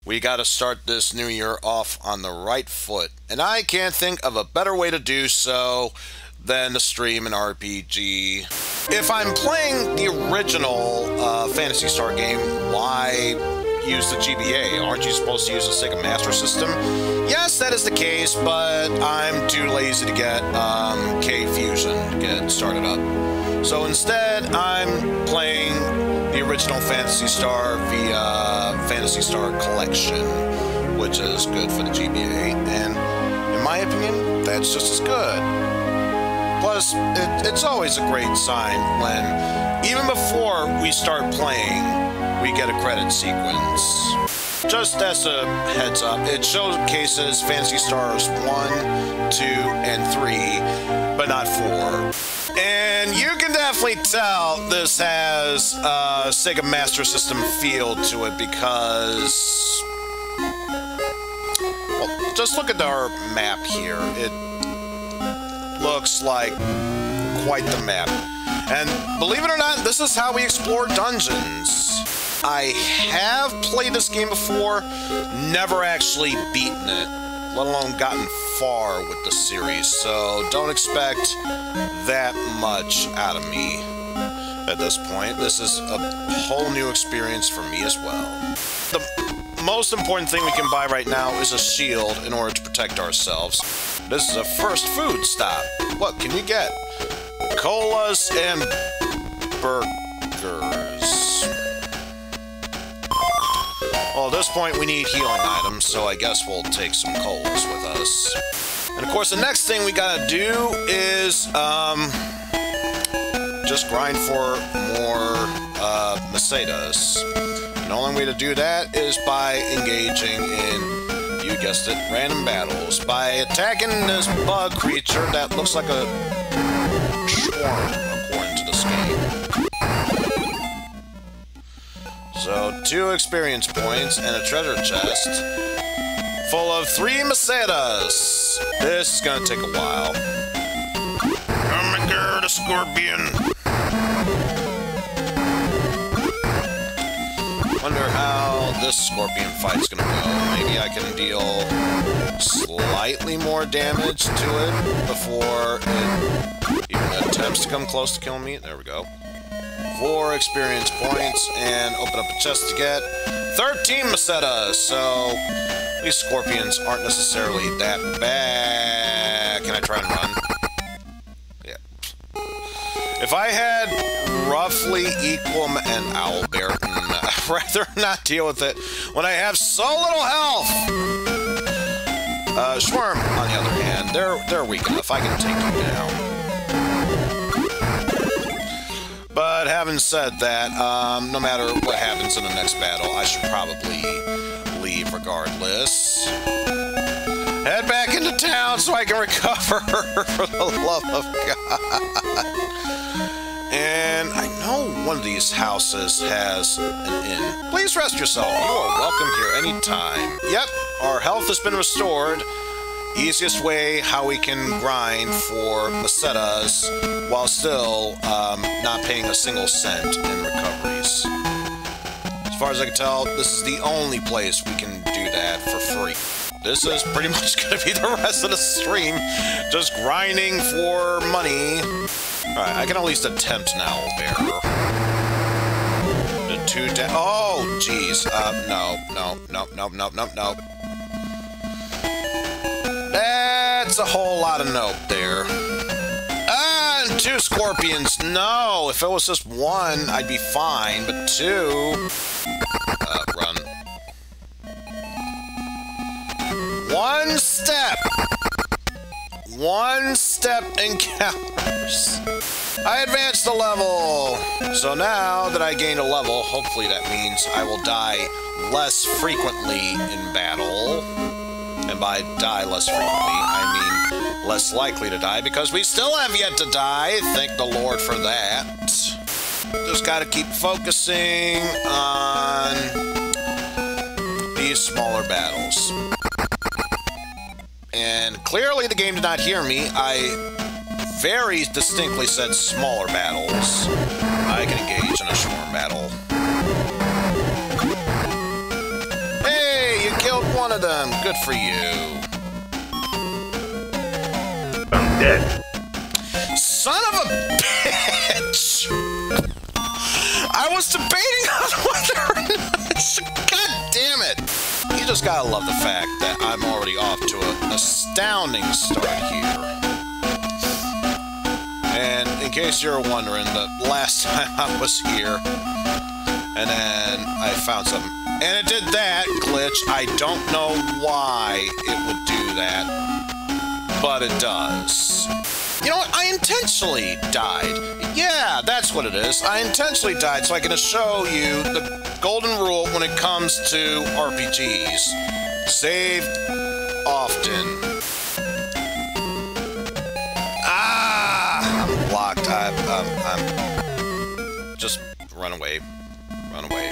We gotta start this new year off on the right foot, and I can't think of a better way to do so than to stream an RPG. If I'm playing the original Phantasy Star game, why use the GBA? Aren't you supposed to use the Sega Master System? Yes, that is the case, but I'm too lazy to get K-Fusion to get started up. So instead, I'm playing the original Phantasy Star via Phantasy Star Collection, which is good for the GBA, and in my opinion, that's just as good. Plus, it's always a great sign when, even before we start playing, we get a credit sequence. Just as a heads up, it showcases Phantasy Stars 1, 2, and 3, but not 4. And you can definitely tell this has a Sega Master System feel to it because, well, just look at our map here. It looks like quite the map. And believe it or not, this is how we explore dungeons. I have played this game before, never actually beaten it, let alone gotten far with the series, so don't expect that much out of me at this point. This is a whole new experience for me as well. The most important thing we can buy right now is a shield in order to protect ourselves. This is a first food stop. What can you get? Colas and burgers. Well, at this point, we need healing items, so I guess we'll take some coals with us. And of course, the next thing we gotta do is, just grind for more, Medusa. And the only way to do that is by engaging in, you guessed it, random battles. By attacking this bug creature that looks like a swarm, according to this game. So, 2 experience points and a treasure chest full of 3 Medusa. This is gonna take a while. Oh my god, a scorpion! Wonder how this scorpion fight's gonna go. Maybe I can deal slightly more damage to it before it even attempts to come close to killing me. There we go. 4 experience points, and open up a chest to get 13 Medusa. So these scorpions aren't necessarily that bad. Can I try and run? Yeah. If I had roughly equal an owlbear, I'd rather not deal with it when I have so little health. Swarm, on the other hand, they're weak enough. I can take them down. But having said that, no matter what happens in the next battle, I should probably leave regardless. Head back into town so I can recover, for the love of God. And I know one of these houses has an inn. Please rest yourself. You are welcome here anytime. Yep, our health has been restored. Easiest way how we can grind for Medusa while still not paying a single cent in recoveries. As far as I can tell, this is the only place we can do that for free. This is pretty much going to be the rest of the stream, just grinding for money. Alright, I can at least attempt an owlbear. The 2 down. Oh, jeez. No. That's a whole lot of nope there. And 2 scorpions. No, if it was just 1, I'd be fine, but 2... run. 1 step! 1 step encounters. I advanced a level! So now that I gained a level, hopefully that means I will die less frequently in battle. And by die less frequently, I mean less likely to die, because we still have yet to die. Thank the Lord for that. Just gotta keep focusing on these smaller battles. And clearly the game did not hear me. I very distinctly said smaller battles. I can engage in a swarm battle. Hey, one of them. Good for you. I'm dead. Son of a bitch! I was debating on whether or not... God damn it! You just gotta love the fact that I'm already off to an astounding start here. And in case you're wondering, the last time I was here, and then I found something. And it did that glitch. I don't know why it would do that, but it does. You know what? I intentionally died. Yeah, that's what it is. I intentionally died so I can show you the golden rule when it comes to RPGs. Save often. Ah! I'm blocked. I'm... Just run away. Run away.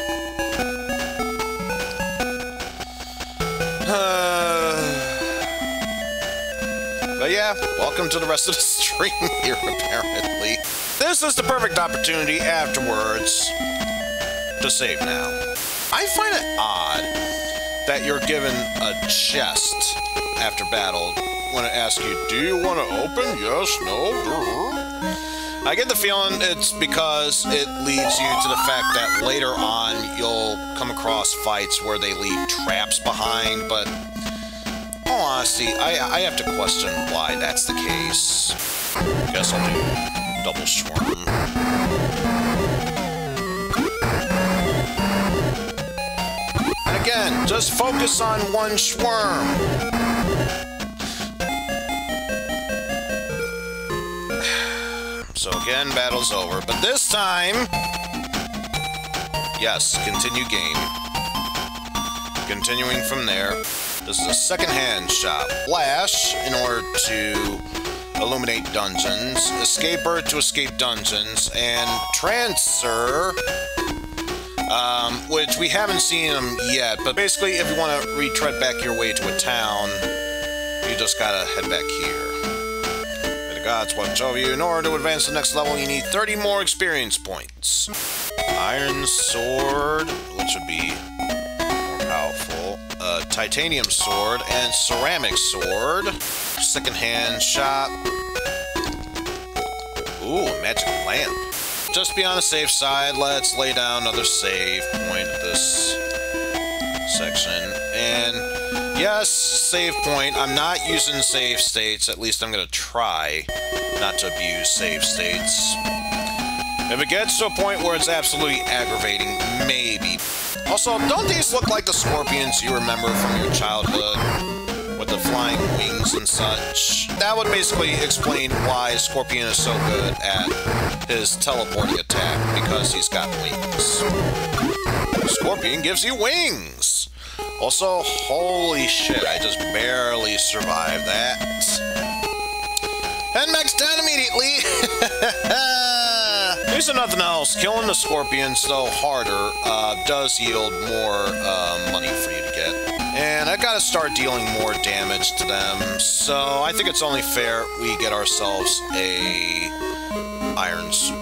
But yeah, welcome to the rest of the stream here, apparently. This is the perfect opportunity afterwards to save now. I find it odd that you're given a chest after battle when it asks you, do you want to open? Yes, no. I get the feeling it's because it leads you to the fact that later on you'll come across fights where they leave traps behind, but in all honesty, I have to question why that's the case. Guess I'll do double swarm. And again, just focus on one swarm. So again, battle's over. But this time... Yes, continue game. Continuing from there. This is a second-hand shop. Flash, in order to illuminate dungeons. Escaper to escape dungeons. And Trancer, which we haven't seen him yet. But basically, if you want to retread back your way to a town, you just gotta head back here. Gods watch over you. In order to advance to the next level, you need 30 more experience points. Iron Sword, which would be more powerful. Titanium Sword and Ceramic Sword. Second-hand shop. Ooh, Magic Lamp. Just be on the safe side, let's lay down another save point at this section. And yes, save point. I'm not using save states. At least I'm going to try not to abuse save states. If it gets to a point where it's absolutely aggravating, maybe. Also, don't these look like the scorpions you remember from your childhood? With the flying wings and such? That would basically explain why Scorpion is so good at his teleporting attack, because he's got wings. Scorpion gives you wings! Also, holy shit, I just barely survived that. And max down immediately! These are nothing else. Killing the scorpions, though harder, does yield more money for you to get. And I gotta start dealing more damage to them, so I think it's only fair we get ourselves a iron sword.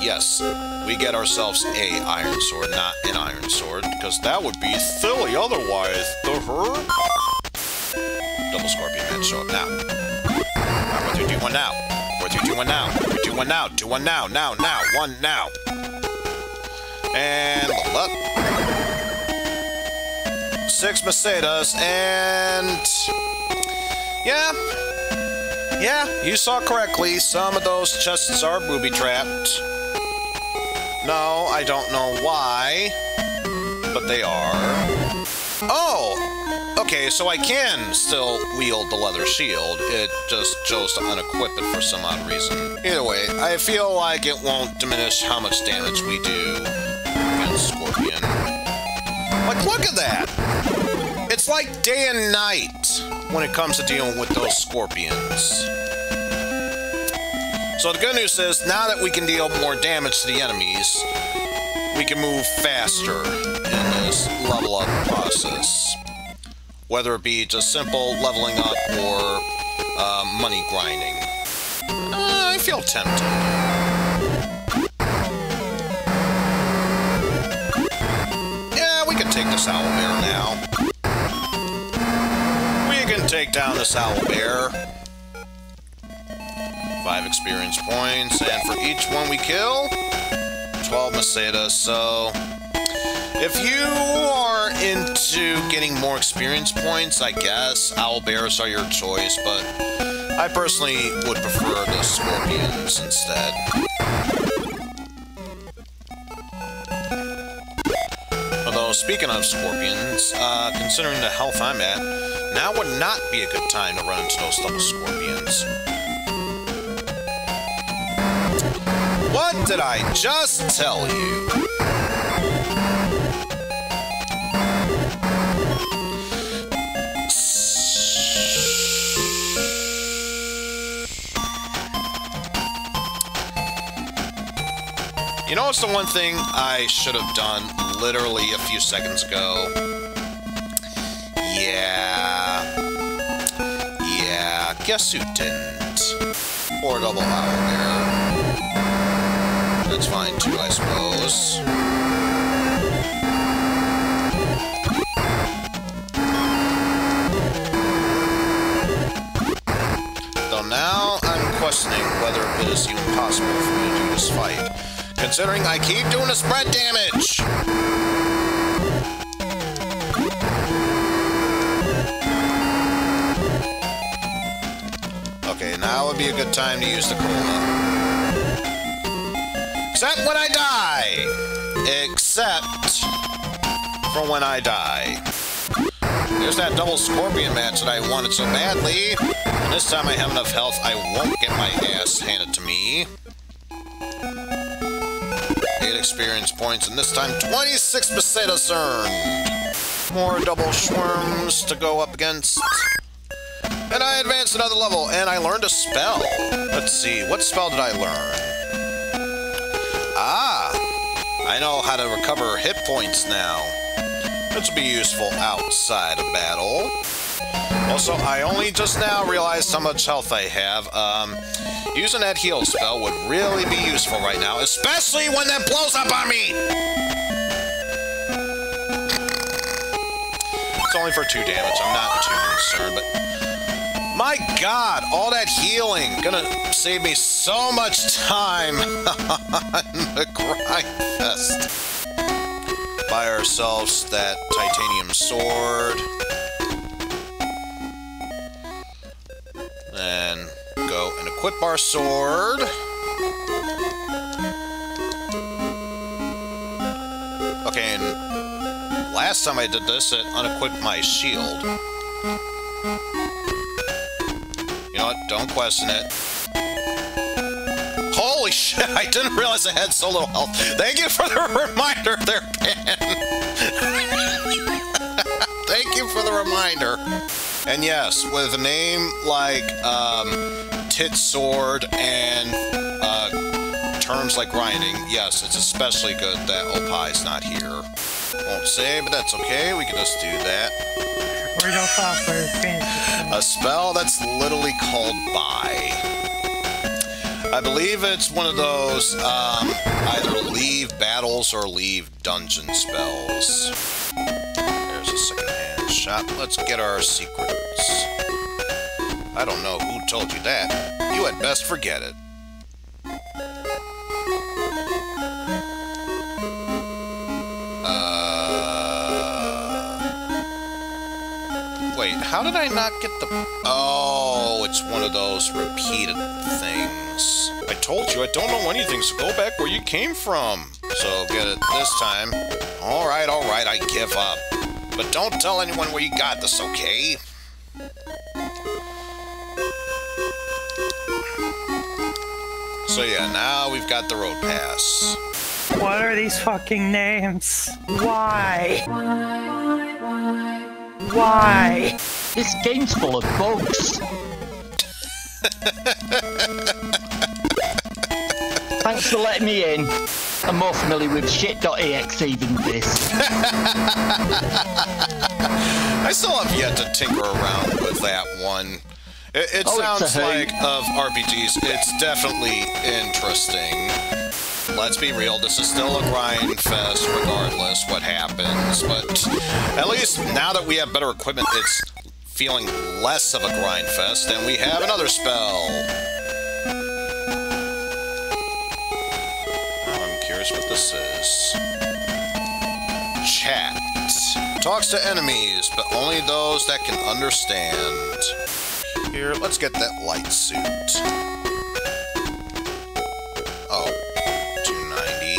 Yes, we get ourselves a iron sword, not an iron sword, because that would be silly otherwise. Double scorpion man, show up now. Alright, 4, 3, 2, 1 now. 4, 3, 2, 1 now. 4, 3, 2, 1 now. 2, 1 now. Now. 1 now. And hold up. 6 Macedas, and yeah, you saw correctly. Some of those chests are booby-trapped. No, I don't know why, but they are. Oh, okay, so I can still wield the leather shield. It just chose to unequip it for some odd reason. Either way, I feel like it won't diminish how much damage we do against Scorpion. Like, look at that! It's like day and night when it comes to dealing with those scorpions. So the good news is, now that we can deal more damage to the enemies, we can move faster in this level up process. Whether it be just simple leveling up or money grinding. I feel tempted. Yeah, we can take this owlbear now. take down this owl bear. 5 experience points, and for each one we kill, 12 Macetas. So, if you are into getting more experience points, I guess owl bears are your choice, but I personally would prefer the scorpions instead. Although, speaking of scorpions, considering the health I'm at, now would not be a good time to run into those double scorpions. What did I just tell you? You know what's the one thing I should have done literally a few seconds ago? Yeah, guess who didn't? Or double owl there. That's fine too, I suppose. Though now I'm questioning whether it is even possible for me to do this fight, considering I keep doing the spread damage! Okay, now would be a good time to use the cola. Except when I die! Except for when I die. There's that double scorpion match that I wanted so badly. And this time I have enough health, I won't get my ass handed to me. 8 experience points, and this time 26 pesetas earned. More double swarms to go up against. And I advanced another level, and I learned a spell. Let's see, what spell did I learn? Ah, I know how to recover hit points now. This will be useful outside of battle. Also, I only just now realized how much health I have. Using that heal spell would really be useful right now, especially when that blows up on me! It's only for 2 damage, I'm not too concerned, but... My god, all that healing! Gonna save me so much time on the grind fest. Buy ourselves that titanium sword. Then go and equip our sword. Okay, and last time I did this, it unequipped my shield. You know what? Don't question it. Holy shit, I didn't realize I had so little health. Thank you for the reminder there, Pan. Thank you for the reminder. And yes, with a name like Tit Sword and terms like grinding, yes, it's especially good that Opai's not here. Won't say, but that's okay. We can just do that. A spell that's literally called Buy. I believe it's one of those either leave battles or leave dungeon spells. There's a second-hand shot. Let's get our secrets. I don't know who told you that. You had best forget it. Wait, how did I not get the... Oh, it's one of those repeated things. I told you I don't know anything, so go back where you came from. So get it this time. Alright, I give up. But don't tell anyone where you got this, okay? So yeah, now we've got the road pass. What are these fucking names? Why? Why? This game's full of bugs. Thanks for letting me in. I'm more familiar with shit.exe than this. I still have yet to tinker around with that one. It sounds like, of RPGs, it's definitely interesting. Let's be real, this is still a grind fest regardless what happens, but at least now that we have better equipment, it feeling less of a grind fest, and we have another spell. Oh, I'm curious what this is. Chat. Talks to enemies, but only those that can understand. Here, let's get that light suit. Oh, 290.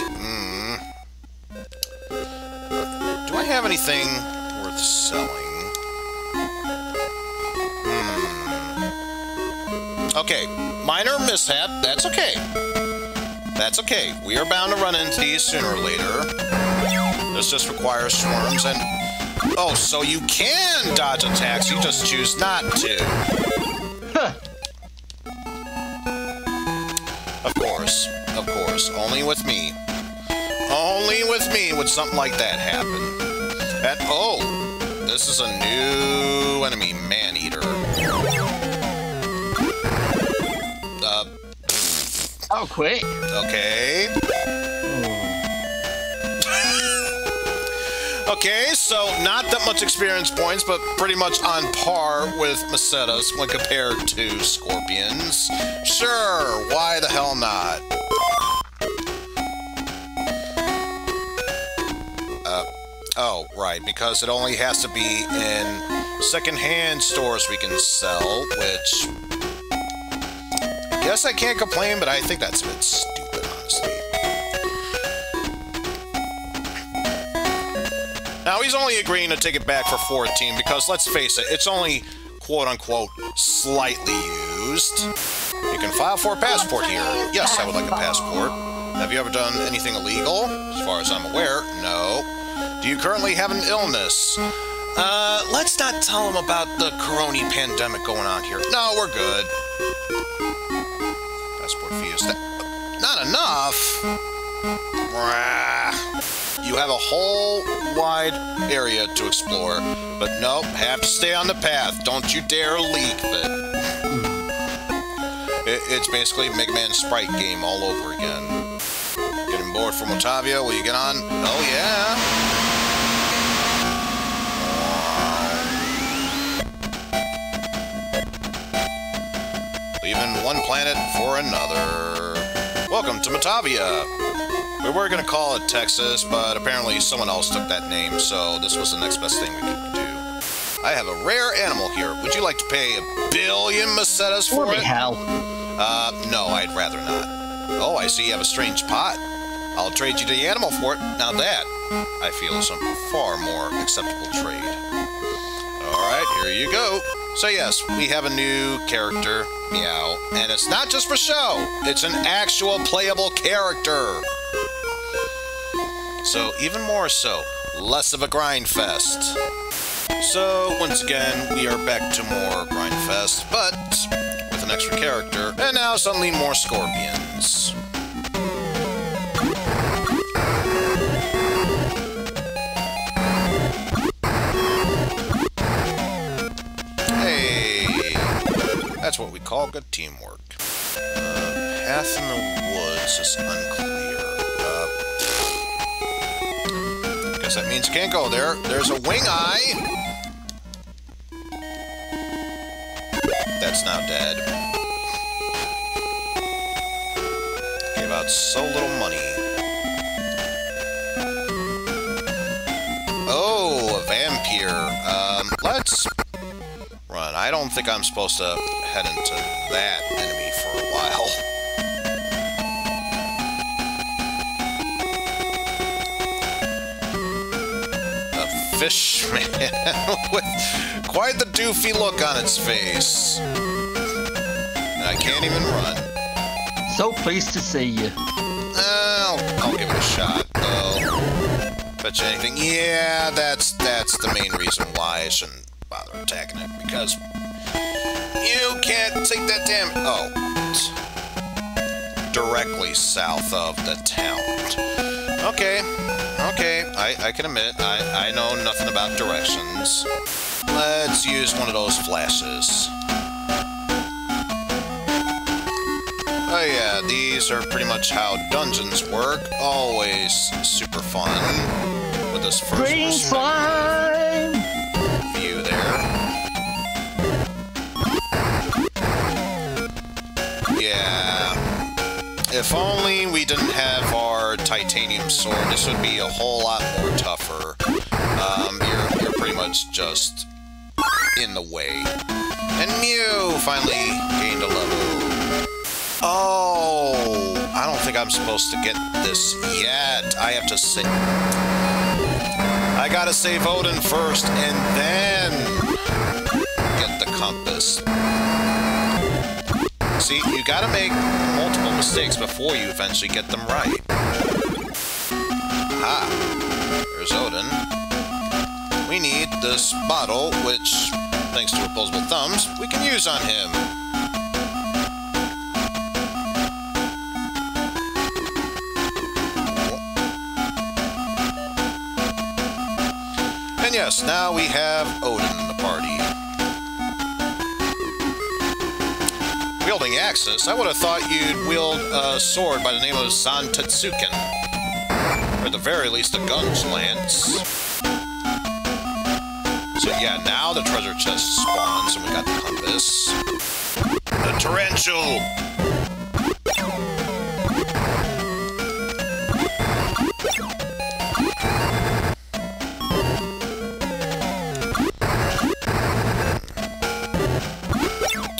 Do I have anything worth selling? Okay, minor mishap, that's okay. That's okay. We are bound to run into these sooner or later. This just requires swarms and... Oh, so you can dodge attacks, you just choose not to. Huh. Of course, only with me. Only with me would something like that happen. And, oh, this is a new enemy, Man-Eater. Oh, quick. Okay. Okay, so not that much experience points, but pretty much on par with Macetas when compared to Scorpions. Sure, why the hell not? Oh, right, because it only has to be in second-hand stores we can sell, which... I guess I can't complain, but I think that's a bit stupid, honestly. Now, he's only agreeing to take it back for 14 because, let's face it, it's only, quote-unquote, slightly used. You can file for a passport here. Yes, I would like a passport. Have you ever done anything illegal? As far as I'm aware, no. Do you currently have an illness? Let's not tell him about the corona pandemic going on here. No, we're good. Passport fee is not enough. You have a whole wide area to explore, but nope, have to stay on the path. Don't you dare leak it. It's basically Mega Man Sprite game all over again. Getting bored from Otavia, will you get on? Oh yeah. Leaving one planet for another. Welcome to Matavia. We were going to call it Texas, but apparently someone else took that name, so this was the next best thing we could do. I have a rare animal here. Would you like to pay 1 billion Macetas for it? Hell. No, I'd rather not. Oh, I see you have a strange pot. I'll trade you the animal for it. Now that, I feel, is a far more acceptable trade. Alright, here you go. So yes, we have a new character, Meow, and it's not just for show, it's an actual playable character. So even more so, less of a grind fest. So once again, we are back to more grind fest, but with an extra character, and now suddenly more scorpions. That's what we call good teamwork. Path in the woods is unclear. Guess that means you can't go there. There's a wing eye! That's now dead. Gave out so little money. Oh, a vampire. Let's... run. I don't think I'm supposed to head into that enemy for a while. A fish man with quite the doofy look on its face. And I can't even run. So pleased to see you. I'll give it a shot, though. Bet you anything. Yeah, that's the main reason why I shouldn't bother attacking it, because you can't take that damage. Oh. Directly south of the town. Okay. I can admit, I know nothing about directions. Let's use one of those flashes. Oh yeah, these are pretty much how dungeons work. Always super fun with this first Green slime! view there. If only we didn't have our titanium sword, this would be a whole lot more tougher. You're pretty much just in the way. And Mew finally gained a level. Oh, I don't think I'm supposed to get this yet. I have to save. I gotta save Odin first and then get the compass. See, you gotta make multiple mistakes before you eventually get them right. Ah, there's Odin. We need this bottle, which, thanks to opposable thumbs, we can use on him. And yes, now we have Odin in the party. Wielding axes, I would have thought you'd wield a sword by the name of San Tetsuken. Or at the very least, a gun's lance. So yeah, now the treasure chest spawns, and we got the compass. The tarantula!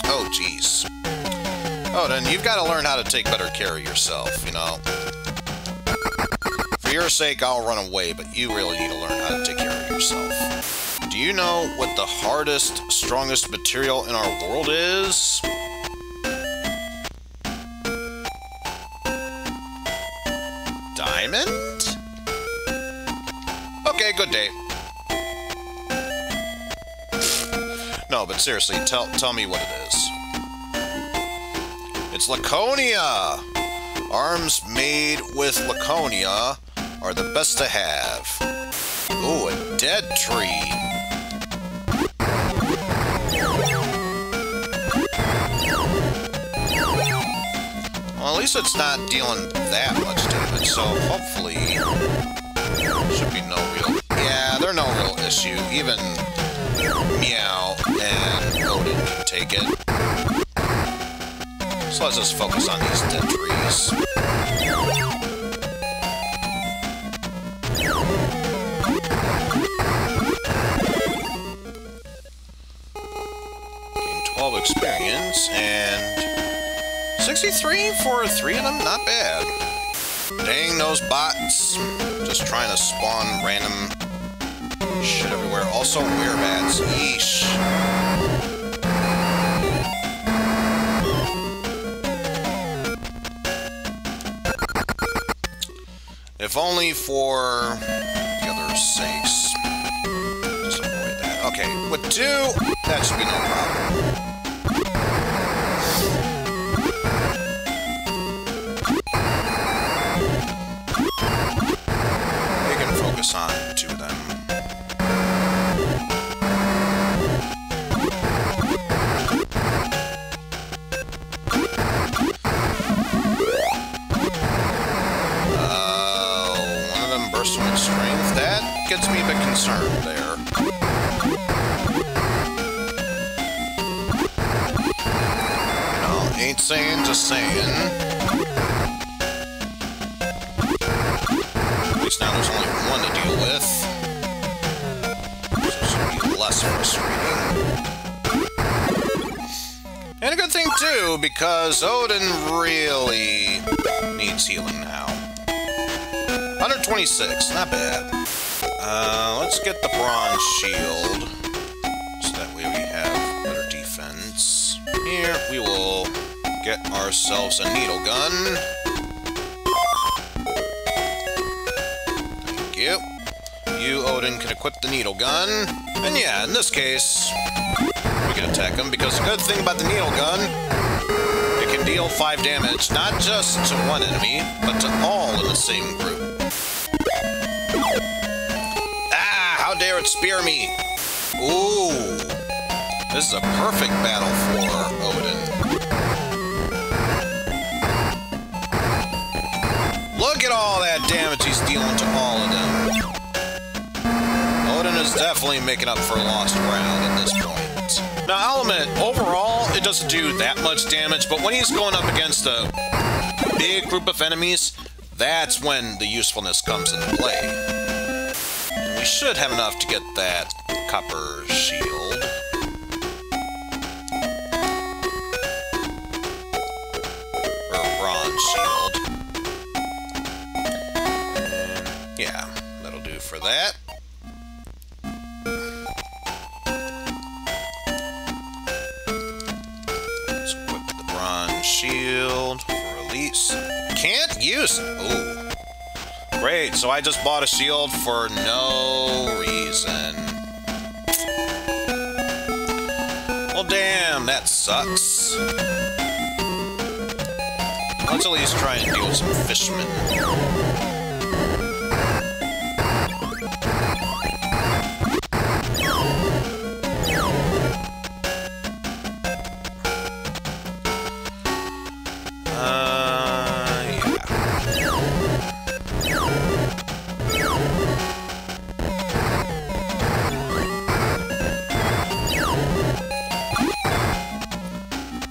Oh, jeez. Oh, then you've got to learn how to take better care of yourself, you know. For your sake, I'll run away, but you really need to learn how to take care of yourself. Do you know what the hardest, strongest material in our world is? Diamond? Okay, good day. No, but seriously, tell me what it is. It's Laconia! Arms made with Laconia are the best to have. Ooh, a dead tree. Well, at least it's not dealing that much damage, so hopefully should be no real... Yeah, they're no real issue. Even Meow and Odin can take it. So let's just focus on these dead trees. Gain 12 experience and 63 for 3 of them, not bad. Dang those bots. Just trying to spawn random shit everywhere. Also, werebats. Yeesh. If only for the other sakes. Just avoid that. Okay, with 2, that should be no problem. We can focus on 2 of them. With strength, that gets me a bit concerned there. You know, ain't saying, just saying. At least now there's only 1 to deal with. So it should be less frustrating. And a good thing too, because Odin really needs healing now. 126, not bad. Let's get the bronze shield, so that way we have better defense. Here, we will get ourselves a needle gun. Thank you. You, Odin, can equip the needle gun. And yeah, in this case, we can attack him, because the good thing about the needle gun, it can deal 5 damage, not just to one enemy, but to all in the same group. How dare it spear me! Ooh! This is a perfect battle for Odin. Look at all that damage he's dealing to all of them. Odin is definitely making up for a lost ground at this point. Now, I'll admit, overall, it does doesn't do that much damage, but when he's going up against a big group of enemies, that's when the usefulness comes into play. And we should have enough to get that copper shield. Or bronze shield. And yeah, that'll do for that. Let's equip the bronze shield for release. Can't use it. Ooh. Great, so I just bought a shield for no reason. Well, damn, that sucks. Let's at least try and deal with some fishmen.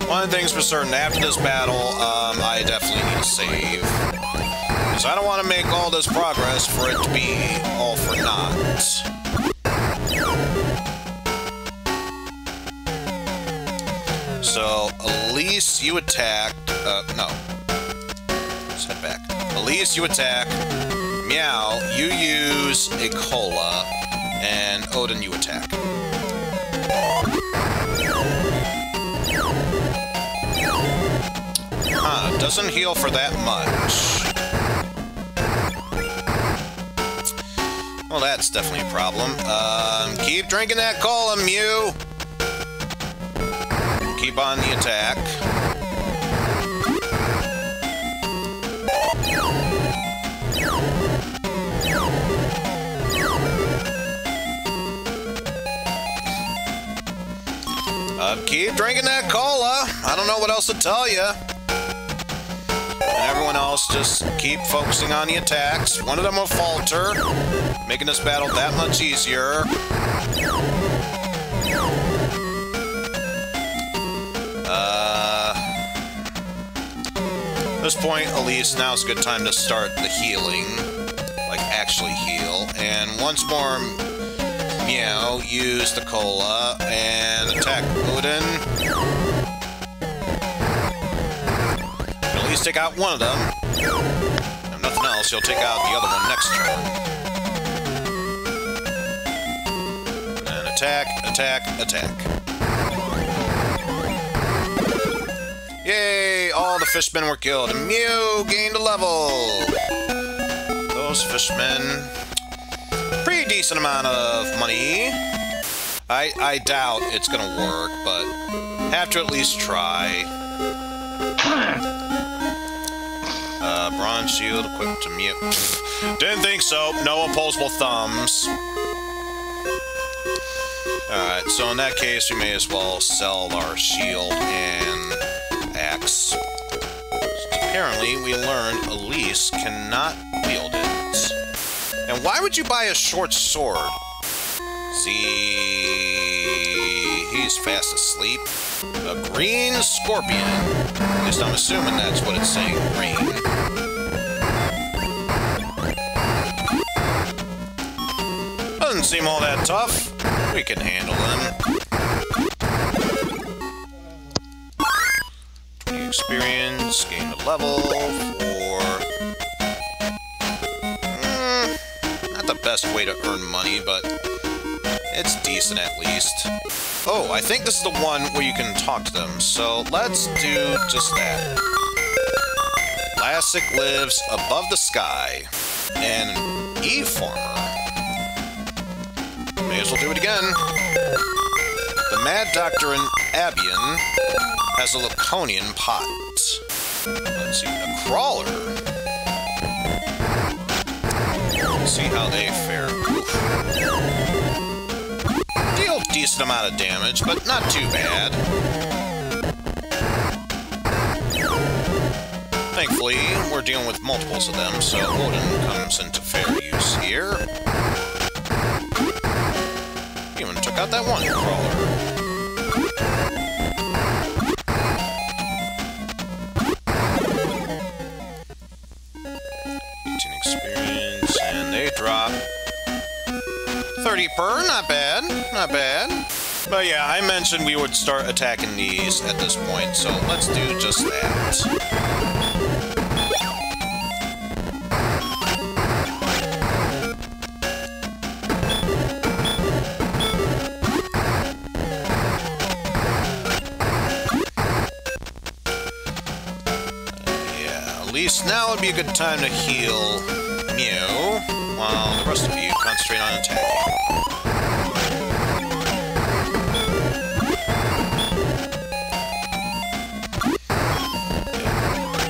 One thing's for certain, after this battle, I definitely need to save. Because I don't want to make all this progress for it to be all for naught. So, Elise, you attacked... no. Let's head back. Elise, you attack. Meow, you use a cola. And Odin, you attack. Doesn't heal for that much. Well, that's definitely a problem. Keep drinking that cola, Mew. Keep on the attack. Keep drinking that cola. I don't know what else to tell you. And everyone else, just keep focusing on the attacks. One of them will falter, making this battle that much easier. At this point, Elise, now's a good time to start the healing. Like, actually heal. And once more, Meow, use the cola, and attack Odin. At least take out one of them. If nothing else, you'll take out the other one next turn. And attack, attack, attack. Yay! All the fishmen were killed, and Mew gained a level! Those fishmen... pretty decent amount of money. I doubt it's gonna work, but have to at least try. Bronze shield equipped to Mew. Didn't think so. No opposable thumbs. Alright, so in that case, we may as well sell our shield and axe. Apparently, we learned Elise cannot wield it. And why would you buy a short sword? See, he's fast asleep. A green scorpion. At least I'm assuming that's what it's saying, green. Doesn't seem all that tough. We can handle him. 20 experience, gain a level for... not the best way to earn money, but it's decent at least. Oh, I think this is the one where you can talk to them, so let's do just that. Classic lives above the sky. And E-Farmer. May as well do it again. The Mad Doctor in Abian has a Laconian pot. Let's see, a crawler. Let's see how they fare. Oof. Deal a decent amount of damage, but not too bad. Thankfully, we're dealing with multiples of them, so Odin comes into fair use here. Even took out that one crawler. Viper. Not bad. Not bad. But yeah, I mentioned we would start attacking these at this point, so let's do just that. At least now would be a good time to heal Mew, while the rest of you concentrate on attacking.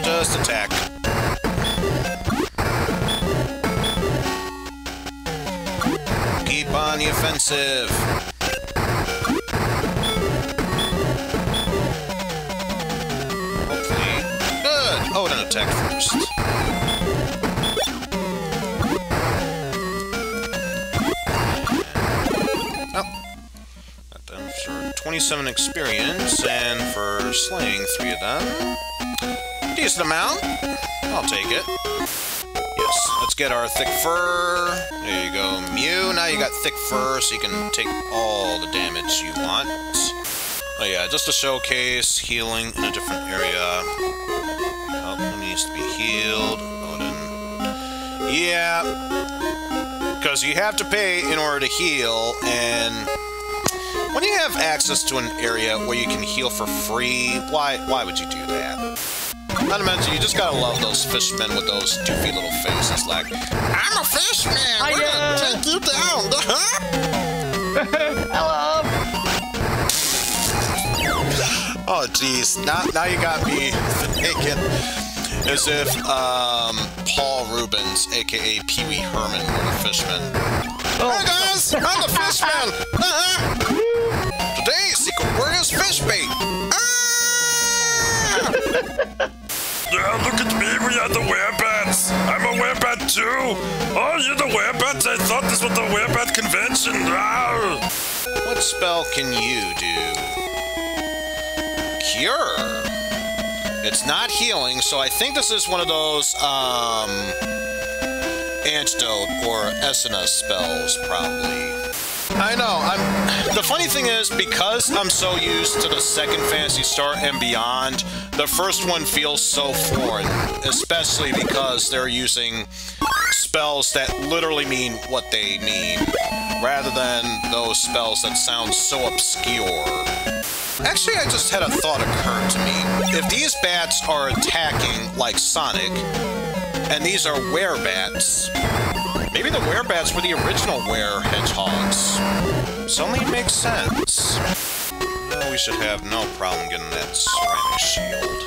Just attack. Keep on the offensive. Oh, then attack first. Oh. Got them for 27 experience, and for slaying 3 of them. Decent amount. I'll take it. Yes, let's get our thick fur. There you go, Mew. Now you got thick fur, so you can take all the damage you want. Oh yeah, just to showcase healing in a different area. Help who needs to be healed. Odin. Yeah. Because you have to pay in order to heal, and when you have access to an area where you can heal for free, why would you do that? Not to mention, you just gotta love those fishmen with those doofy little faces like, I'm a fishman! We're gonna take you down! Hello! Oh, jeez. Now you got me thinking as if Paul Rubens, a.k.a. Pee Wee Herman, were the fishman. Oh. Hey, guys! I'm the fishman! Today, secret word is fish bait! Yeah, look at me, we are the werebats! I'm a werebat too! Oh, you're the werebats? I thought this was the werebat convention! Ah. What spell can you do? Cure. It's not healing, so I think this is one of those antidote or SNS spells, probably. I know. The funny thing is, because I'm so used to the second Phantasy Star and beyond, the first one feels so foreign, especially because they're using spells that literally mean what they mean, rather than those spells that sound so obscure. Actually, I just had a thought occur to me. If these bats are attacking like Sonic, and these are werebats, maybe the werebats were the original were-hedgehogs. Suddenly makes sense. Well, we should have no problem getting that ceramic shield.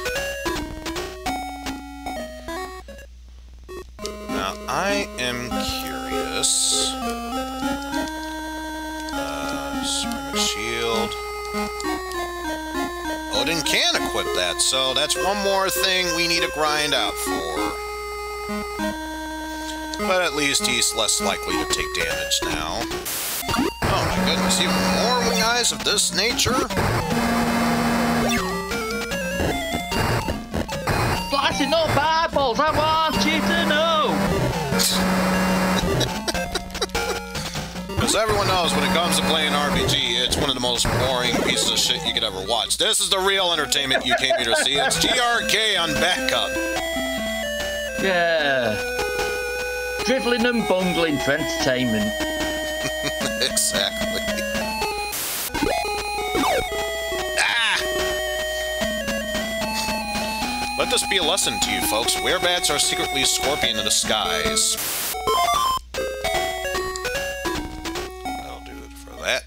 Now, I am curious. Ceramic shield. Odin can equip that, so that's one more thing we need to grind out for. But at least he's less likely to take damage now. Oh my goodness, even more wing eyes of this nature? Slicing up eyeballs, I want you to know! Because everyone knows when it comes to playing RPG, it's one of the most boring pieces of shit you could ever watch. This is the real entertainment you came here to see. It's GRK on backup. Yeah. Dribbling and bungling for entertainment. Exactly. Ah! Let this be a lesson to you, folks. Werebats are secretly a scorpion in disguise. That'll do it for that.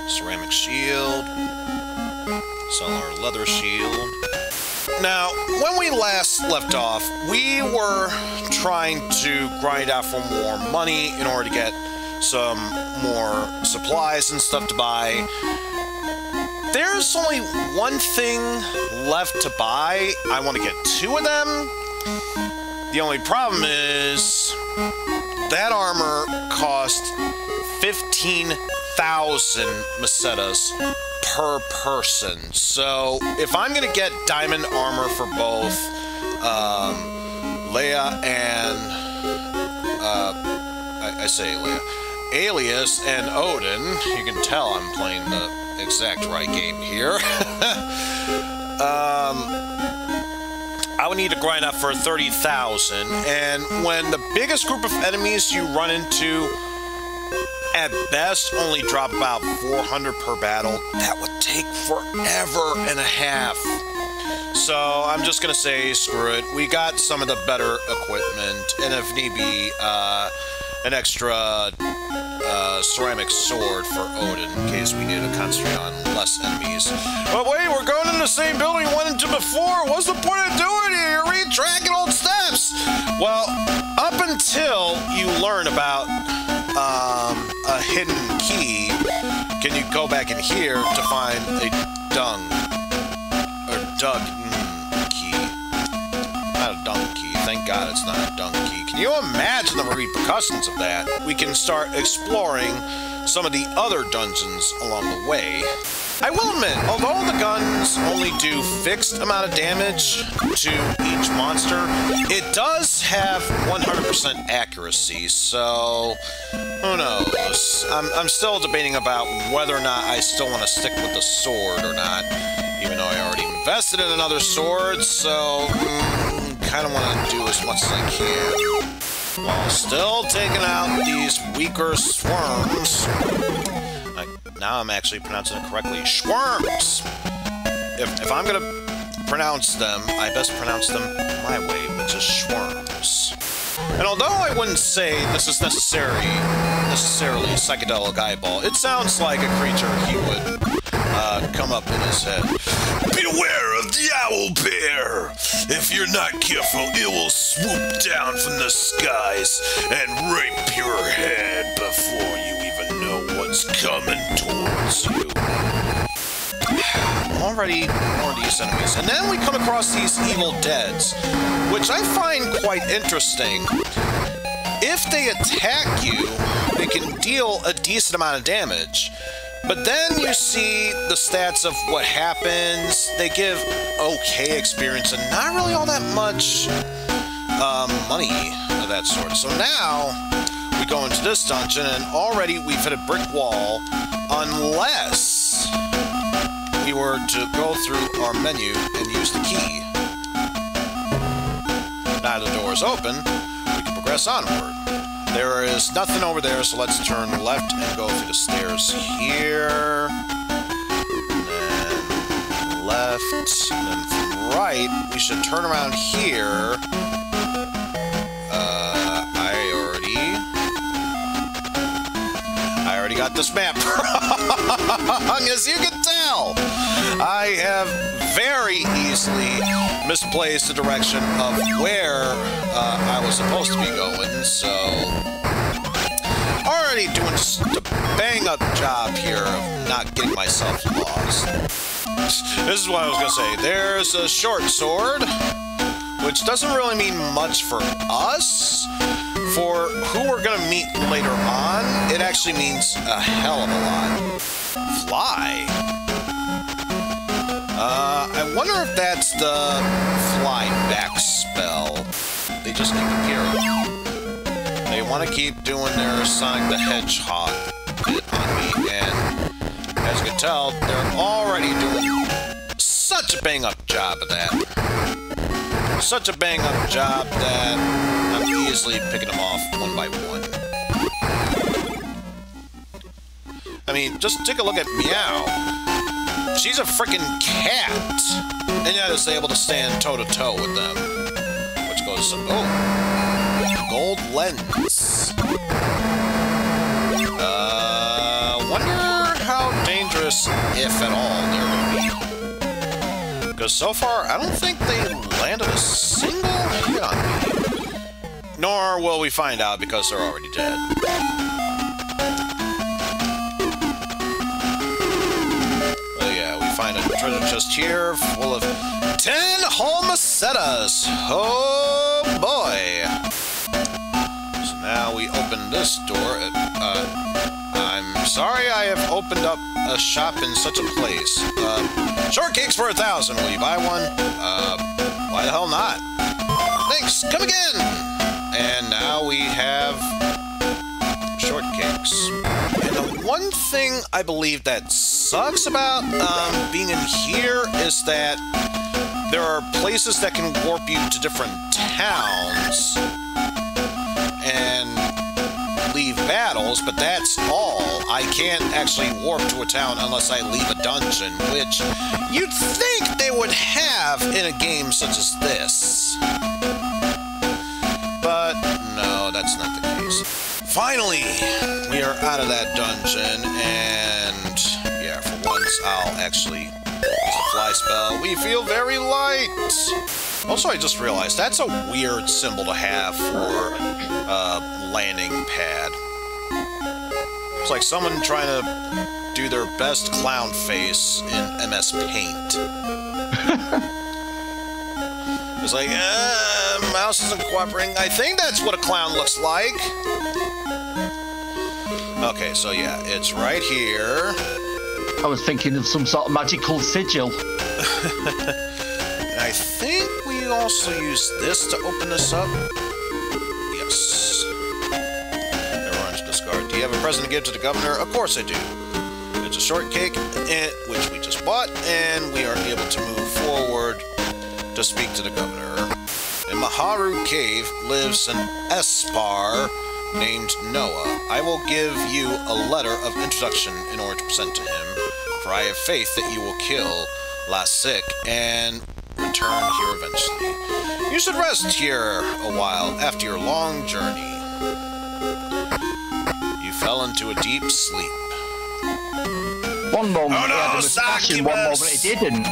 Ceramic shield. Sell our leather shield. Now, when we last left off, we were trying to grind out for more money in order to get some more supplies and stuff to buy. There's only one thing left to buy. I want to get 2 of them. The only problem is that armor cost 15,000 mesetas per person. So if I'm gonna get diamond armor for both Leia and I say Leia, Alias and Odin, you can tell I'm playing the exact right game here. I would need to grind up for 30,000, and when the biggest group of enemies you run into at best only drop about 400 per battle, that would take forever and a half. So I'm just gonna say screw it. We got some of the better equipment, and if need be, an extra ceramic sword for Odin in case we need to concentrate on less enemies. But wait, we're going in the same building we went into before. What's the point of doing it? You're retracking old steps. Well, up until you learn about a hidden key, can you go back in here to find a dung or dug key? Not a dung key. Thank God it's not a dung key. Can you imagine the repercussions of that? We can start exploring some of the other dungeons along the way. I will admit, although the guns only do fixed amount of damage to each monster, it does have 100% accuracy, so who knows? I'm still debating about whether or not I still want to stick with the sword or not, even though I already invested in another sword, so kind of want to do as much as I can, while still taking out these weaker swarms. Now I'm actually pronouncing it correctly. Schwarms! If I'm gonna pronounce them, I best pronounce them my way, which is schwarms. And although I wouldn't say this is necessarily a psychedelic eyeball, it sounds like a creature he would come up in his head. Beware of the owl bear! If you're not careful, it will swoop down from the skies and rape your head before you even know what's coming towards you. Already more of these enemies. And then we come across these evil deads, which I find quite interesting. If they attack you, they can deal a decent amount of damage. But then you see the stats of what happens. They give okay experience and not really all that much money of that sort. So now we go into this dungeon and already we've hit a brick wall unless we were to go through our menu and use the key. Now the door is open, we can progress onward. There is nothing over there, so let's turn left and go through the stairs here. And then left, and then from right, we should turn around here. I already got this map wrong, as you can tell. I have very easily misplaced the direction of where I was supposed to be going, so already doing just a bang-up job here of not getting myself lost. This is what I was going to say. There's a short sword, which doesn't really mean much for us. For who we're going to meet later on, it actually means a hell of a lot. Fly. I wonder if that's the fly back spell. They just keep appearing. They want to keep doing their Sonic the Hedgehog bit on me, and as you can tell, they're already doing such a bang-up job of that. Such a bang-up job that I'm easily picking them off one by one. I mean, just take a look at Meow. She's a freaking cat, and yet is able to stand toe-to-toe with them. Which goes, oh, gold lens. Wonder how dangerous, if at all, they're going to be. Because so far, I don't think they landed a single hit on me. Nor will we find out because they're already dead. Oh yeah, we find a treasure chest here full of 10 Holmacetas. Oh boy! So now we open this door. I'm sorry I have opened up a shop in such a place. Shortcakes for 1,000. Will you buy one? Why the hell not? Thanks. Come again. And now we have shortcakes. And the one thing I believe that sucks about being in here is that there are places that can warp you to different towns and leave battles, but that's all. I can't actually warp to a town unless I leave a dungeon, which you'd think they would have in a game such as this. But no, that's not the case. Finally, we are out of that dungeon, and yeah, for once I'll actually use a fly spell. We feel very light. Also, I just realized that's a weird symbol to have for a landing pad. It's like someone trying to do their best clown face in MS Paint. It's like, mouse isn't cooperating. I think that's what a clown looks like. Okay, so yeah, it's right here. I was thinking of some sort of magical sigil. I think we also use this to open this up. Yes. Everyone's discard. Do you have a present to give to the governor? Of course I do. It's a shortcake, which we just bought, and we are able to move forward to speak to the governor. In Maharu Cave lives an Espar named Noah. I will give you a letter of introduction in order to present to him, for I have faith that you will kill Lasik and return here eventually. You should rest here a while after your long journey. You fell into a deep sleep. One moment Oh, no, he had a mustache, and one moment he didn't.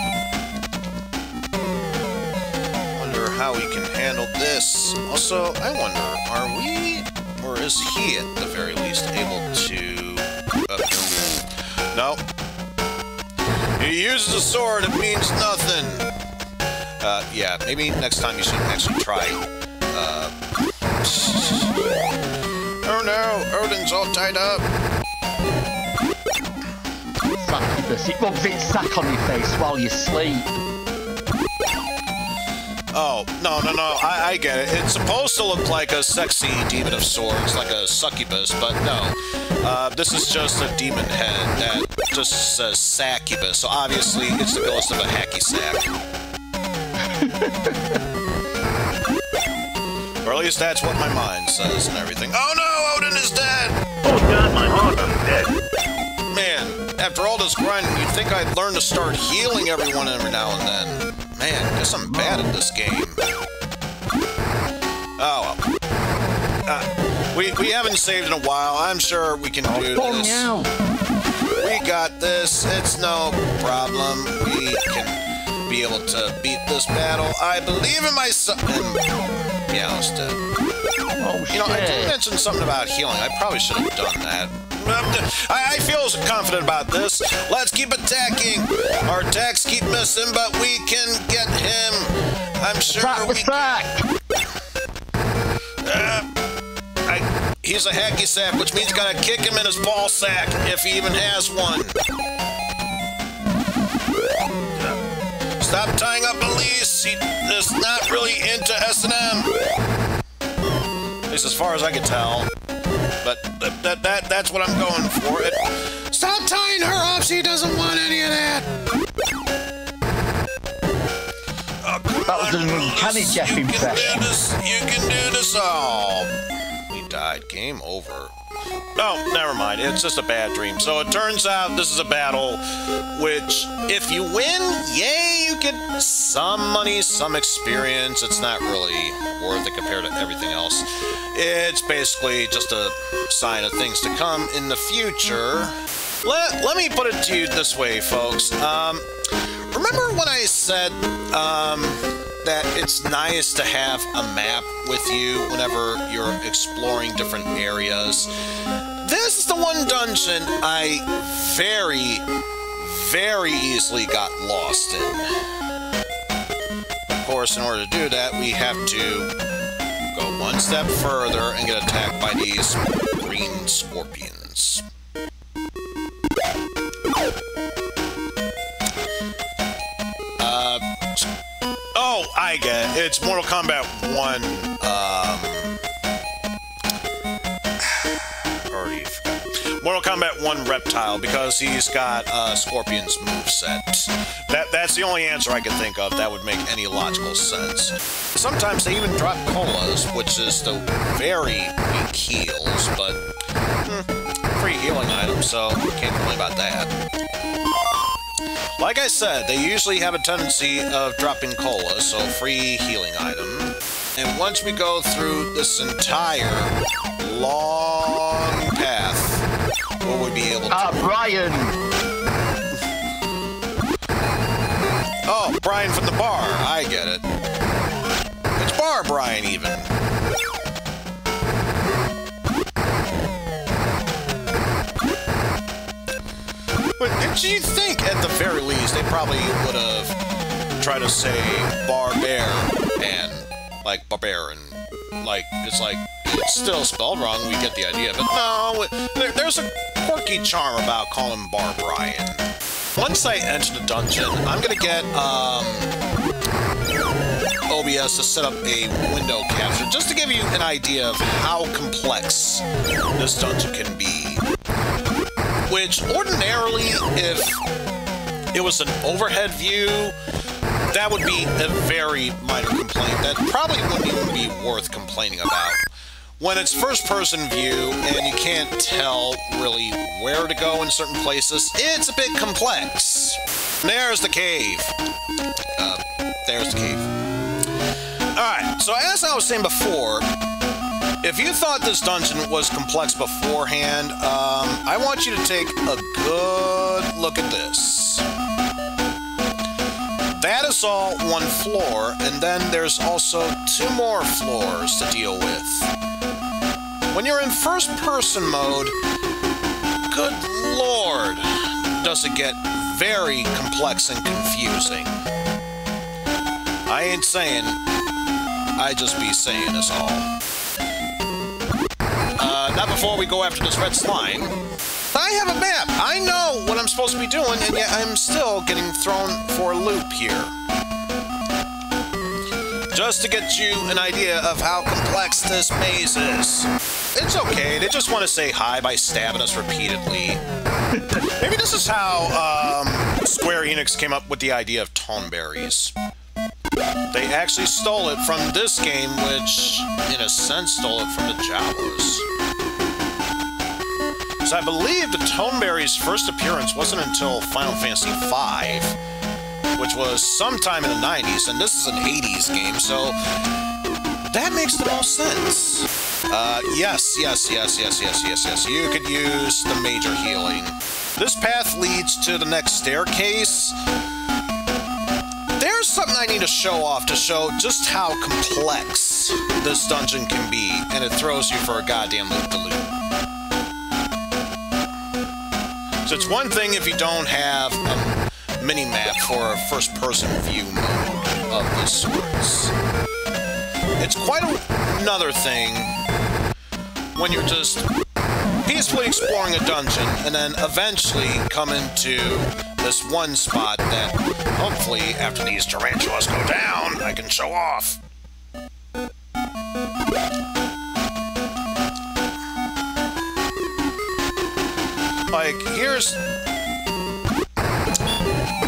Wonder how we can handle this. Also, I wonder, are we, or is he at the very least able to... no. He uses a sword, it means nothing. Yeah, maybe next time you should actually try. Oh no, Odin's all tied up. Succubus, it rubs its sack on your face while you sleep. Oh, no, I get it. It's supposed to look like a sexy demon of swords, like a succubus, but no. This is just a demon head that just says succubus, so obviously it's the ghost of a hacky sack. Or at least that's what my mind says and everything. Oh no, Odin is dead! Oh God, my heart, I'm dead. Man, after all this grinding, you'd think I'd learn to start healing everyone every now and then. Man, guess I'm bad at this game. Oh well. We haven't saved in a while. I'm sure we can do this. We got this. It's no problem. We can be able to beat this battle. I believe in myself. And Meow's dead. Oh, you know, I did mention something about healing. I probably should have done that. I feel confident about this. Let's keep attacking. Our attacks keep missing, but we can get him. I'm sure we can. He's a hacky sack, which means gotta kick him in his ball sack, if he even has one. Stop tying up Elise. He is not really into S&M. At least as far as I can tell. But that's what I'm going for. Stop tying her up. She doesn't want any of that. Oh, that was an uncanny Jeff impression. You can do this. Oh, we died. Game over. No, never mind. It's just a bad dream. So it turns out this is a battle which, if you win, yay, you get some money, some experience. It's not really worth it compared to everything else. It's basically just a sign of things to come in the future. Let me put it to you this way, folks. Remember when I said that it's nice to have a map with you whenever you're exploring different areas? This is the one dungeon I very, very easily got lost in. Of course, in order to do that, we have to go one step further and get attacked by these green scorpions. Oh, I get it. It's Mortal Kombat 1, already forgot. Mortal Kombat 1 Reptile, because he's got Scorpion's moveset. That's the only answer I can think of that would make any logical sense. Sometimes they even drop colas, which is the very weak heals, but free healing item, so can't complain about that. Like I said, they usually have a tendency of dropping cola, so free healing item. And once we go through this entire long path, will we be able to... Brian! Oh, Brian from the bar. I get it. It's Bar Brian, even. But did you think, at the very least, they probably would have tried to say Barbear and, like, Barbarian. Like, it's still spelled wrong, we get the idea. But no, there's a quirky charm about calling him Bar Brian. Once I enter the dungeon, I'm gonna get, OBS to set up a window capture, just to give you an idea of how complex this dungeon can be. Which, ordinarily, if it was an overhead view, that would be a very minor complaint that probably wouldn't even be worth complaining about. When it's first-person view, and you can't tell really where to go in certain places, it's a bit complex. There's the cave. There's the cave. Alright, so as I was saying before, if you thought this dungeon was complex beforehand, I want you to take a good look at this. That is all one floor, and then there's also 2 more floors to deal with. When you're in first-person mode, good lord, does it get very complex and confusing. I ain't saying, I just be saying this all. Not before we go after this red slime. I have a map. I know what I'm supposed to be doing, and yet I'm still getting thrown for a loop here. Just to get you an idea of how complex this maze is. It's okay, they just want to say hi by stabbing us repeatedly. Maybe this is how Square Enix came up with the idea of toneberries. They actually stole it from this game, which, in a sense, stole it from the Jawas. So I believe the Toneberry's first appearance wasn't until Final Fantasy V, which was sometime in the 90s, and this is an 80s game, so that makes the most sense. Yes. You could use the major healing. This path leads to the next staircase. There's something I need to show off to show just how complex this dungeon can be, and it throws you for a goddamn loop-de-loop. So it's one thing if you don't have a mini-map for a first-person view mode of this sorts. It's quite another thing when you're just peacefully exploring a dungeon and then eventually come into this one spot that, hopefully, after these tarantulas go down, I can show off. Like, here's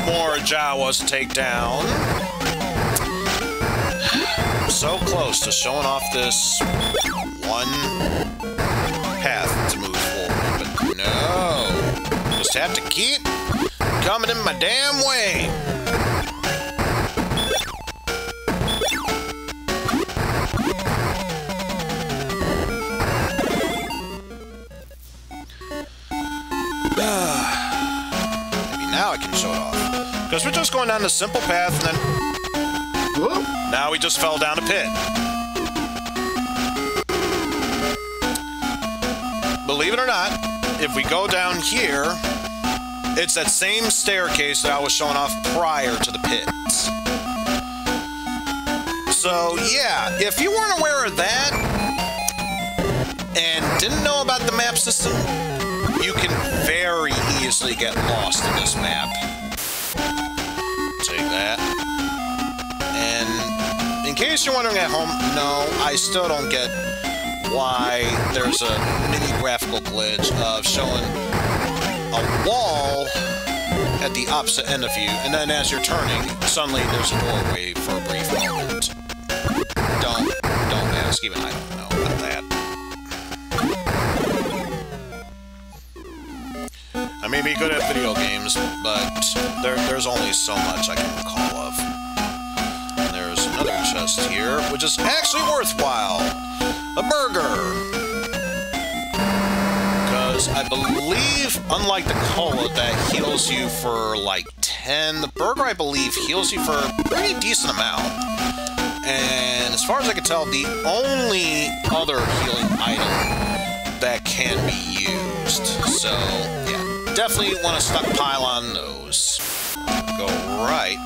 more Jawas to take down. So close to showing off this one path to move forward, but no. Just have to keep coming in my damn way. Maybe now I can show it off. Because we're just going down the simple path and then... Whoop, now we just fell down a pit. Believe it or not, if we go down here, it's that same staircase that I was showing off prior to the pits. So, yeah, if you weren't aware of that, and didn't know about the map system, you can very easily get lost in this map. Take that. And in case you're wondering at home, no, I still don't get why there's a mini graphical glitch of showing a wall at the opposite end of you, and then as you're turning, suddenly there's a doorway for a brief moment. Don't ask, even I don't know about that. I may be good at video games, but there's only so much I can recall of. And there's another chest here, which is actually worthwhile. A burger. Because I believe, unlike the cola that heals you for like 10, the burger, I believe, heals you for a pretty decent amount. And as far as I can tell, the only other healing item that can be used. So, yeah, definitely want to stockpile on those. Go right.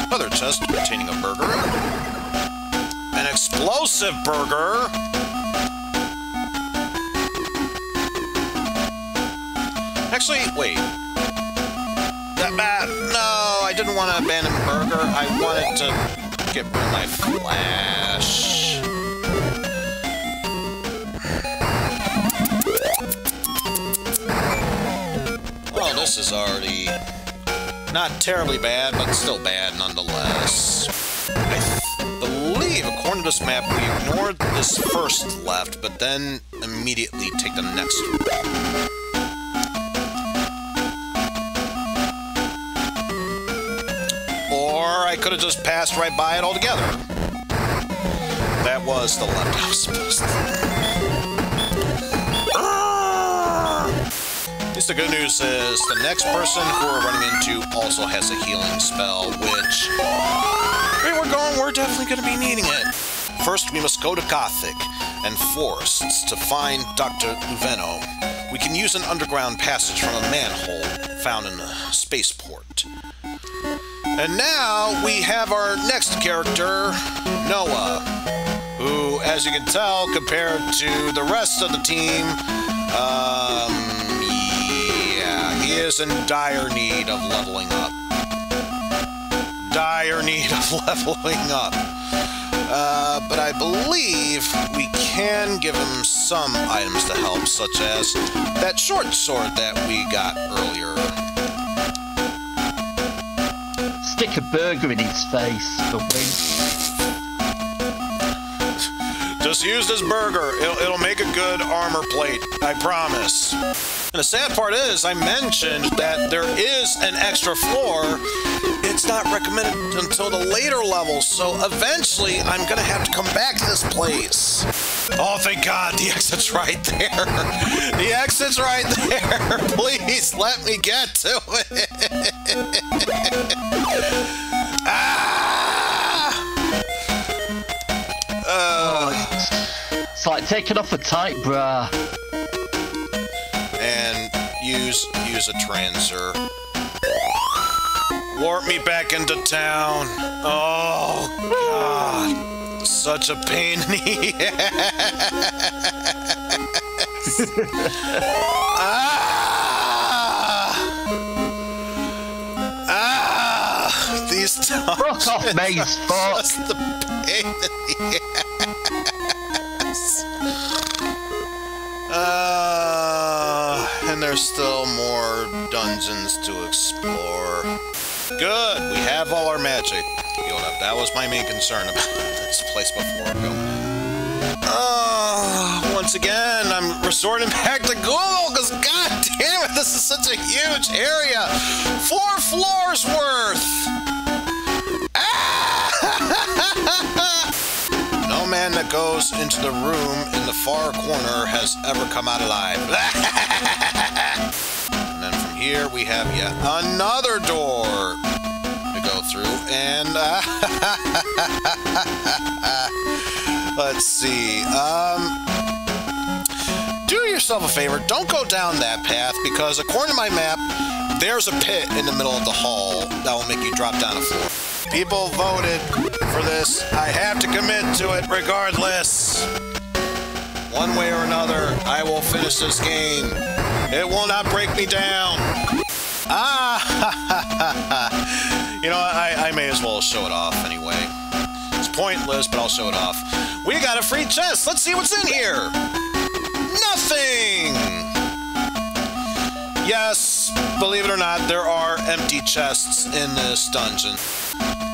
Another chest containing a burger. An explosive burger. Actually, wait. No, I didn't want to abandon burger. I wanted to get rid of my flash. Well, this is already not terribly bad, but still bad nonetheless. I believe, according to this map, we ignored this first left, but then immediately take the next route. Or I could have just passed right by it altogether. That was the left I was supposed to. At least the good news is the next person who we're running into also has a healing spell, which, where we're going, we're definitely going to be needing it. First, we must go to Gothic and forests to find Dr. Uveno. We can use an underground passage from a manhole found in the spaceport. And now we have our next character, Noah, who, as you can tell, compared to the rest of the team, yeah, he is in dire need of leveling up. Dire need of leveling up. But I believe we can give him some items to help, such as that short sword that we got earlier. Stick a burger in his face for win. Just use this burger. It'll make a good armor plate, I promise. And the sad part is, I mentioned that there is an extra floor. It's not recommended until the later levels, so eventually I'm gonna have to come back to this place. Oh, thank God, the exit's right there. The exit's right there. Please let me get to it. It's like taking off a tight bra. And use a transer. Warp me back into town. Oh, God. Such a pain in the ass. These dungeons. Rock off, maze fuck. Just the pain in the ass. And there's still more dungeons to explore. Good, we have all our magic healed up. That was my main concern about this place before going in. Once again, I'm resorting back to Google, because god damn it, this is such a huge area. 4 floors worth! No man that goes into the room in the far corner has ever come out alive. And then from here we have yet another door to go through, and let's see. Do yourself a favor, don't go down that path, because according to my map, there's a pit in the middle of the hall that will make you drop down a floor. People voted for this. I have to commit to it regardless. One way or another, I will finish this game. It will not break me down. You know, I may as well show it off anyway. It's pointless, but I'll show it off. We got a free chest. Let's see what's in here. Nothing! Yes, believe it or not, there are empty chests in this dungeon.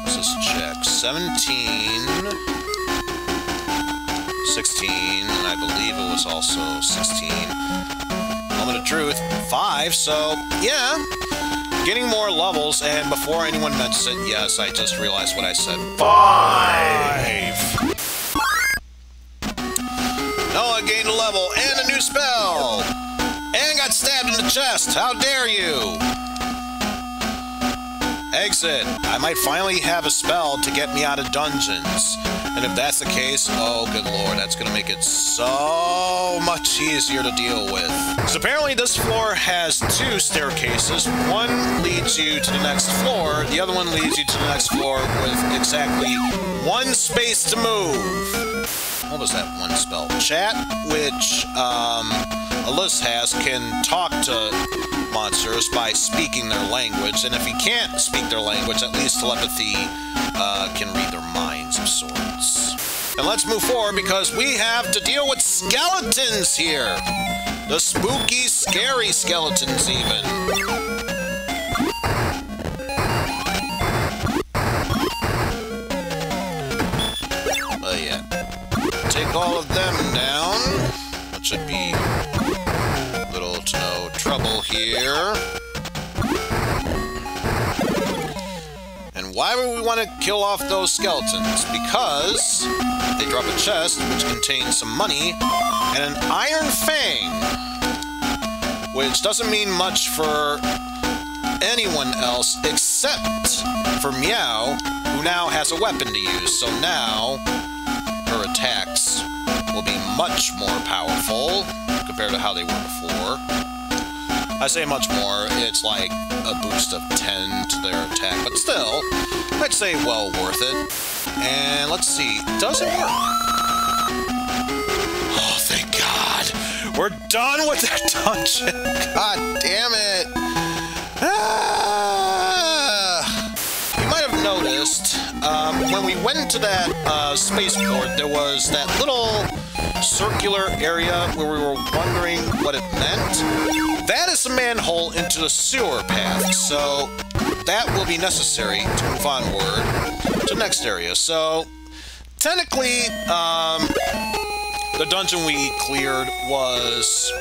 Let's just check. 17... 16, and I believe it was also 16. Moment of truth, 5, so yeah. Getting more levels, and before anyone mentions it, yes, I just realized what I said. 5! Noah gained a level and a new spell! And got stabbed in the chest! How dare you! Exit. I might finally have a spell to get me out of dungeons. And if that's the case, oh good lord, that's gonna make it so much easier to deal with. So apparently this floor has 2 staircases. One leads you to the next floor, the other one leads you to the next floor with exactly 1 space to move. What was that one spell? Chat, which Alyssa has, can talk to monsters by speaking their language, and if you can't speak their language, at least telepathy can read their minds of sorts. And let's move forward because we have to deal with skeletons here. The spooky, scary skeletons even. But yeah, take all of them down. That should be little to no trouble here. And why would we want to kill off those skeletons? Because they drop a chest which contains some money and an iron fang, which doesn't mean much for anyone else except for Meow, who now has a weapon to use. So now her attacks will be much more powerful compared to how they were before. I say much more, it's like a boost of 10 to their attack, but still, I'd say well worth it. And let's see, does it work? Oh, thank God. We're done with that dungeon. God damn it. You might have noticed, when we went into that spaceport, there was that little circular area where we were wondering what it meant. That is a manhole into the sewer path, so that will be necessary to move onward to the next area. So, technically, the dungeon we cleared was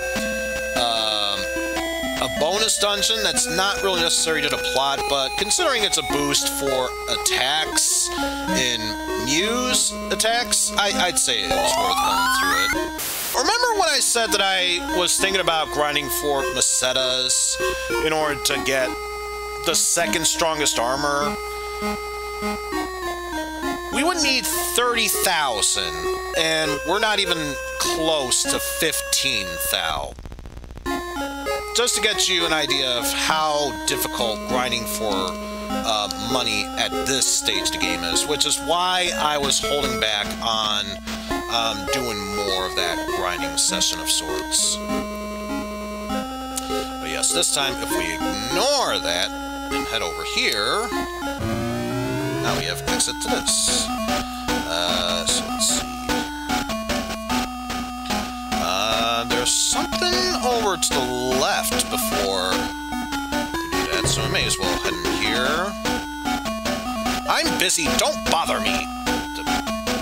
a bonus dungeon that's not really necessary to the plot, but considering it's a boost for attacks in Muse attacks, I'd say it was worth going through it. Remember when I said that I was thinking about grinding for Mesetas in order to get the 2nd strongest armor? We would need 30,000, and we're not even close to 15,000. Just to get you an idea of how difficult grinding for money at this stage of the game is, which is why I was holding back on doing more of that grinding session of sorts. But yes, this time, if we ignore that and head over here, now we have exit to this. So let's see. There's something over to the left before we do that, so we may as well head in here. I'm busy, don't bother me!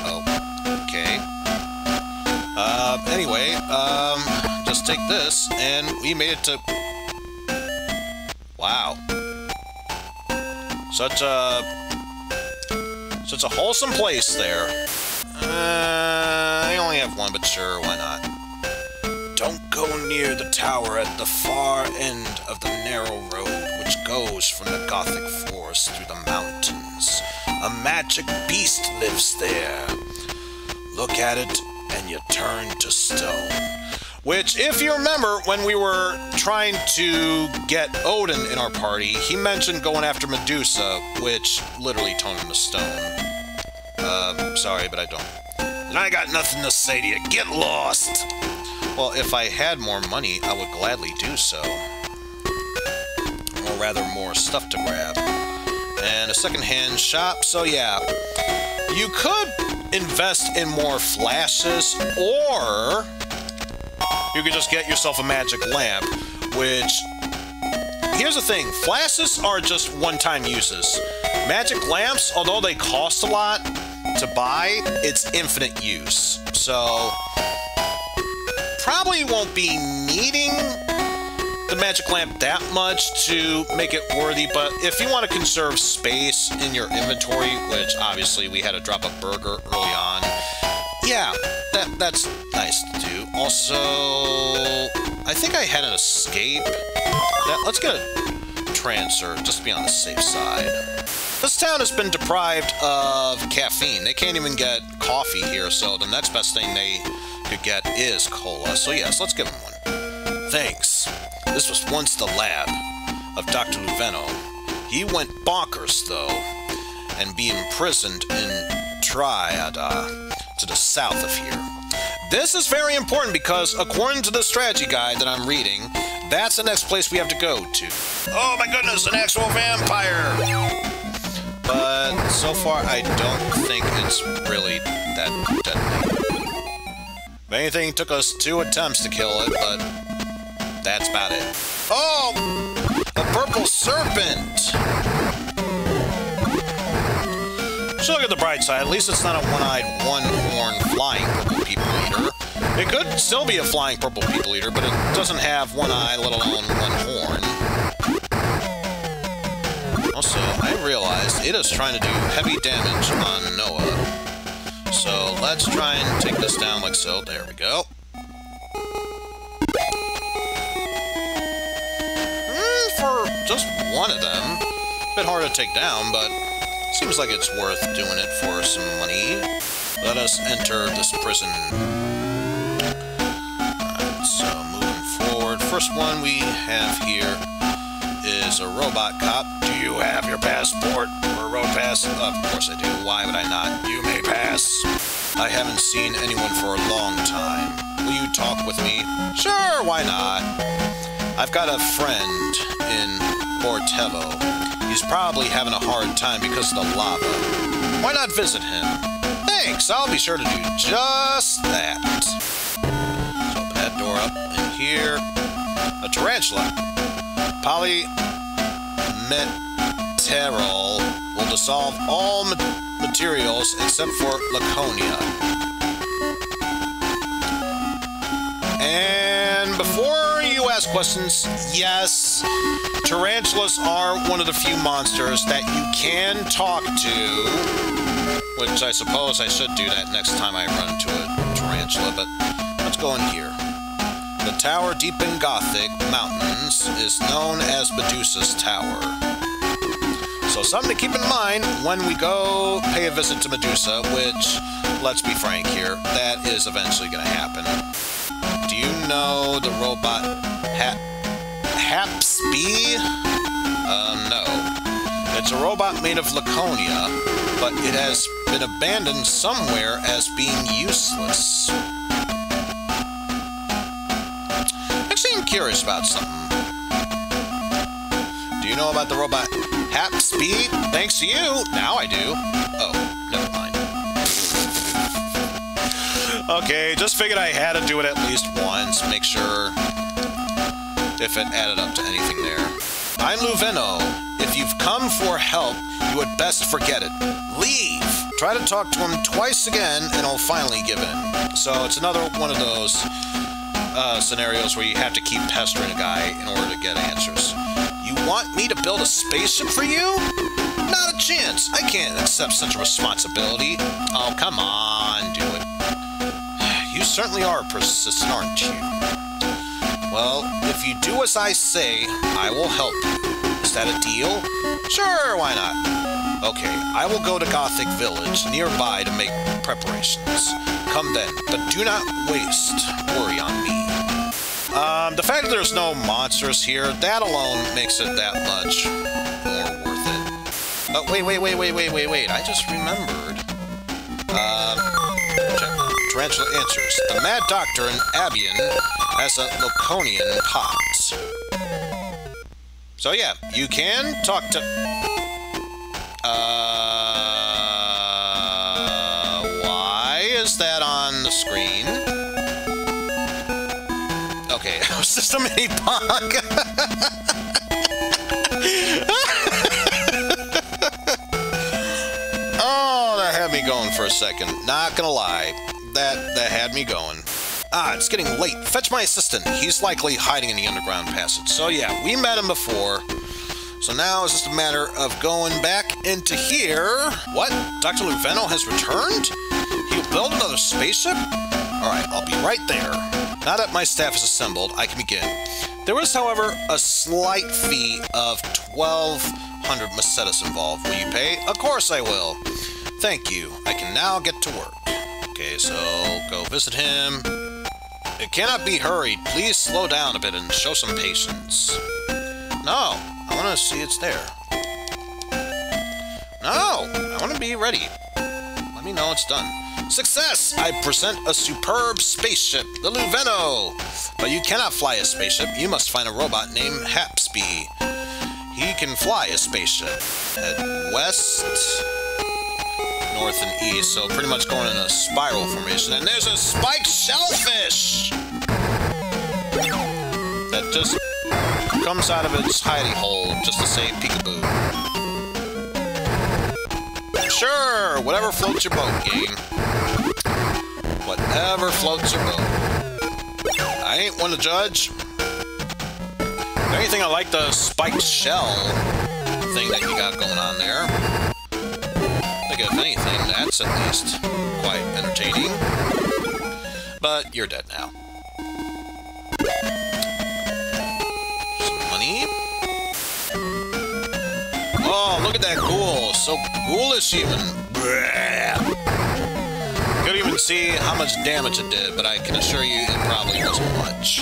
Oh, okay. Anyway, just take this, and we made it to... Wow. Such a wholesome place there. I only have one, but sure, why not? Don't go near the tower at the far end of the narrow road which goes from the Gothic forest through the mountains. A magic beast lives there. Look at it, and you turn to stone. Which, if you remember, when we were trying to get Odin in our party, he mentioned going after Medusa, which literally turned him to stone. Sorry, but I don't. And I got nothing to say to you. Get lost! Well, if I had more money, I would gladly do so. Or rather, more stuff to grab. And a second-hand shop, so yeah. You could invest in more flashes, or you could just get yourself a magic lamp, which, here's the thing, flashes are just one-time uses. Magic lamps, although they cost a lot to buy, it's infinite use. So, probably won't be needing the magic lamp that much to make it worthy, but if you want to conserve space in your inventory, which obviously we had to drop a burger early on, yeah, that's nice to do. Also, I think I had an escape. Let's get a transfer, just to be on the safe side. This town has been deprived of caffeine. They can't even get coffee here, so the next best thing they could get is cola. So yes, let's give them one. Thanks. This was once the lab of Dr. Luveno. He went bonkers, though, and be imprisoned in Triada to the south of here. This is very important because, according to the strategy guide that I'm reading, that's the next place we have to go to. Oh my goodness, an actual vampire! But so far, I don't think it's really that deadly. If anything, it took us 2 attempts to kill it, but that's about it. Oh! A purple serpent! So look at the bright side. At least it's not a one-eyed, one-horn flying purple people eater. It could still be a flying purple people eater, but it doesn't have one eye, let alone one horn. Also, I realized it is trying to do heavy damage on Noah. So let's try and take this down like so. There we go. For just one of them. A bit hard to take down, but seems like it's worth doing it for some money. Let us enter this prison. Alright, so moving forward. First one we have here is a robot cop. Do you have your passport or road pass? Of course I do. Why would I not? You may pass. I haven't seen anyone for a long time. Will you talk with me? Sure, why not? I've got a friend in Portevo. He's probably having a hard time because of the lava. Why not visit him? Thanks, I'll be sure to do just that. So open that door up, and here, a tarantula. Polymeterol will dissolve all materials except for Laconia. And before you ask questions, yes, tarantulas are one of the few monsters that you can talk to, which I suppose I should do that next time I run into a tarantula, but let's go in here. The tower deep in Gothic Mountains is known as Medusa's Tower. So something to keep in mind when we go pay a visit to Medusa, which, let's be frank here, that is eventually going to happen. Do you know the robot Hapsby? No. It's a robot made of Laconia, but it has been abandoned somewhere as being useless. Actually, I'm curious about something. Do you know about the robot Hapsby? Thanks to you, now I do. Oh, never mind. Okay, just figured I had to do it at least once, make sure if it added up to anything there. I'm Luveno. If you've come for help, you had best forget it. Leave! Try to talk to him twice again, and he'll finally give in. So it's another one of those scenarios where you have to keep pestering a guy in order to get answers. You want me to build a spaceship for you? Not a chance. I can't accept such a responsibility. Oh, come on, do it. You certainly are persistent, aren't you? Well, if you do as I say, I will help you. Is that a deal? Sure, why not? Okay, I will go to Gothic Village nearby to make preparations. Come then, but do not worry on me. The fact that there's no monsters here, that alone makes it that much more worth it. Oh, wait, I just remembered. Tarantula answers. The Mad Doctor in Abian has a Laconian pot. So yeah, you can talk to... the screen. Okay, it was just a mini pog. Oh, that had me going for a second. Not gonna lie, that had me going. Ah, it's getting late. Fetch my assistant. He's likely hiding in the underground passage. So yeah, we met him before. So now it's just a matter of going back into here. What? Dr. Luveno has returned? He'll build another spaceship? Alright, I'll be right there. Now that my staff is assembled, I can begin. There is, however, a slight fee of 1,200 Macetas involved. Will you pay? Of course I will. Thank you. I can now get to work. Okay, so go visit him. It cannot be hurried. Please slow down a bit and show some patience. No, I want to see it's there. No, I want to be ready. Let me know it's done. Success! I present a superb spaceship, the Luveno. But you cannot fly a spaceship. You must find a robot named Hapsby. He can fly a spaceship. Head west, north, and east. So pretty much going in a spiral formation. And there's a spiked shellfish that just comes out of its hidey hole just to say peekaboo. Sure, whatever floats your boat, game. Whatever floats your boat. I ain't one to judge. If anything, I like the spiked shell thing that you got going on there. I think if anything, that's at least quite entertaining. But you're dead now. Oh, look at that ghoul. So ghoulish even. Couldn't even see how much damage it did, but I can assure you it probably wasn't much.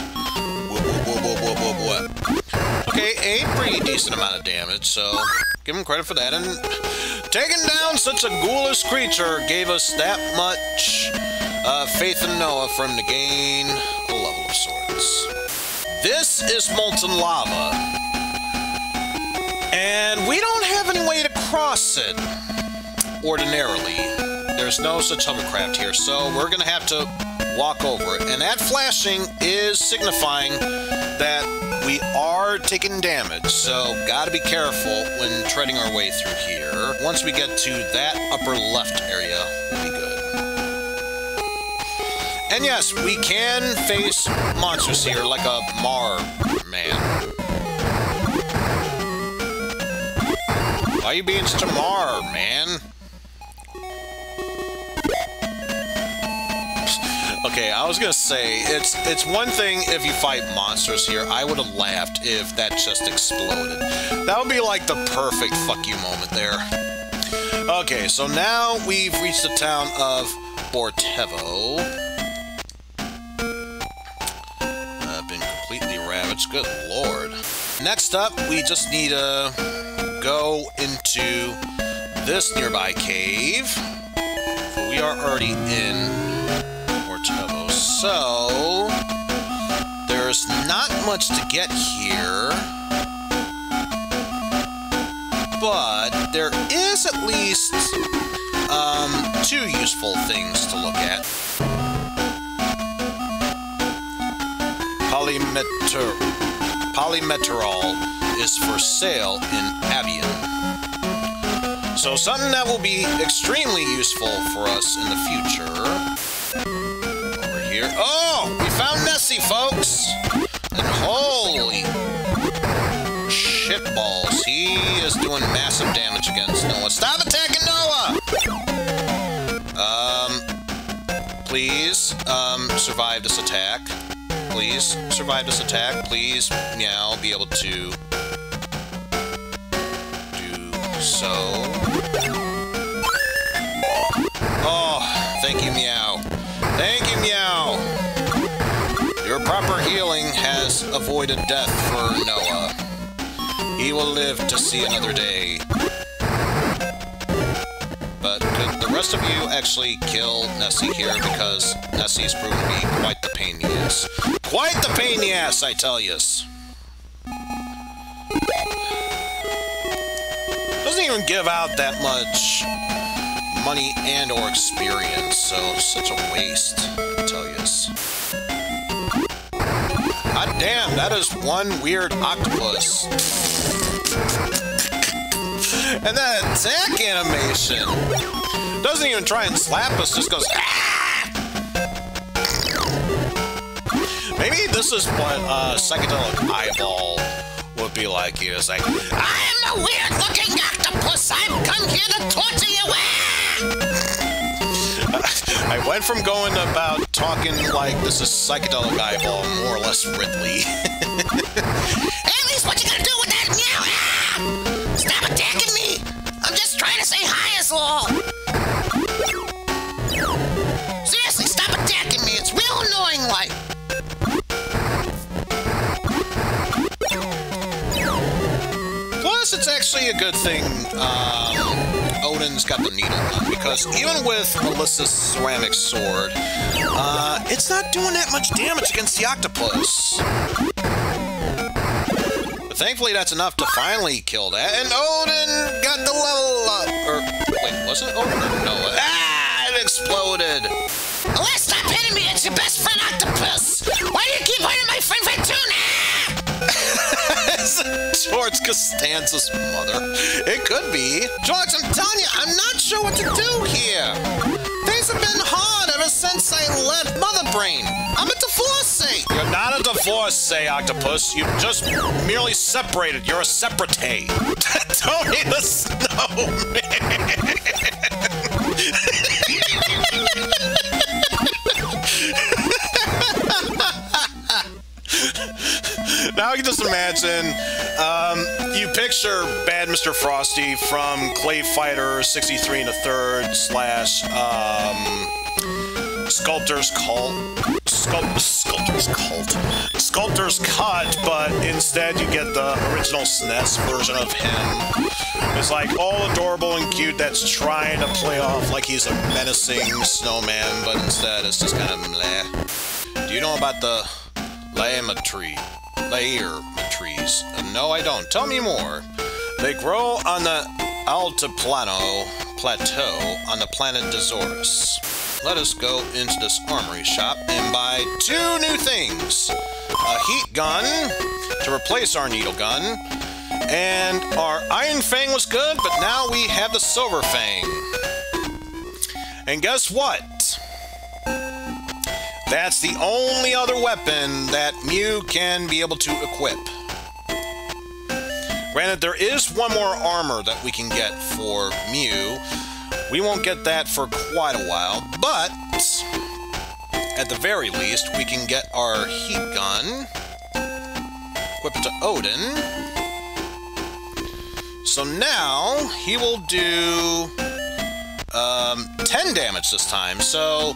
Okay, a pretty decent amount of damage, so give him credit for that. And taking down such a ghoulish creature gave us that much faith in Noah for him to gain a level of sorts. This is Molten Lava. And we don't have any way to cross it ordinarily. There's no such hovercraft here, so we're going to have to walk over it. And that flashing is signifying that we are taking damage, so gotta be careful when treading our way through here. Once we get to that upper left area, we'll be good. And yes, we can face monsters here, like a man. Why are you being such a man? Okay, I was gonna say, it's one thing if you fight monsters here. I would have laughed if that just exploded. That would be like the perfect fuck you moment there. Okay, so now we've reached the town of Bortevo. Been completely ravaged, good lord. Next up, we just need to go into this nearby cave. For we are already in Bortevo, so there's not much to get here, but there is at least two useful things to look at. Polymeterol is for sale in Avian. So something that will be extremely useful for us in the future. Over here. Oh! We found Nessie, folks! And holy shitballs. He is doing massive damage against Noah. Stop attacking Noah! Please, survive this attack. Please survive this attack. Please, meow, be able to do so. Oh, thank you, meow. Thank you, meow. Your proper healing has avoided death for Noah. He will live to see another day. But could the rest of you actually kill Nessie here, because Nessie's proven to be quite the pain in the ass. Quite the pain in the ass, I tell yous. Doesn't even give out that much money and or experience, so it's such a waste, I tell yous. God damn, that is one weird octopus. And that attack animation doesn't even try and slap us, just goes, ah! Maybe this is what psychedelic eyeball would be like here. It's like, I am a weird-looking octopus. I've come here to torture you. I went from going about talking like this is psychedelic eyeball, more or less Ridley. Hey, at least what you gonna do with that meow? Stop attacking me! I'm just trying to say hi, is all. Seriously, stop attacking me. It's real annoying, like. Plus, it's actually a good thing Odin's got the needle gun, because even with Melissa's ceramic sword, it's not doing that much damage against the octopus. But thankfully, that's enough to finally kill that, and Odin got the level up. Or, wait, was it Odin or Noah? Ah, it exploded. Alas, stop hitting me, it's your best friend octopus. Why do you keep hitting my friend Tuna? George Costanza's mother. It could be. George, I'm telling you, I'm not sure what to do here. Things have been hard ever since I left Mother Brain. I'm a divorcee. You're not a divorcee, Octopus. You just merely separated. You're a separate. Tony the Snowman. Now you can just imagine, you picture Bad Mr. Frosty from Clay Fighter 63 1/3 / Sculptor's Cult. Sculptor's Cut, but instead you get the original SNES version of him. It's like all adorable and cute that's trying to play off like he's a menacing snowman, but instead it's just kind of meh. Do you know about the Layer trees? No, I don't. Tell me more. They grow on the Altiplano Plateau on the planet Dazorus. Let us go into this armory shop and buy 2 new things. A heat gun to replace our needle gun, and our Iron Fang was good, but now we have the Silver Fang. And guess what? That's the only other weapon that Mew can be able to equip. Granted, there is one more armor that we can get for Mew. We won't get that for quite a while, but at the very least, we can get our heat gun, equip it to Odin. So now he will do 10 damage this time, so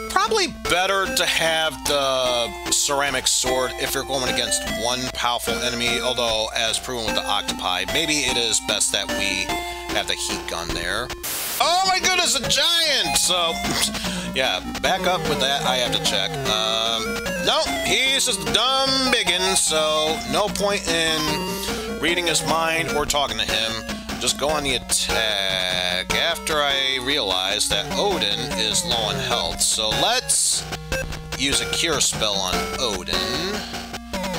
probably better to have the ceramic sword if you're going against one powerful enemy, although as proven with the octopi, maybe it is best that we have the heat gun there. Oh my goodness, a giant! So, yeah, back up with that, I have to check. Nope, he's just a dumb biggin, so no point in reading his mind or talking to him. Just go on the attack after I realize that Odin is low on health. So let's use a cure spell on Odin.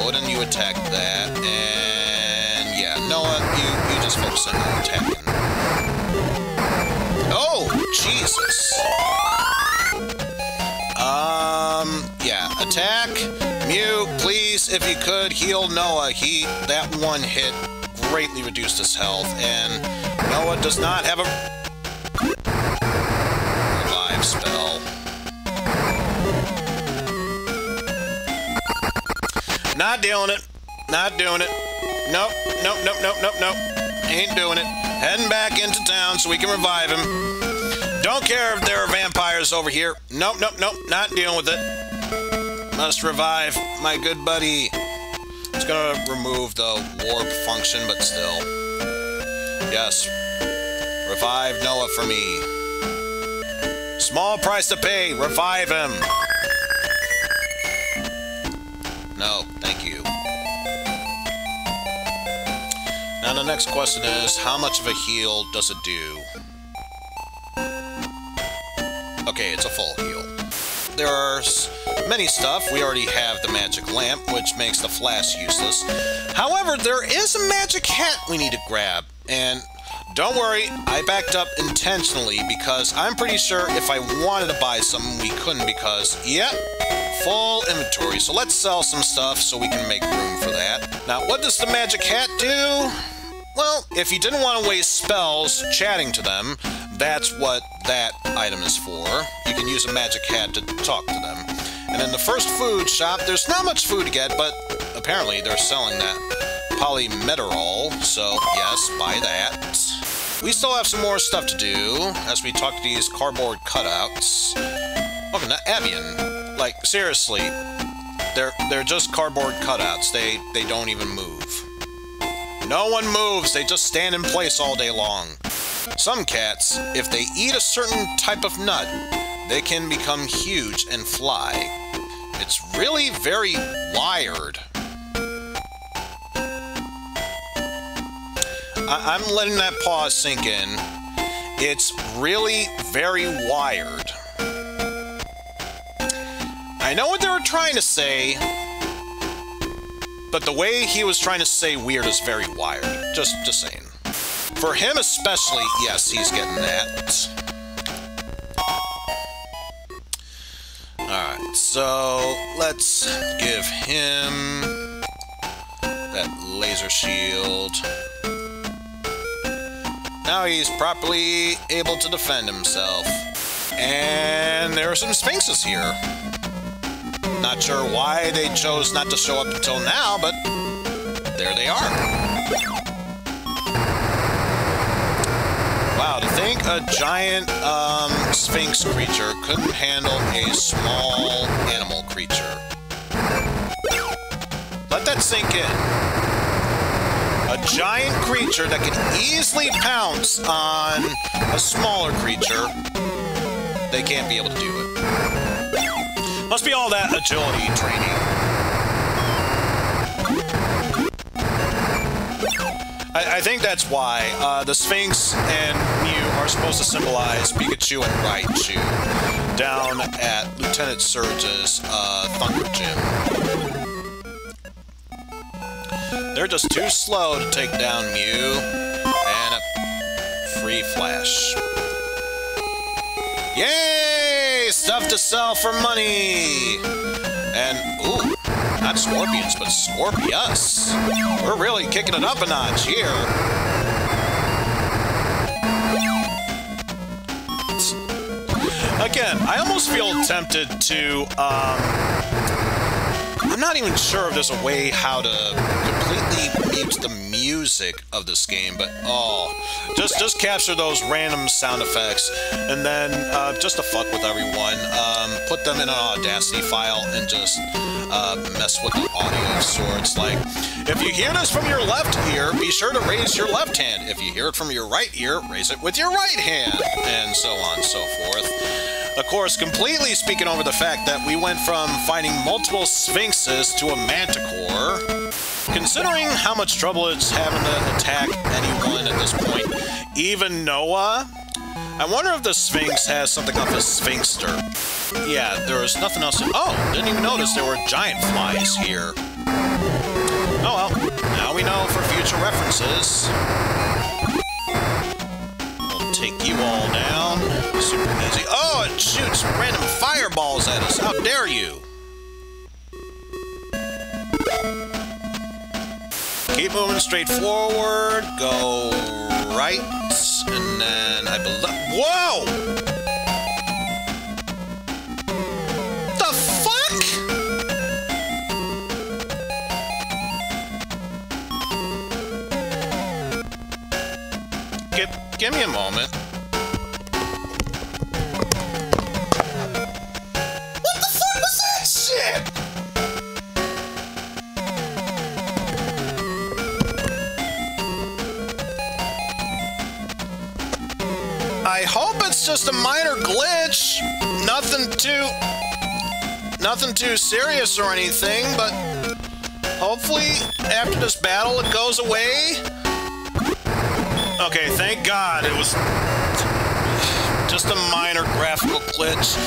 Odin, you attack that, and yeah, Noah, you just focus on attacking. Oh, Jesus. Yeah, attack. Mew, please, if you could, heal Noah. That one hit greatly reduced his health, and Noah does not have a revive spell. Not doing it. Not doing it. Nope. Nope, nope, nope, nope, nope. Ain't doing it. Heading back into town so we can revive him. Don't care if there are vampires over here. Nope, nope, nope. Not dealing with it. Must revive my good buddy. It's gonna remove the warp function, but still. Yes. Revive Noah for me. Small price to pay. Revive him. No, thank you. Now the next question is, how much of a heal does it do? Okay, it's a full heal. There's many stuff. We already have the magic lamp, which makes the flask useless. However, there is a magic hat we need to grab. And don't worry, I backed up intentionally because I'm pretty sure if I wanted to buy something, we couldn't because, yep, full inventory. So let's sell some stuff so we can make room for that. Now, what does the magic hat do? Well, if you didn't want to waste spells chatting to them, that's what that item is for. You can use a magic hat to talk to them. And in the first food shop, there's not much food to get, but apparently they're selling that polymeterol, so yes, buy that. We still have some more stuff to do as we talk to these cardboard cutouts. Welcome to Avian. Like, seriously, they're just cardboard cutouts. They don't even move. No one moves, they just stand in place all day long. Some cats, if they eat a certain type of nut, they can become huge and fly. It's really very wired. I'm letting that pause sink in. It's really very wired. I know what they were trying to say, but the way he was trying to say weird is very wired. Just saying. For him especially, yes, he's getting that. Alright, so let's give him that laser shield. Now he's properly able to defend himself. And there are some sphinxes here. Not sure why they chose not to show up until now, but there they are. Wow, to think a giant sphinx creature couldn't handle a small animal creature. Let that sink in. A giant creature that can easily pounce on a smaller creature, they can't be able to do it. Must be all that agility training. I think that's why the Sphinx and Mew are supposed to symbolize Pikachu and Raichu down at Lieutenant Surge's Thunder Gym. They're just too slow to take down Mew, and a free flash. Yay! Stuff to sell for money! And, ooh, not scorpions, but Scorpius. We're really kicking it up a notch here. Again, I almost feel tempted to, I'm not even sure if there's a way how to completely mute the music of this game, but just capture those random sound effects, and then just to fuck with everyone, put them in an Audacity file and just mess with the audio of sorts. Like, if you hear this from your left ear, be sure to raise your left hand. If you hear it from your right ear, raise it with your right hand, and so on and so forth. Of course, completely speaking over the fact that we went from fighting multiple sphinxes to a manticore. Considering how much trouble it's having to attack anyone at this point, even Noah, I wonder if the Sphinx has something off a Sphinxter. Yeah, there was nothing else. Oh, didn't even notice there were giant flies here. Oh well, now we know for future references. We'll take you all down. Super easy. Oh, it shoots random fireballs at us. How dare you? Keep moving straight forward. Go right. And then I believe... Whoa! The fuck? Give me a moment. What the fuck was that shit? I hope it's just a minor glitch. Nothing too serious or anything, but hopefully after this battle it goes away. Okay, thank God it was just a minor graphical glitch.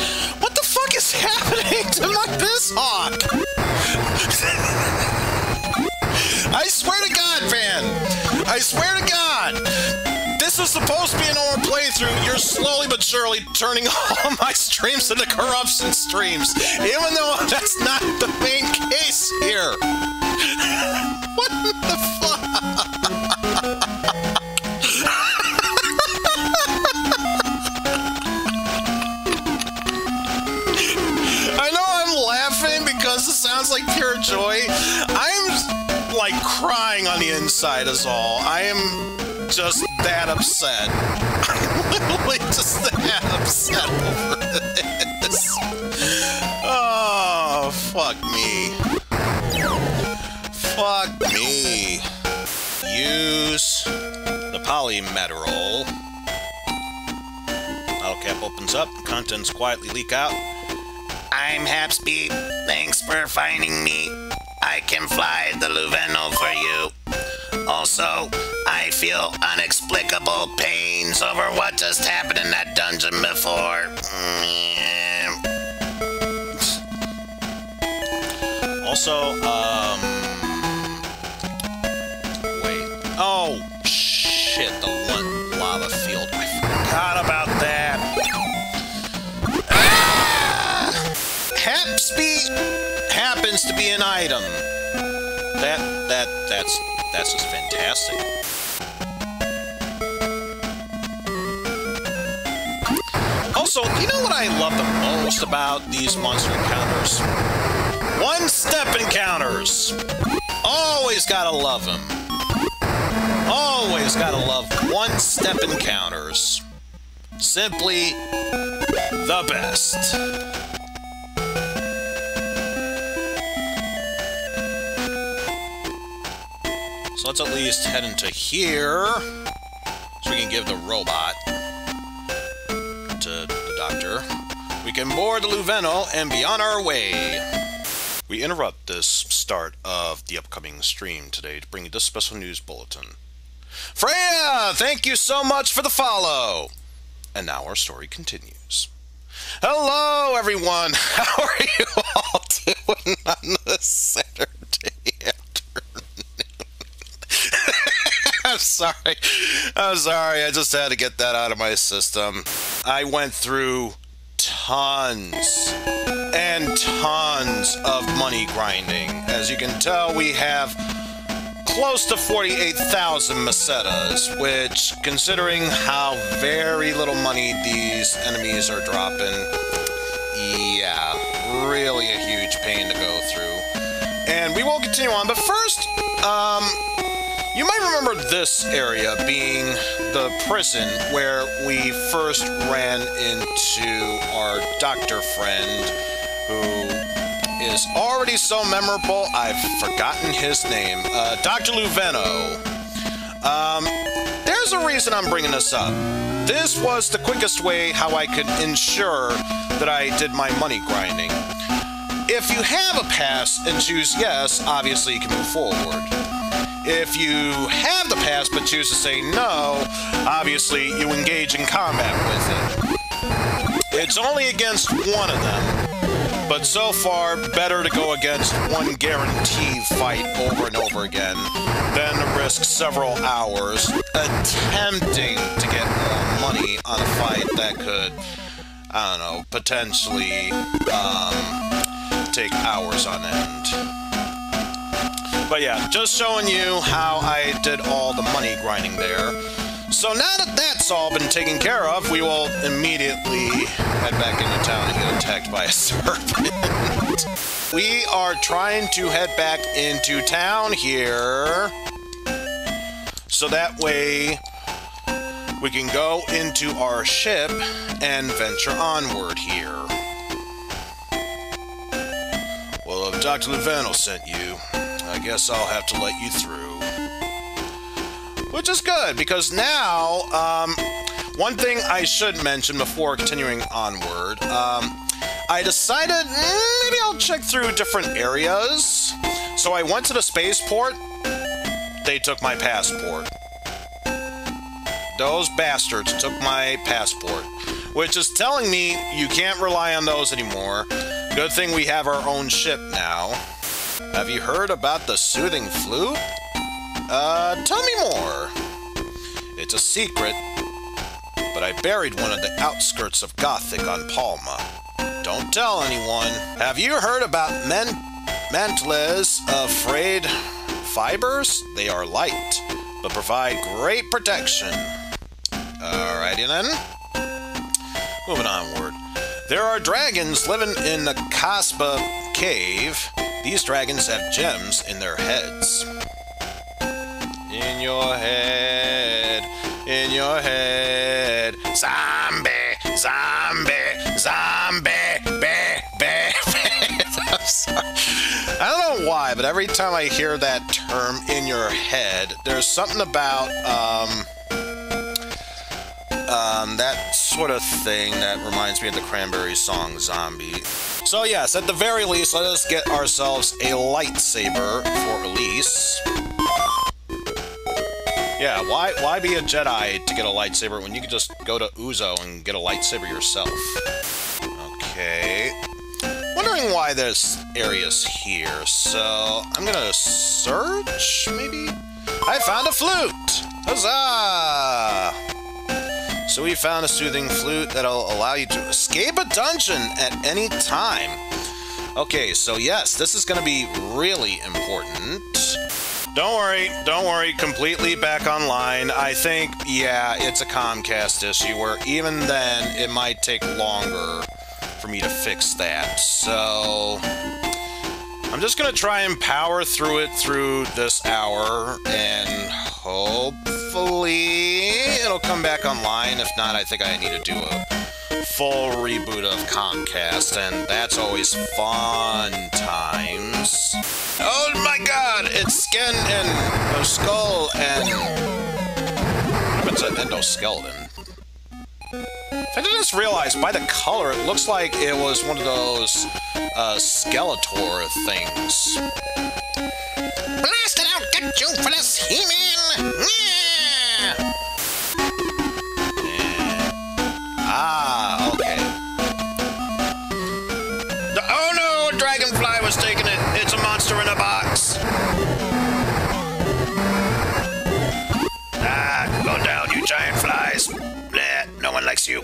What the fuck is happening to my BizHawk? I swear to God, Van! I swear to God! This is supposed to be a normal playthrough. You're slowly but surely turning all my streams into corruption streams, even though that's not the main case here. What the fuck? I know I'm laughing because it sounds like pure joy. I'm like crying on the inside is all. I am just that upset. I'm literally just that upset over this. Oh, fuck me. Fuck me. Use the polymetal. Bottle cap opens up. Contents quietly leak out. I'm Hapspeed. Thanks for finding me. I can fly the Luveno for you. Also, I feel inexplicable pains over what just happened in that dungeon before. Also, wait. Oh, shit, the one lava field. I forgot about that. Ah! Hapspeed happens to be an item. That's just fantastic. Also, you know what I love the most about these monster encounters? One-step encounters! Always gotta love them. Always gotta love one-step encounters. Simply the best. So let's at least head into here, so we can give the robot to the doctor. We can board the Luveno and be on our way. We interrupt this start of the upcoming stream today to bring you this special news bulletin. Freya, thank you so much for the follow. And now our story continues. Hello, everyone. How are you all doing on this Saturday afternoon? I'm sorry. I just had to get that out of my system. I went through tons and tons of money grinding. As you can tell, we have close to 48,000 mesetas, which, considering how very little money these enemies are dropping, yeah, really a huge pain to go through. And we will continue on, but first, you might remember this area being the prison where we first ran into our doctor friend, who is already so memorable, I've forgotten his name. Dr. Luveno. There's a reason I'm bringing this up. This was the quickest way how I could ensure that I did my money grinding. If you have a pass and choose yes, obviously you can move forward. If you have the pass but choose to say no, obviously you engage in combat with it. It's only against one of them, but so far better to go against one guaranteed fight over and over again than to risk several hours attempting to get more money on a fight that could, I don't know, potentially take hours on end. But yeah, just showing you how I did all the money grinding there. So now that that's all been taken care of, we will immediately head back into town and get attacked by a serpent. We are trying to head back into town here, so that way we can go into our ship and venture onward here. Well, if Dr. Luveno sent you, I guess I'll have to let you through. Which is good, because now, one thing I should mention before continuing onward, I decided maybe I'll check through different areas. So I went to the spaceport. They took my passport. Those bastards took my passport. which is telling me you can't rely on those anymore. Good thing we have our own ship now. Have you heard about the soothing flute? Tell me more. It's a secret, but I buried one at the outskirts of Gothic on Palma. Don't tell anyone. Have you heard about mantles of frayed fibers? They are light, but provide great protection. Alrighty then. Moving onward. There are dragons living in the Caspa cave. These dragons have gems in their heads. In your head, in your head. Zombie, zombie, zombie, I'm sorry. I don't know why, but every time I hear that term, in your head, there's something about, that sort of thing that reminds me of the Cranberries song, Zombie. So yes, at the very least, let us get ourselves a lightsaber for Elise. Yeah, why be a Jedi to get a lightsaber when you can just go to Uzo and get a lightsaber yourself? Okay. Wondering why this area's here, so I'm gonna search, maybe? I found a flute! Huzzah! So we found a soothing flute that'll allow you to escape a dungeon at any time. Okay, so yes, this is gonna be really important. Don't worry, completely back online. I think, yeah, it's a Comcast issue where even then it might take longer for me to fix that. So I'm just gonna try and power through it through this hour and hopefully it'll come back online. If not, I think I need to do a full reboot of Comcast, and that's always fun times. Oh my god, it's skin and a skull and... It's an endoskeleton. I just realized by the color, it looks like it was one of those Skeletor things. Blast it out, get you for this He-Man! Yeah! Ah, okay. Oh no, a dragonfly was taking it. It's a monster in a box. Ah, go down, you giant flies. Bleh, no one likes you.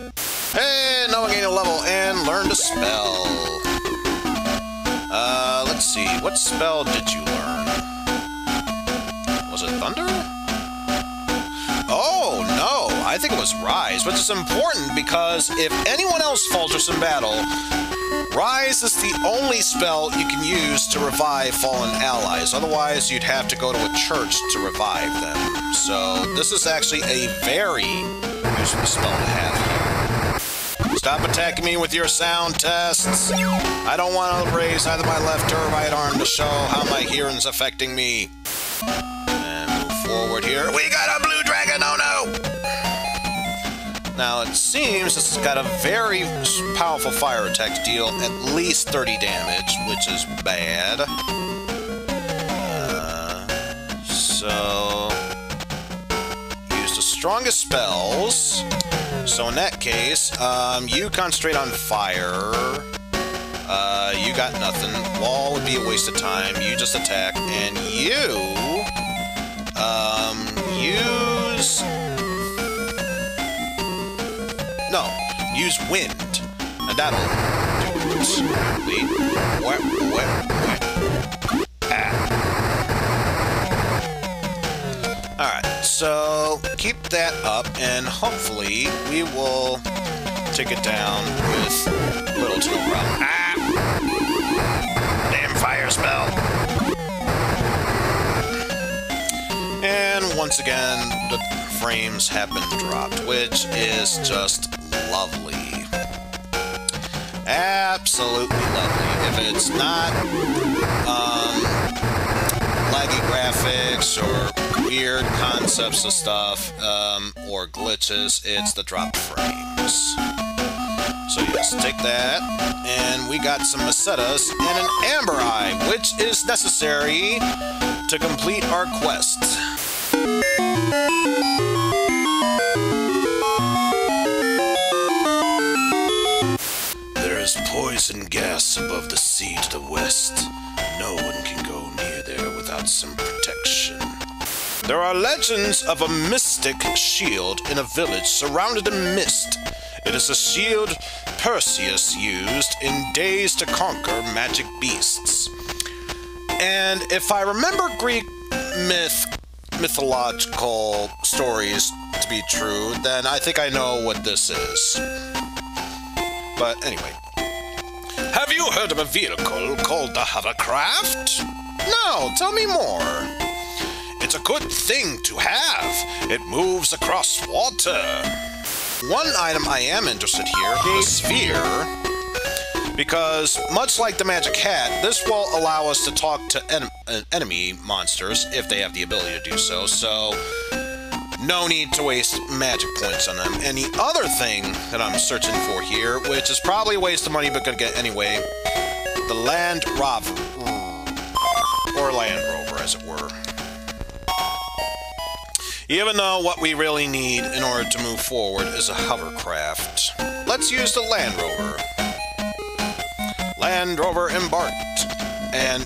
Hey, now we gain a level and learn to spell. Let's see, what spell did you learn? Was it Thunder? Oh, no, I think it was Rise, which is important because if anyone else falters in battle, Rise is the only spell you can use to revive fallen allies. Otherwise, you'd have to go to a church to revive them. So, this is actually a very useful spell to have here. Stop attacking me with your sound tests. I don't want to raise either my left or right arm to show how my hearing's affecting me. And move forward here. We got a blue dragon, oh no! Now, it seems this has got a very powerful fire attack to deal at least 30 damage, which is bad. So... use the strongest spells. So in that case, you concentrate on fire. You got nothing. Wall would be a waste of time. You just attack. And you... use... No, use wind, and that'll do it. Wait. Ah. Alright, so keep that up, and hopefully we will take it down with little to no problem. Ah! Damn fire spell. And once again, the frames have been dropped, which is just lovely. Absolutely lovely. If it's not laggy graphics or weird concepts of stuff or glitches, it's the drop frames. So yes, take that, and we got some Macetas and an Amber Eye, which is necessary to complete our quest. poison gas above the sea to the west. No one can go near there without some protection. There are legends of a mystic shield in a village surrounded in mist. It is a shield Perseus used in Days to Conquer magic beasts. And if I remember Greek mythological stories to be true, then I think I know what this is. But anyway. Have you heard of a vehicle called the hovercraft? No, tell me more. It's a good thing to have. It moves across water. One item I am interested here is sphere, because much like the magic hat, this will allow us to talk to enemy monsters if they have the ability to do so, so no need to waste magic points on them. And the other thing that I'm searching for here, which is probably a waste of money but gonna get anyway, the Land Rover, or Land Rover as it were. Even though what we really need in order to move forward is a hovercraft, let's use the Land Rover. Land Rover embarked, and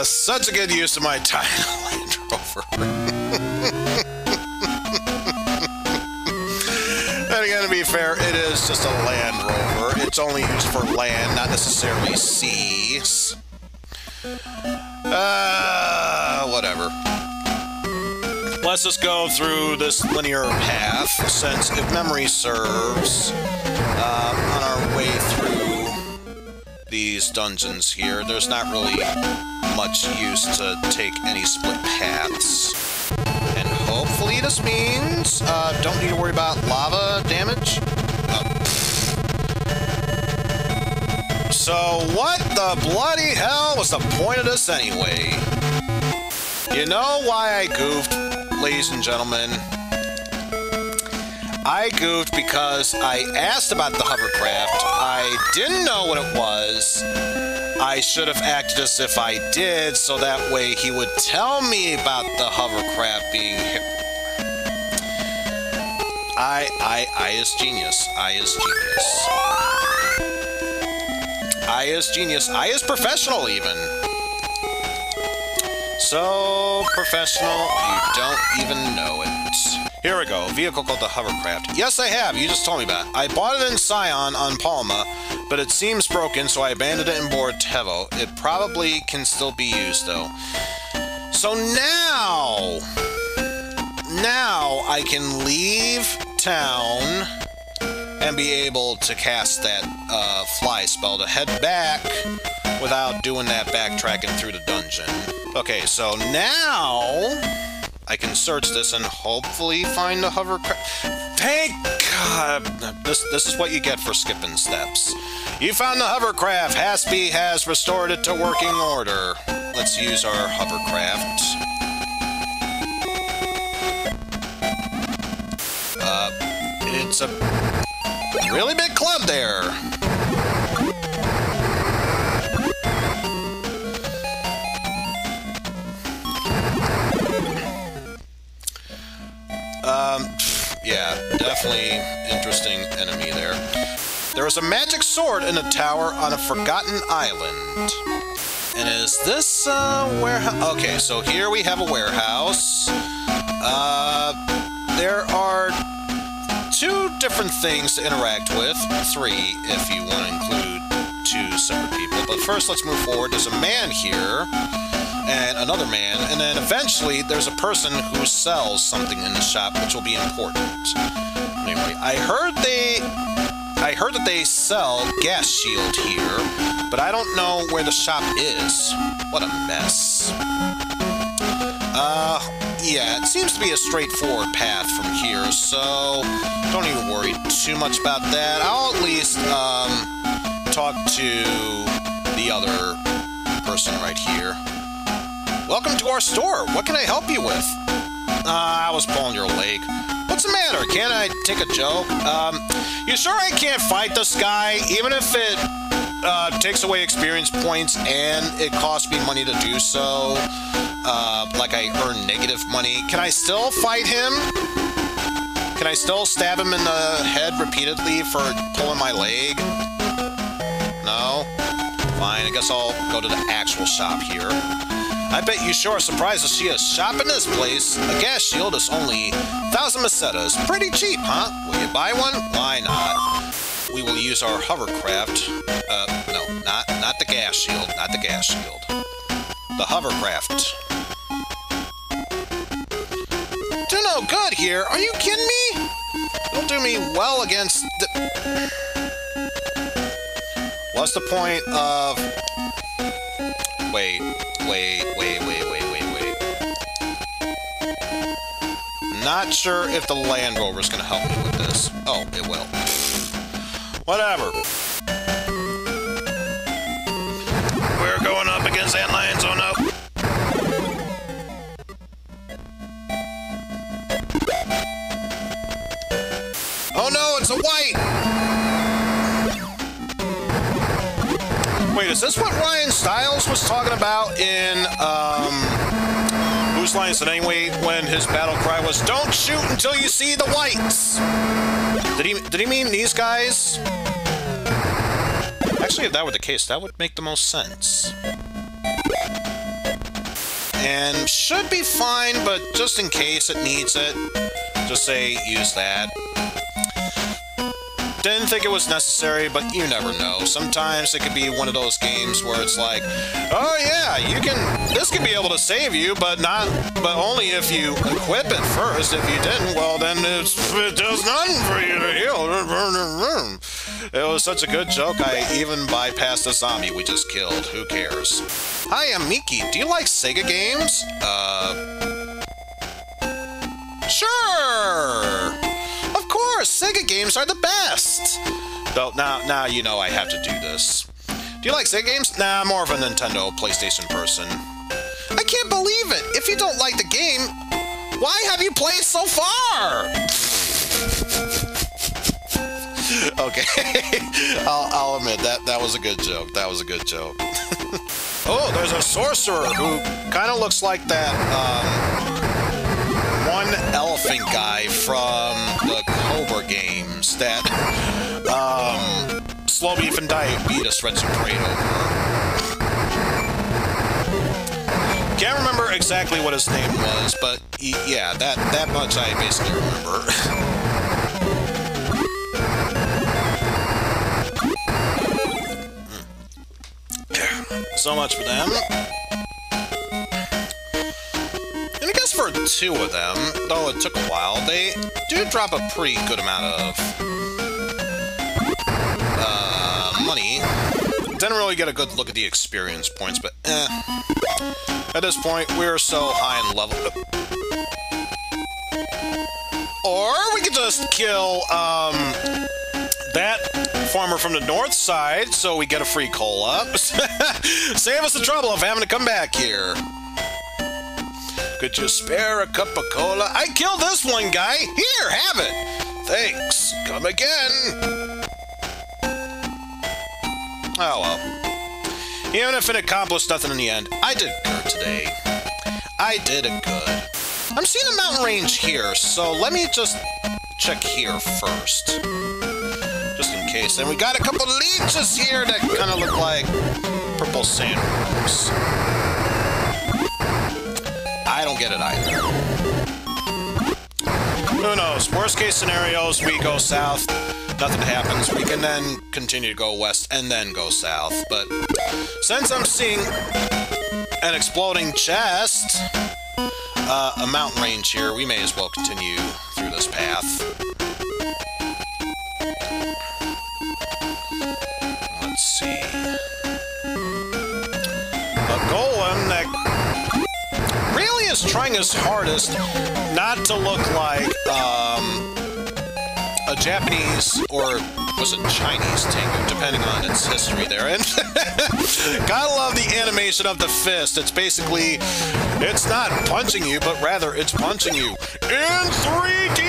such a good use of my title, Land Rover. And again, to be fair, it is just a Land Rover. It's only used for land, not necessarily seas. Whatever. Let's just go through this linear path, since if memory serves, on our way through these dungeons here, there's not really much use to take any split paths. And hopefully this means, don't need to worry about lava damage. So what the bloody hell was the point of this anyway? You know why I goofed, ladies and gentlemen? I goofed because I asked about the hovercraft. I didn't know what it was. I should have acted as if I did, so that way he would tell me about the hovercraft being here. I is genius. I is genius. I is genius. I is professional, even. So professional, you don't even know it. Here we go. Vehicle called the hovercraft. Yes, I have. You just told me about it. I bought it in Scion on Palma, but it seems broken, so I abandoned it in Bortevo. It probably can still be used, though. So now I can leave town and be able to cast that fly spell to head back without doing that backtracking through the dungeon. Okay, so now I can search this and hopefully find a hovercraft. Thank God! This is what you get for skipping steps. You found the hovercraft. Haspy has restored it to working order. Let's use our hovercraft. It's a really big club there. Yeah, definitely interesting enemy there. There is a magic sword in a tower on a forgotten island. And is this warehouse? Okay, so here we have a warehouse. There are 2 different things to interact with. 3, if you want to include 2 separate people. But first, let's move forward. There's a man here, and another man, and then eventually there's a person who sells something in the shop, which will be important. Anyway, I heard that they sell gas shield here, but I don't know where the shop is. What a mess. Yeah, it seems to be a straightforward path from here, so don't even worry too much about that. I'll at least talk to the other person right here. Welcome to our store. What can I help you with? I was pulling your leg. What's the matter? Can't I take a joke? You sure I can't fight this guy, even if it takes away experience points and it costs me money to do so? Like I earn negative money. Can I still fight him? Can I still stab him in the head repeatedly for pulling my leg? No? Fine, I guess I'll go to the actual shop here. I bet you sure are surprised to see a shop in this place. A gas shield is only 1,000 pesetas. Pretty cheap, huh? Will you buy one? Why not? We will use our hovercraft. No, not the gas shield. Not the gas shield. The hovercraft. Do no good here. Are you kidding me? It'll do me well against the... What's the point of... Wait. Not sure if the Land Rover's gonna help me with this. Oh, it will. Whatever. We're going up against antlions, oh no. Oh no, it's a white! Wait, is this what Ryan Stiles was talking about in, Whose Line Is It Anyway, when his battle cry was, "Don't shoot until you see the whites"? Did he mean these guys? Actually, if that were the case, that would make the most sense. And should be fine, but just in case it needs it, just say use that. Didn't think it was necessary, but you never know. Sometimes it could be one of those games where it's like, oh yeah, this could be able to save you, but only if you equip it first. If you didn't, well then it does nothing for you to heal. It was such a good joke, I even bypassed a zombie we just killed. Who cares? Hi, I'm Miki. Do you like Sega games? Sure! Of course, Sega games are the best! Though, now you know I have to do this. Do you like Sega games? Nah, I'm more of a Nintendo, PlayStation person. I can't believe it! If you don't like the game, why have you played so far? Okay, I'll admit, that was a good joke. That was a good joke. Oh, there's a sorcerer who kind of looks like that, one elephant guy from the Cobra games that, Slow Beef and Diabetes read some parade over. Can't remember exactly what his name was, but yeah, that much I basically remember. So much for them. And I guess for two of them, though it took a while, they do drop a pretty good amount of money. Didn't really get a good look at the experience points, but at this point, we're so high in level. Or we could just kill that farmer from the north side, so we get a free cola. Save us the trouble of having to come back here. Could you spare a cup of cola? I killed this one guy. Here, have it. Thanks. Come again. Oh well. Even if it accomplished nothing in the end, I did good today. I did it good. I'm seeing a mountain range here, so let me just check here first. Just in case. And we got a couple of leeches here that kind of look like purple sandworms. I don't get it either. Who knows? Worst case scenarios, we go south, nothing happens. We can then continue to go west and then go south. But since I'm seeing an exploding chest, a mountain range here, we may as well continue through this path. Let's see. A golem that really is trying his hardest not to look like a Japanese or was it Chinese Tengu, depending on its history there. And gotta love the animation of the fist. It's basically, it's not punching you, but rather it's punching you in 3D!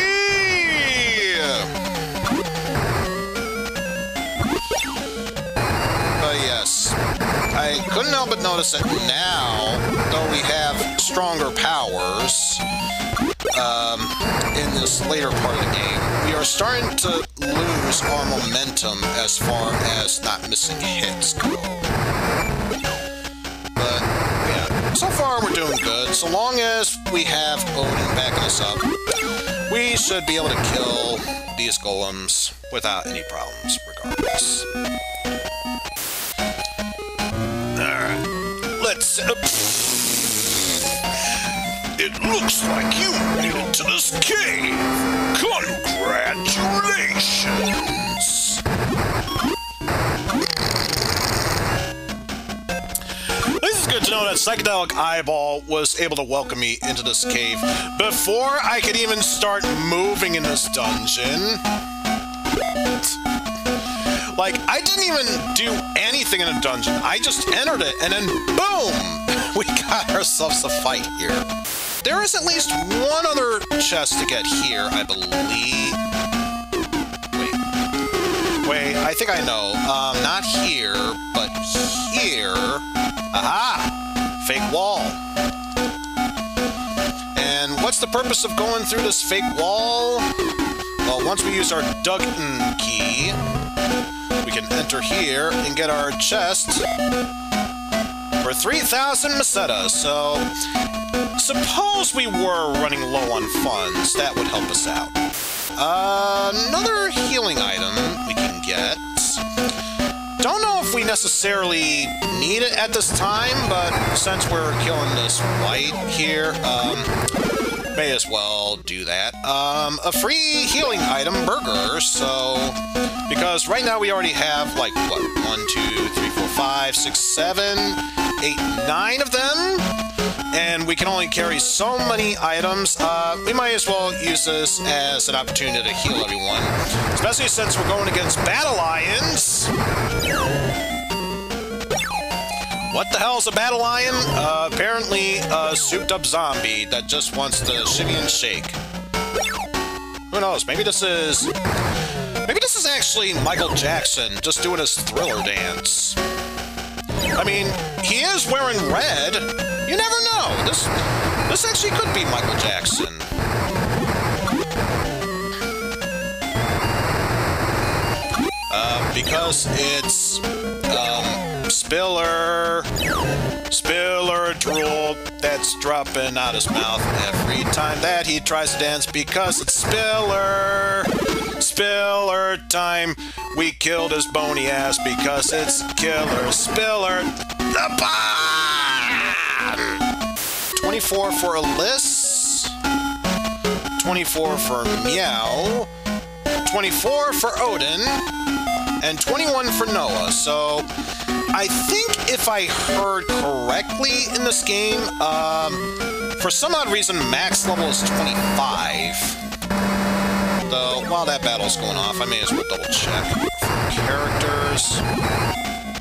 But yes, I couldn't help but notice that now, though we have stronger powers in this later part of the game, we are starting to lose our momentum as far as not missing hits go. But, yeah, so far we're doing good. So long as we have Odin backing us up, we should be able to kill these golems without any problems, regardless. Alright, let's... It looks like you made it to this cave! Congratulations! This is good to know that Psychedelic Eyeball was able to welcome me into this cave before I could even start moving in this dungeon. Like, I didn't even do anything in a dungeon. I just entered it, and then boom! We got ourselves a fight here. There is at least one other chest to get here, I believe. Wait, I think I know. Not here, but here. Aha! Fake wall. And what's the purpose of going through this fake wall? Well, once we use our Dugton key, we can enter here and get our chest for 3,000 Mesetas. So, suppose we were running low on funds, that would help us out. Another healing item we can get. Don't know if we necessarily need it at this time, but since we're killing this white here, may as well do that. A free healing item, burger, so... Because right now we already have, like, what? 1, 2, 3, 4, 5, 6, 7, 8, 9 of them? And we can only carry so many items. We might as well use this as an opportunity to heal everyone. Especially since we're going against Battle Lions. What the hell is a Battle Lion? Apparently a souped-up zombie that just wants to shimmy and shake. Who knows? Maybe this is actually Michael Jackson just doing his Thriller dance. I mean, he is wearing red. You never know. This actually could be Michael Jackson. Because it's Spiller drool that's dropping out his mouth every time that he tries to dance, because it's Spiller time. We killed his bony ass because it's Killer Spiller. The bomb! 24 for Alyss, 24 for Meow, 24 for Odin, and 21 for Noah. So I think if I heard correctly in this game, for some odd reason, max level is 25. Though, while that battle's going off, I may as well double check. Characters.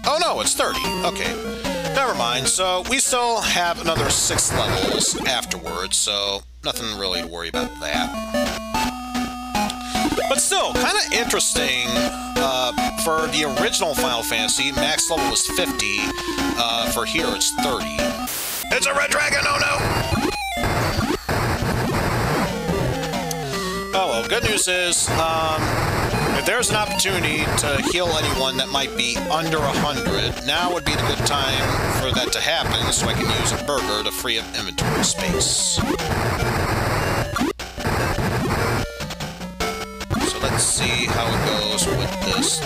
Oh no, it's 30. Okay. Never mind. So we still have another 6 levels afterwards, so nothing really to worry about that. But still, kind of interesting. For the original Final Fantasy, max level was 50. For here, it's 30. It's a red dragon! Oh no! Oh well, good news is, if there's an opportunity to heal anyone that might be under 100, now would be the good time for that to happen, so I can use a burger to free up inventory space. So let's see how it goes with this.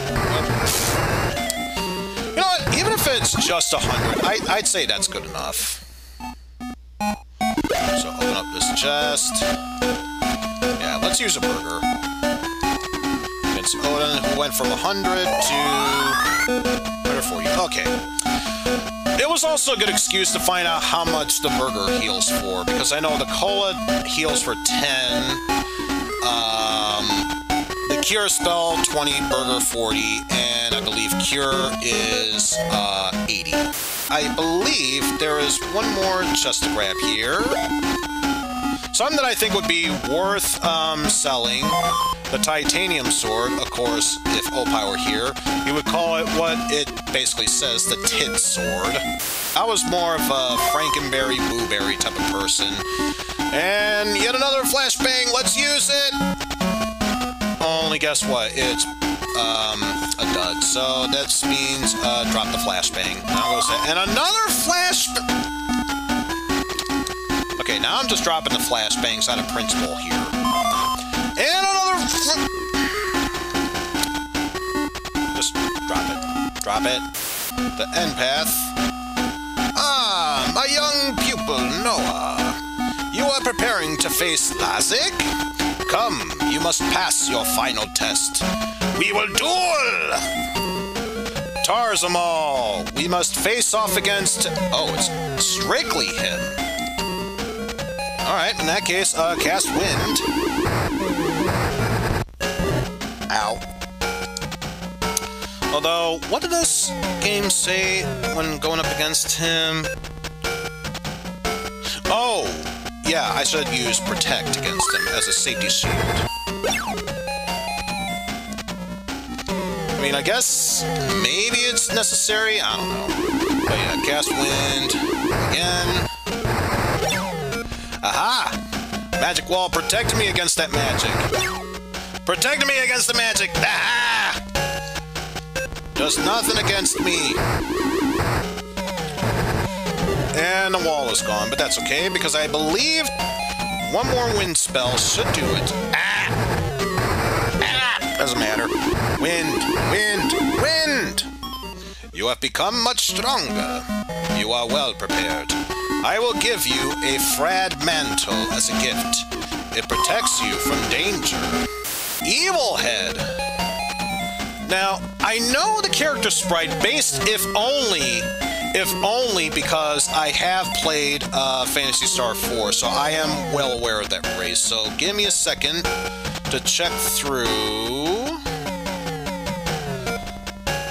You know what? Even if it's just 100, I'd say that's good enough. So open up this chest. Yeah, let's use a burger. It's Odin, who went from 100 to 140. Okay. It was also a good excuse to find out how much the burger heals for, because I know the cola heals for 10. The cure spell, 20, burger 40, and I believe cure is 80. I believe there is one more chest to grab here. Something that I think would be worth selling. The titanium sword, of course, if Opie were here, he would call it what it basically says, the tit sword. I was more of a Frankenberry, Blueberry type of person. And yet another flashbang, let's use it! Only guess what, it's a dud. So that means drop the flashbang. Now goes that. And another Okay, now I'm just dropping the flashbangs out of principle here. And another... Just drop it. Drop it. The empath. Ah, my young pupil, Noah. You are preparing to face Lazik? Come, you must pass your final test. We will duel! Tarzamal, we must face off against... Oh, it's strictly him. Alright, in that case, cast Wind. Ow. Although, what did this game say when going up against him? Oh, yeah, I should use Protect against him as a safety shield. I mean, I guess maybe it's necessary, I don't know. But yeah, cast Wind again. Aha! Magic Wall protected me against that magic. Protected me against the magic! Aha! Does nothing against me. And the wall is gone, but that's okay, because I believe one more wind spell should do it. Ah! Ah! Doesn't matter. Wind! Wind! Wind! You have become much stronger. You are well prepared. I will give you a Frad Mantle as a gift. It protects you from danger. Evil Head. Now, I know the character sprite based if only because I have played Phantasy Star 4, so I am well aware of that race. So give me a second to check through.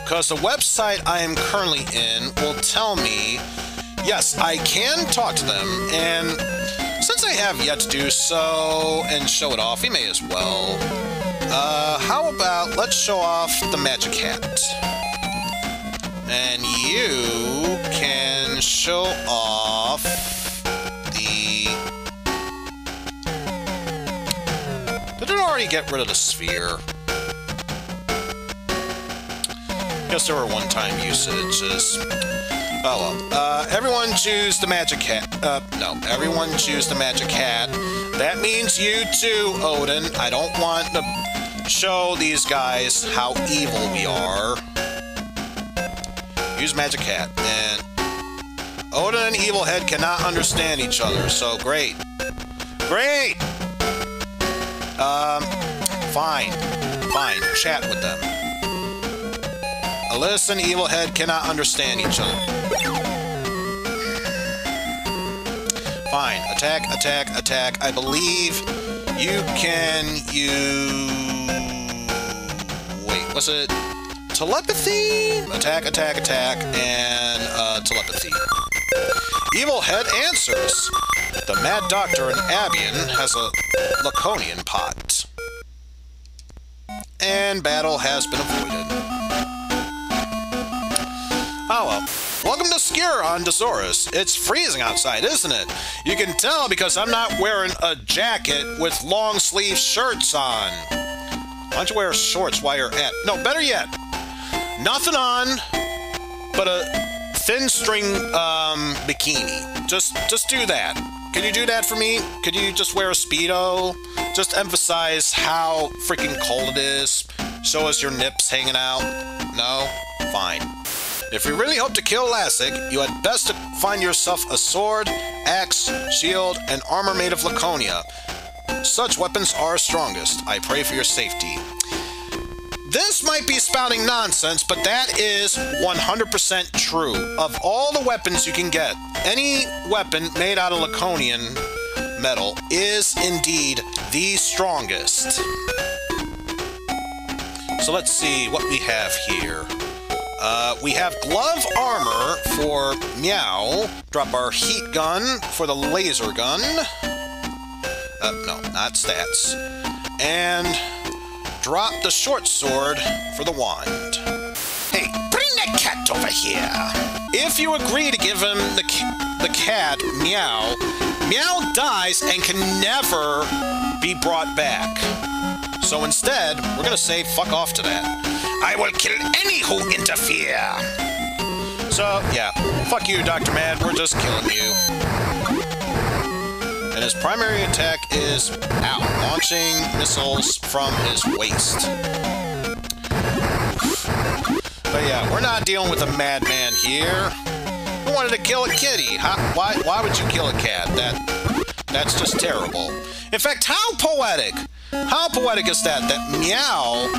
Because the website I am currently in will tell me, yes, I can talk to them, and since I have yet to do so and show it off, we may as well. How about let's show off the magic hat. And you can show off the... Did it already get rid of the sphere? Guess there were one-time usages. Oh well. Everyone choose the magic hat. No. Everyone choose the magic hat. That means you too, Odin. I don't want to show these guys how evil we are. Use magic hat. And Odin and Evil Head cannot understand each other, so great. Great! Fine. Fine. Chat with them. Alyssa and Evil Head cannot understand each other. Fine. Attack, attack, attack. I believe you can use... Wait, was it telepathy? Attack, attack, attack, and telepathy. Evil Head answers. The Mad Doctor in Abian has a Laconian pot. And battle has been avoided. Oh well. Welcome to Skir on Dezoris. It's freezing outside, isn't it? You can tell because I'm not wearing a jacket with long sleeve shirts on. Why don't you wear shorts while you're at... No, better yet. Nothing on but a thin string bikini. Just do that. Can you do that for me? Could you just wear a Speedo? Just emphasize how freaking cold it is. Show us your nips hanging out. No? Fine. If you really hope to kill Lassic, you had best to find yourself a sword, axe, shield, and armor made of Laconia. Such weapons are strongest. I pray for your safety. This might be spouting nonsense, but that is 100% true. Of all the weapons you can get, any weapon made out of Laconian metal is indeed the strongest. So let's see what we have here. We have glove armor for Meow. Drop our heat gun for the laser gun. no, not stats. And drop the short sword for the wand. Hey, bring that cat over here. If you agree to give him the cat, Meow, Meow dies and can never be brought back. So instead, we're gonna say fuck off to that. I will kill any who interfere. So, yeah, fuck you, Dr. Mad, we're just killing you. And his primary attack is, ow, launching missiles from his waist. But yeah, we're not dealing with a madman here. We wanted to kill a kitty. Why would you kill a cat? That's just terrible. In fact, how poetic? How poetic is that Meow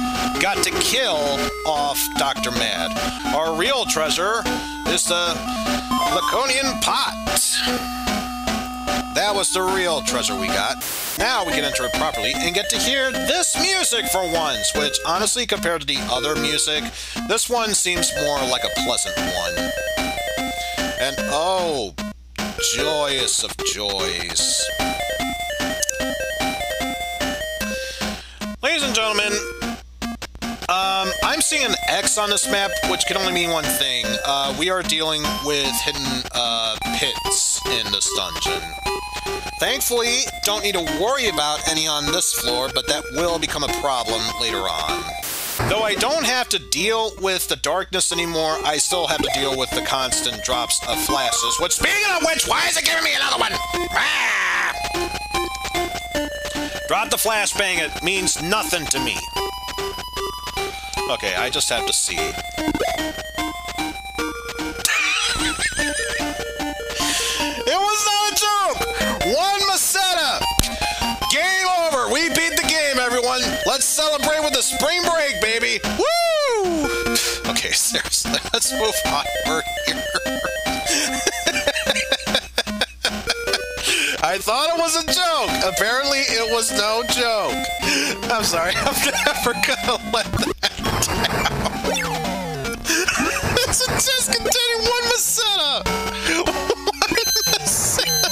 got to kill off Dr. Mad? Our real treasure is the Laconian pot. That was the real treasure we got. Now we can enter it properly and get to hear this music for once, which honestly, compared to the other music, this one seems more like a pleasant one. And oh, joyous of joys. Ladies and gentlemen, I'm seeing an X on this map, which can only mean one thing. We are dealing with hidden pits in this dungeon. Thankfully, don't need to worry about any on this floor, but that will become a problem later on. Though I don't have to deal with the darkness anymore, I still have to deal with the constant drops of flashes, which, speaking of which, why is it giving me another one? Ah! Drop the flashbang, it means nothing to me. Okay, I just have to see. It was no joke! One Masetta! Game over! We beat the game, everyone! Let's celebrate with a spring break, baby! Woo! Okay, seriously, let's move onward here. I thought it was a joke. Apparently, it was no joke. I'm sorry, I'm never gonna let that down. It's a chest containing one Masetta! One Masetta!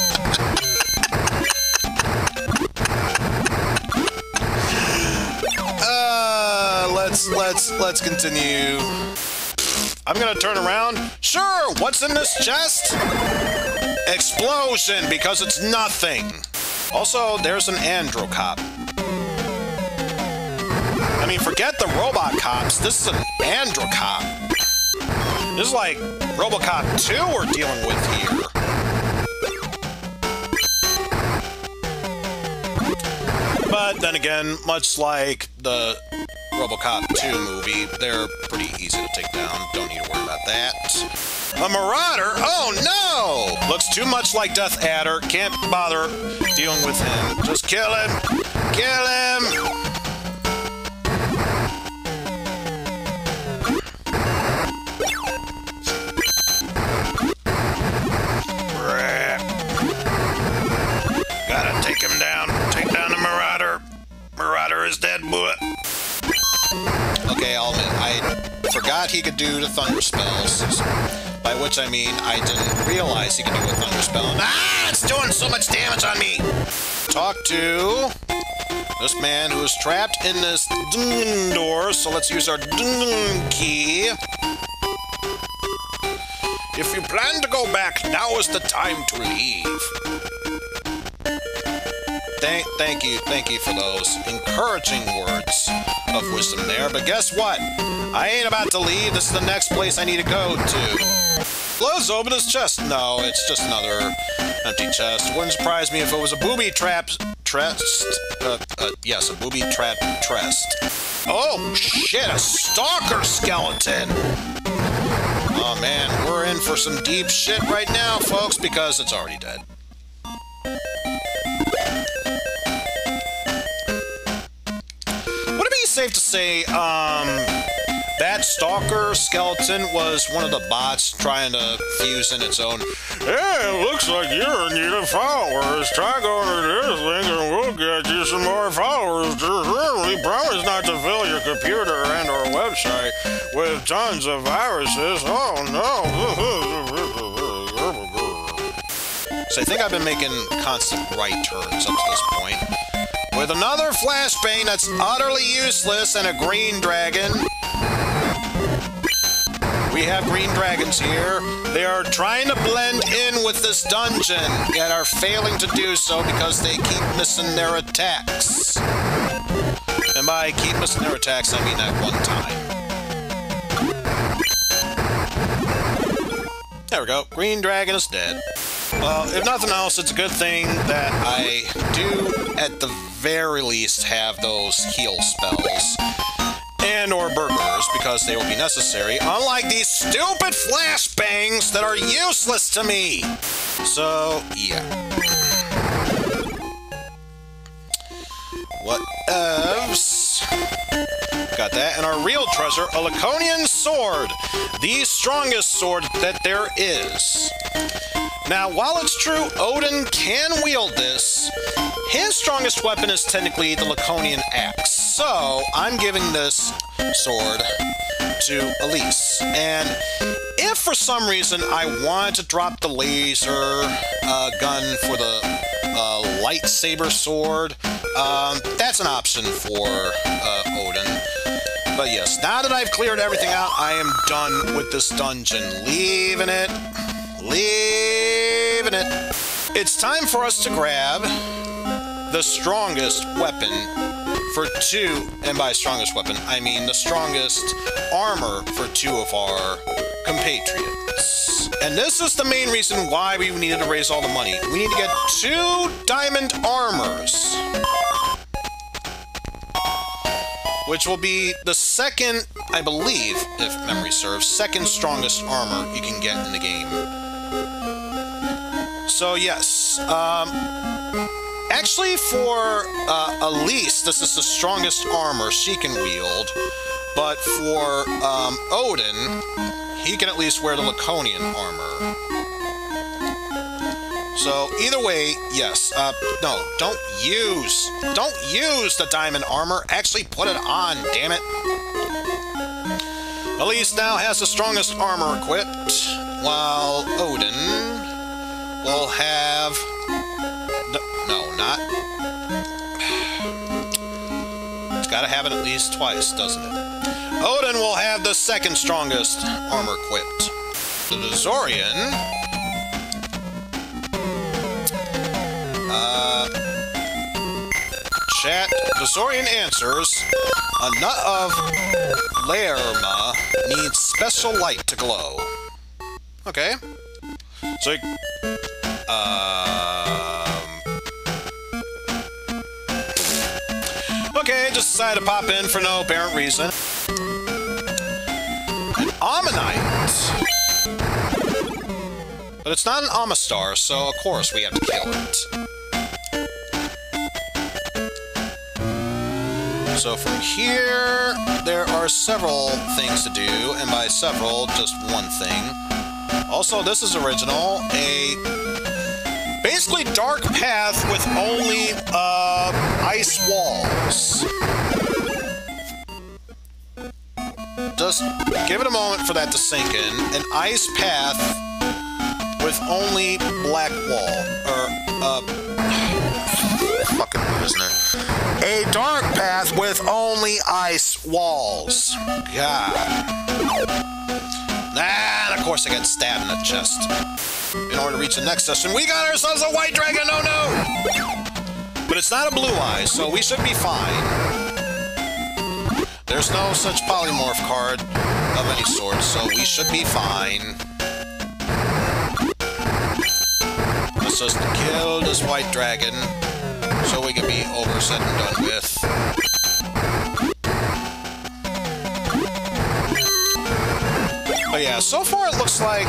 Let's continue. I'm gonna turn around. Sure, what's in this chest? Explosion, because it's nothing. Also, there's an Andro cop. I mean, forget the robot cops. This is an Andro cop. This is like RoboCop 2 we're dealing with here. But then again, much like the RoboCop 2 movie, they're pretty easy to take down. Don't need to worry about that. A Marauder? Oh no! Looks too much like Death Adder. Can't bother dealing with him. Just kill him! Kill him! Gotta take him down. Take down the Marauder. Marauder is dead, boy. Okay, I'll admit, I forgot he could do the thunder spells. By which I mean, I didn't realize he could do a thunder spell. Ah, it's doing so much damage on me! Talk to this man who is trapped in this door, so let's use our key. If you plan to go back, now is the time to leave. Thank you for those encouraging words of wisdom there, but guess what? I ain't about to leave. This is the next place I need to go to. Let's open his chest. No, it's just another empty chest. Wouldn't surprise me if it was a booby-trapped chest. Yes, a booby-trapped chest. Oh, shit, a stalker skeleton! Oh, man, we're in for some deep shit right now, folks, because it's already dead. Would it be safe to say, that stalker skeleton was one of the bots trying to fuse in its own? Yeah, it looks like you're in need of followers. Try going to this link and we'll get you some more followers. We promise not to fill your computer and our website with tons of viruses. Oh no. So I think I've been making constant right turns up to this point. With another flashbang that's utterly useless and a green dragon. We have green dragons here. They are trying to blend in with this dungeon, yet are failing to do so because they keep missing their attacks. And by keep missing their attacks, I mean that one time. There we go. Green dragon is dead. Well, if nothing else, it's a good thing that I do, at the very least, have those heal spells. And or burgers, because they will be necessary, unlike these stupid flashbangs that are useless to me. So, yeah. What else? Got that. And our real treasure, a Laconian Sword. The strongest sword that there is. Now, while it's true Odin can wield this, his strongest weapon is technically the Laconian Axe. So, I'm giving this sword to Elise. And if for some reason I wanted to drop the laser gun for the lightsaber sword, that's an option for Odin. But yes, now that I've cleared everything out, I am done with this dungeon. Leaving it. It's time for us to grab the strongest weapon for two, and by strongest weapon, I mean the strongest armor for two of our compatriots. And this is the main reason why we needed to raise all the money. We need to get 2 diamond armors, which will be the second, I believe, if memory serves, second strongest armor you can get in the game. So yes, actually for Elise, this is the strongest armor she can wield, but for Odin, he can at least wear the Laconian armor. So either way, yes, no, don't use the diamond armor, actually put it on, damn it. Elise now has the strongest armor equipped, while Odin will have... No, not... It's gotta have it at least twice, doesn't it? Odin will have the second strongest armor equipped. The Dozorian... Chat, Dozorian answers, a nut of Lerma needs special light to glow. Okay. So, okay, just decided to pop in for no apparent reason. An Ammonite. But it's not an Amistar, so of course we have to kill it. So from here, there are several things to do, and by several, just one thing. Also, this is original, a basically dark path with only ice walls. Just give it a moment for that to sink in. An ice path with only black wall, or fucking isn't it? A dark path with only ice walls. God. And of course I got stabbed in the chest. In order to reach the next session, we got ourselves a white dragon, oh no! But it's not a blue eye, so we should be fine. There's no such polymorph card of any sort, so we should be fine. Let's just kill this white dragon, so we can be over said and done with. But yeah, so far it looks like,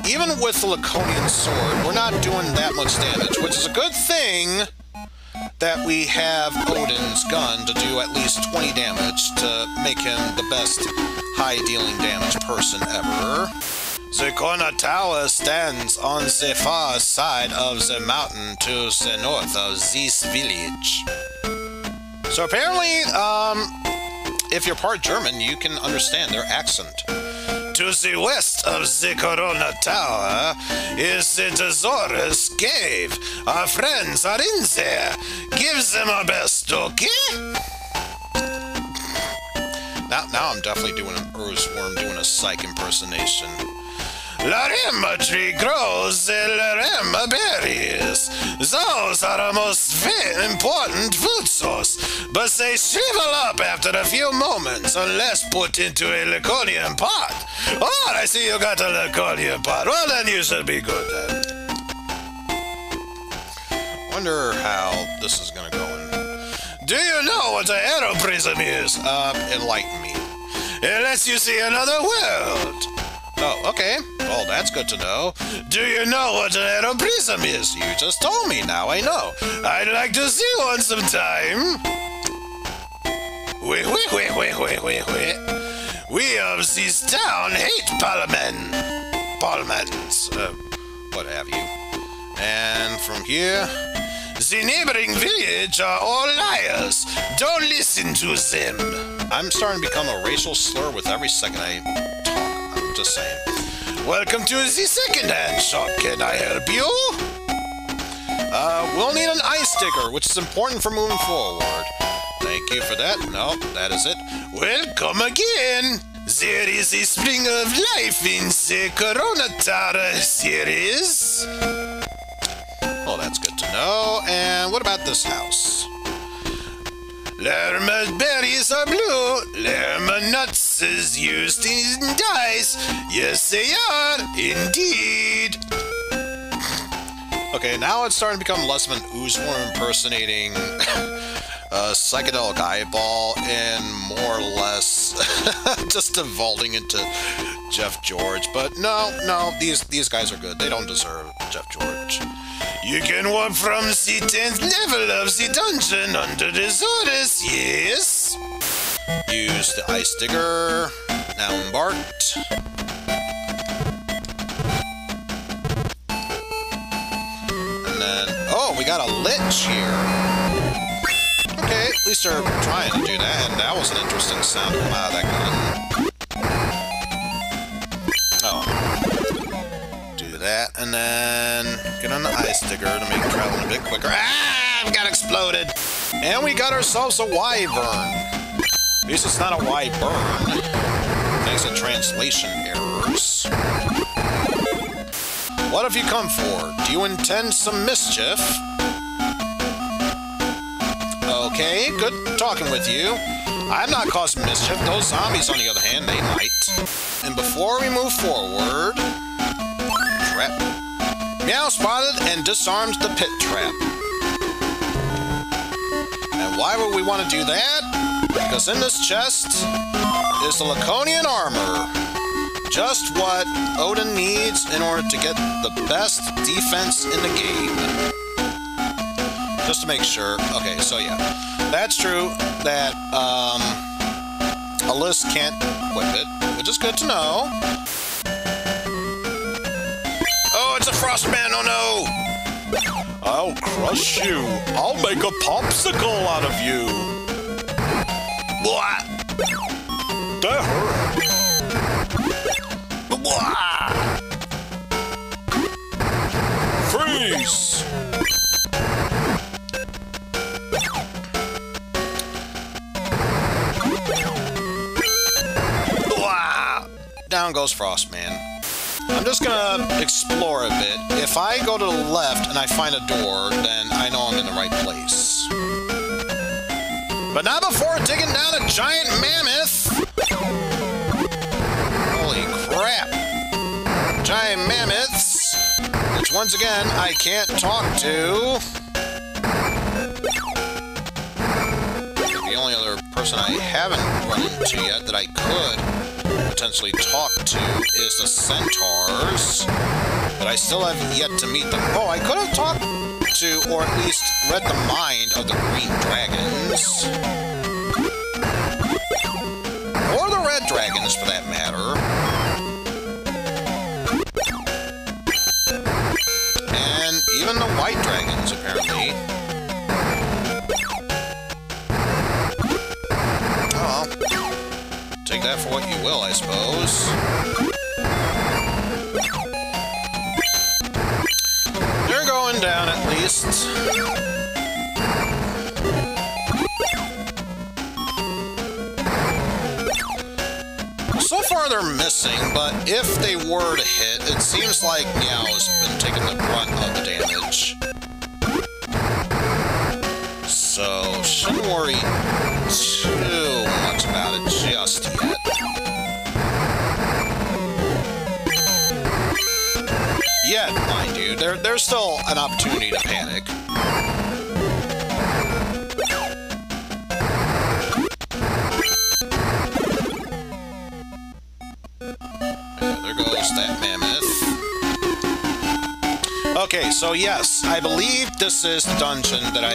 even with the Laconian Sword, we're not doing that much damage, which is a good thing that we have Odin's gun to do at least 20 damage to make him the best high-dealing damage person ever. The corner tower stands on the far side of the mountain to the north of this village. So apparently, if you're part German, you can understand their accent. To To the west of the Corona Tower is the Tesaurus Cave. Our friends are in there. Give them our best, okay? Now I'm definitely doing an earthworm, doing a psych impersonation. Larema tree grows the Larema berries. Those are our most very important food source, but they shrivel up after a few moments unless put into a Laconian pot. Oh, I see you got a Laconian pot. Well, then you should be good then. Wonder how this is gonna go in. Do you know what an aeroprism is? Enlighten me. It lets you see another world. Oh, okay. Well, that's good to know. Do you know what an aeroprism is? You just told me, now I know. I'd like to see one sometime. We of this town hate Parliaments. What have you. And from here... The neighboring village are all liars. Don't listen to them. I'm starting to become a racial slur with every second I talk. I'm just saying. Welcome to the second-hand shop. Can I help you? We'll need an ice digger, which is important for moving forward. Thank you for that. No, that is it. Well, come again. There is a spring of life in the Corona Tower series. Oh, that's good to know. And what about this house? Lerma berries are blue. Lerma nuts is used in dyes. Yes, they are, indeed. Okay, now it's starting to become less of an oozworm impersonating psychedelic eyeball and more or less just devolving into Jeff George. But no, these guys are good. They don't deserve Jeff George. You can walk from the 10th level of the dungeon under the Zorus, yes? Use the ice digger. Now embarked. And then, oh, we got a lich here. Okay, at least they're trying to do that, and that was an interesting sound to come out of that gun. Oh. Do that, and then get on the ice digger to make traveling a bit quicker. Ah! Got exploded! And we got ourselves a wyvern. At least it's not a wyvern. Thanks to translation errors. What have you come for? Do you intend some mischief? Okay, good talking with you. I'm not causing mischief. Those zombies, on the other hand, they might. And before we move forward... Trap. Meow spotted and disarmed the pit trap. And why would we want to do that? Because in this chest is the Laconian armor. Just what Odin needs in order to get the best defense in the game. Just to make sure. Okay, so yeah. That's true that Alice can't equip it, which is good to know. Oh, it's a Frostman, oh no! I'll crush you. I'll make a popsicle out of you. Blah! That hurt. Blah! Freeze! Blah! Down goes Frostman. I'm just gonna explore a bit. If I go to the left and I find a door, then I know I'm in the right place. But not before taking down a giant mammoth! Holy crap! Giant mammoths, which once again, I can't talk to. The only other person I haven't run into yet that I could potentially talk to is the centaurs, but I still have yet to meet them. Oh, I could have talked to, or at least read the mind of the green dragons. Or the red dragons, for that matter. And even the white dragons, apparently. Oh, take that that for what you will, I suppose. You're going down, at least. So far they're missing, but if they were to hit, it seems like Meow's been taking the brunt of the damage. So, shouldn't worry too much about it just yet. Yet, mind you, there's still an opportunity to panic. There goes that mammoth. Okay, so yes, I believe this is the dungeon that I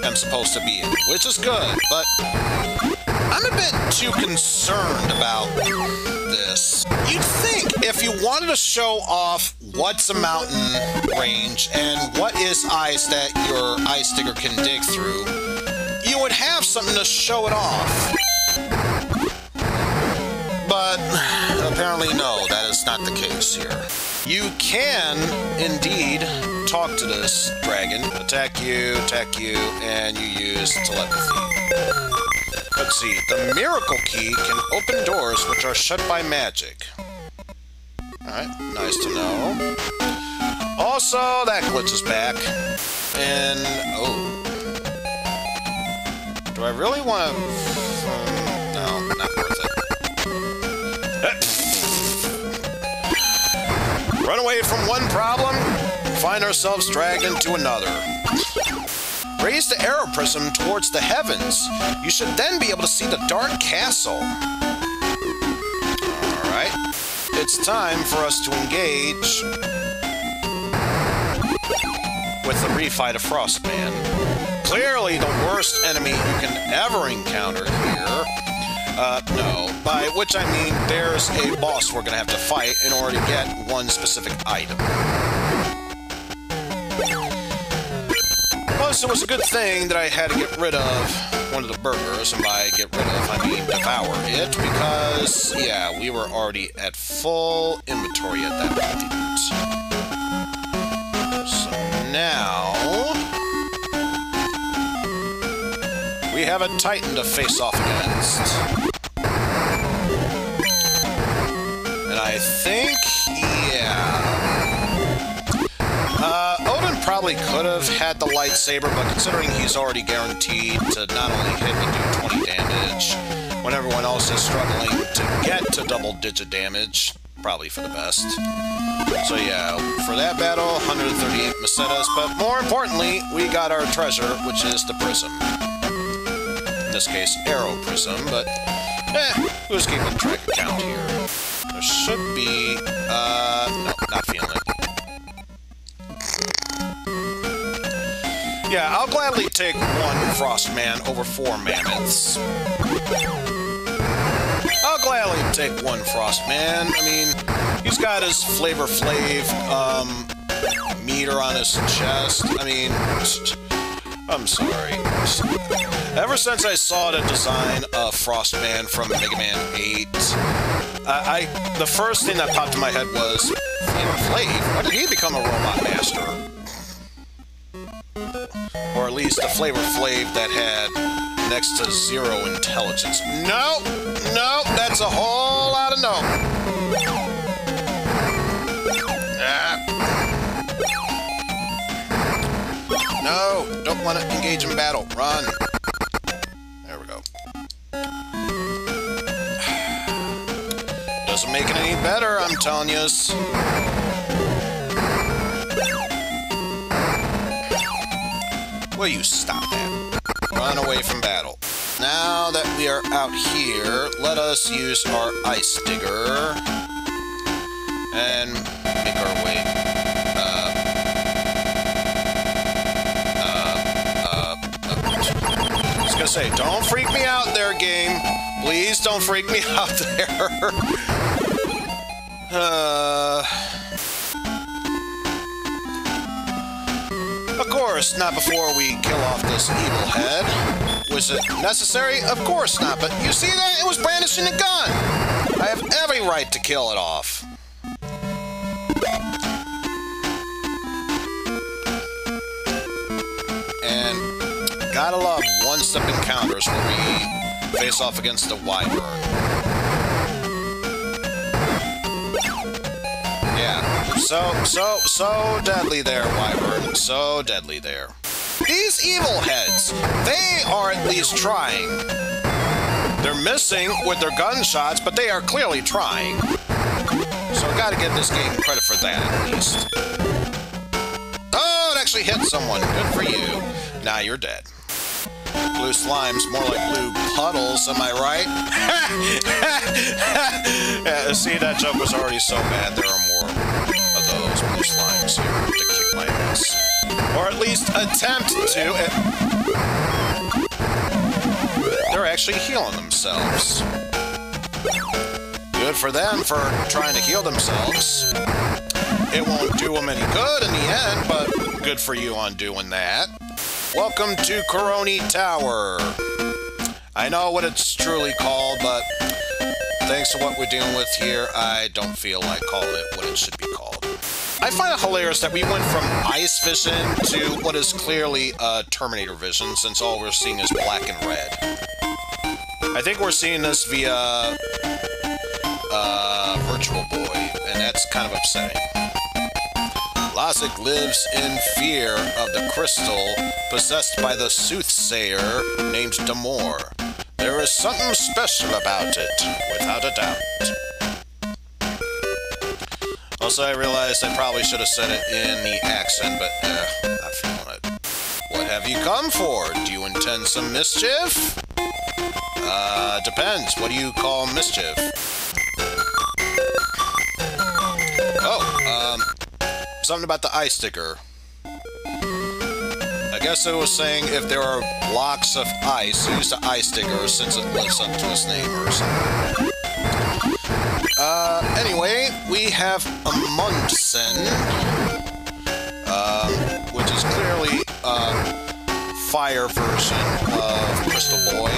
am supposed to be in, which is good, but I'm a bit too concerned about this. You'd think if you wanted to show off what's a mountain range and what is ice that your ice digger can dig through, you would have something to show it off. But apparently no, that is not the case here. You can indeed talk to this dragon, attack you, and you use telepathy. Let's see, the miracle key can open doors which are shut by magic. Alright, nice to know. Also, that glitch is back. And, oh. Do I really want to... no, not worth it. Run away from one problem, find ourselves dragged into another. Raise the arrow prism towards the heavens. You should then be able to see the dark castle. Alright. It's time for us to engage with the refight of Frostman. Clearly the worst enemy you can ever encounter here. No. By which I mean there's a boss we're gonna have to fight in order to get one specific item. Plus, it was a good thing that I had to get rid of one of the burgers, and by get rid of, I mean devour it, because, yeah, we were already at full inventory at that point. So now... we have a Titan to face off against. And I think, yeah... Odin probably could have had the lightsaber, but considering he's already guaranteed to not only hit but do 20 damage, when everyone else is struggling to get to double-digit damage, probably for the best. So yeah, for that battle, 138 Mesetas, but more importantly, we got our treasure, which is the prism. In this case, arrow prism, but who's keeping track of count here? There should be, no, not feeling it. Yeah, I'll gladly take one Frostman over 4 mammoths. I'll gladly take one Frostman. I mean, he's got his Flavor Flav, meter on his chest. I mean, I'm sorry. Ever since I saw the design of Frostman from Mega Man 8, the first thing that popped in my head was, Flavor Flav? When did he become a robot master? Or at least a Flavor Flav that had next to 0 intelligence. No! No! That's a whole lot of no! No! Don't want to engage in battle. Run! There we go. Doesn't make it any better, I'm telling yous. Will you stop that? Run away from battle. Now that we are out here, let us use our ice digger and make our way. I was gonna say, don't freak me out there, game. Please don't freak me out there. Of course, not before we kill off this evil head. Was it necessary? Of course not, but you see that? It was brandishing a gun! I have every right to kill it off. And gotta love one-step encounters where we face off against the wyvern. Yeah, so deadly there, wyvern. So deadly there. These evil heads, they are at least trying. They're missing with their gunshots, but they are clearly trying. So I gotta give this game credit for that, at least. Oh, it actually hit someone. Good for you. Now you're dead. Blue slimes, more like blue puddles, am I right? Yeah, see, that joke was already so bad, there are more of those blue slimes here to kick my ass. Or at least attempt to. They're actually healing themselves. Good for them for trying to heal themselves. It won't do them any good in the end, but good for you on doing that. Welcome to Coroni Tower. I know what it's truly called, but thanks to what we're dealing with here, I don't feel like calling it what it should be called. I find it hilarious that we went from ice vision to what is clearly Terminator vision, since all we're seeing is black and red. I think we're seeing this via Virtual Boy, and that's kind of upsetting. Lazic lives in fear of the crystal possessed by the soothsayer named Damor. There is something special about it, without a doubt. Also, I realized I probably should have said it in the accent, but not feeling it. What have you come for? Do you intend some mischief? Depends. What do you call mischief? Oh, something about the ice sticker. I guess it was saying if there are blocks of ice, use the ice sticker since it lives up to its name or something. Anyway, we have a Mundsen, which is clearly a fire version of Crystal Boy.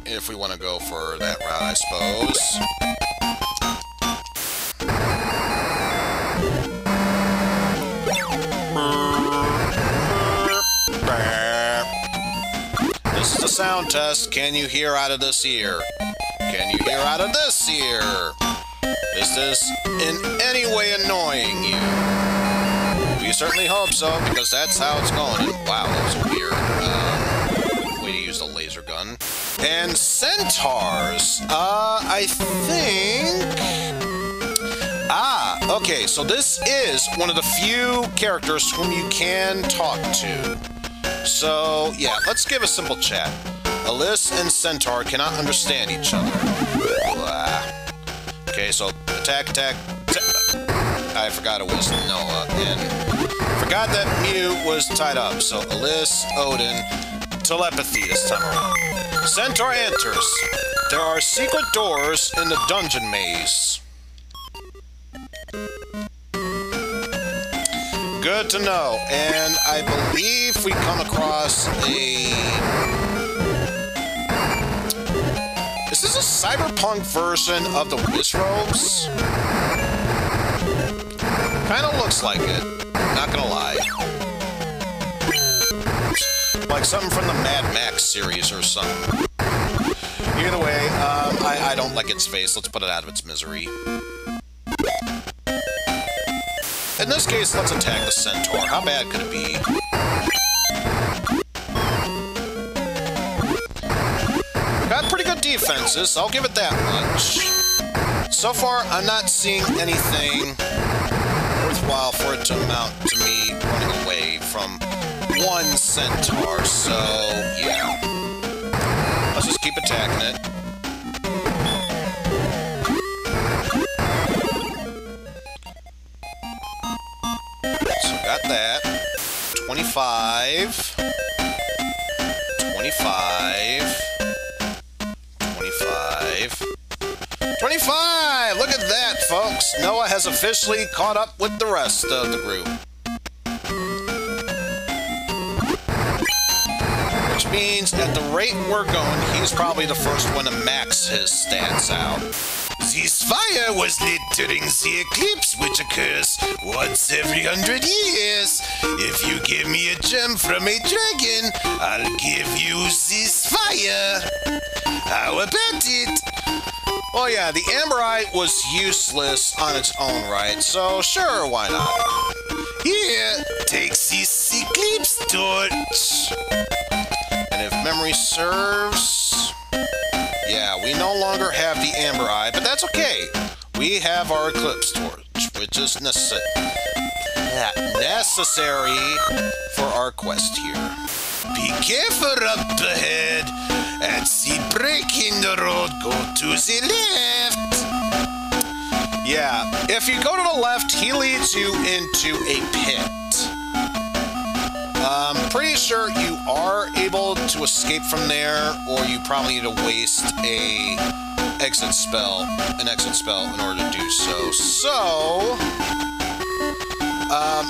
If we want to go for that route, I suppose. This is the sound test. Can you hear out of this ear? Can you hear out of this ear? Is this in any way annoying you? We certainly hope so, because that's how it's going. And wow, that was weird. Way to use the laser gun. And centaurs. I think... Ah, okay, so this is one of the few characters whom you can talk to. So, yeah, let's give a simple chat. Alyss and Centaur cannot understand each other. Blah. Okay, so attack. I forgot it was Noah, and forgot that Mew was tied up. So Alyss, Odin, telepathy this time around. Centaur enters. There are secret doors in the dungeon maze. Good to know. And I believe we come across a... Is this a cyberpunk version of the Wizrobes? Kinda looks like it. Not gonna lie. Like something from the Mad Max series or something. Either way, I don't like its face. Let's put it out of its misery. In this case, let's attack the Centaur. How bad could it be? Got pretty good defenses, I'll give it that much. So far, I'm not seeing anything worthwhile for it to amount to me running away from one Centaur, so yeah. Let's just keep attacking it. So got that. 25. 25. 25! Look at that, folks! Noah has officially caught up with the rest of the group. Which means at the rate we're going, he's probably the first one to max his stats out. This fire was lit during the eclipse, which occurs once every 100 years. If you give me a gem from a dragon, I'll give you this fire. How about it? Well, yeah, the Amberite was useless on its own right, so sure, why not? Here, take this eclipse torch. And if memory serves... Yeah, we no longer have the Amberite, but that's okay. We have our Eclipse Torch, which is necessary for our quest here. Be careful up ahead. At the break in the road, go to the left. Yeah, if you go to the left, he leads you into a pit. Pretty sure you are able to escape from there, or you probably need to waste an exit spell in order to do so. So,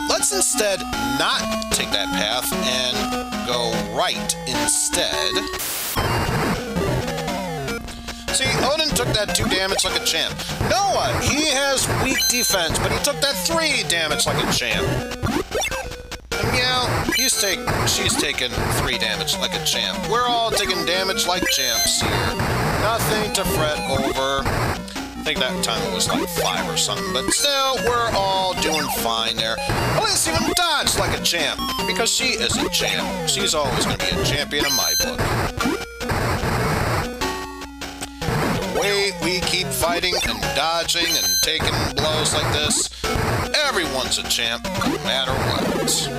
let's instead not take that path and go right instead. See, Odin took that 2 damage like a champ. Noah, he has weak defense, but he took that 3 damage like a champ. And yeah, she's taking 3 damage like a champ. We're all taking damage like champs here. Nothing to fret over. I think that time it was like 5 or something, but still, we're all doing fine there. Let's even dodge like a champ, because she is a champ. She's always going to be a champion in my book. The way we keep fighting and dodging and taking blows like this, everyone's a champ, no matter what.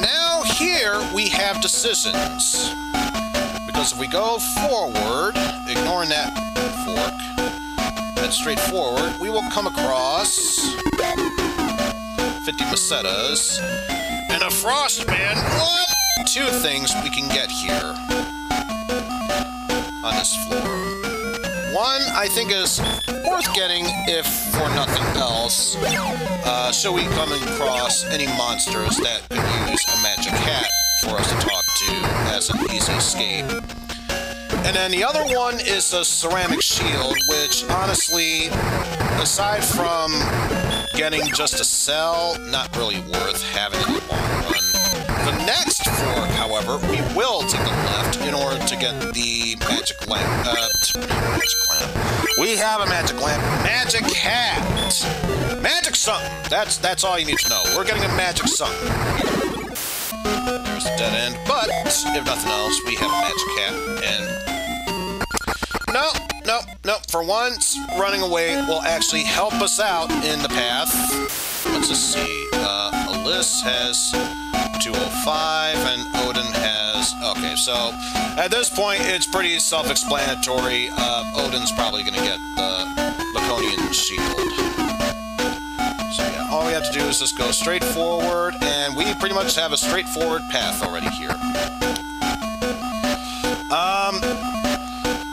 Now here we have decisions. Because if we go forward, ignoring that fork, head straight forward, we will come across 50 Macetas and a Frostman. What? 2 things we can get here on this floor. One, I think, is worth getting, if for nothing else, so we come across any monsters that could use a magic hat for us to talk to as an easy escape. And then the other one is a ceramic shield, which, honestly, aside from getting just a cell, not really worth having in the long run. The next fork, however, we will take the left in order to get the magic lamp. We have a magic lamp. Magic hat. Magic something. That's all you need to know. We're getting a magic something. There's the dead end. But, if nothing else, we have a magic hat. And... No. For once, running away will actually help us out in the path. Let's just see. Alyss has 205, and Odin has... Okay, so at this point, it's pretty self-explanatory. Odin's probably going to get the Laconian shield. So yeah, all we have to do is just go straight forward, and we pretty much have a straightforward path already here.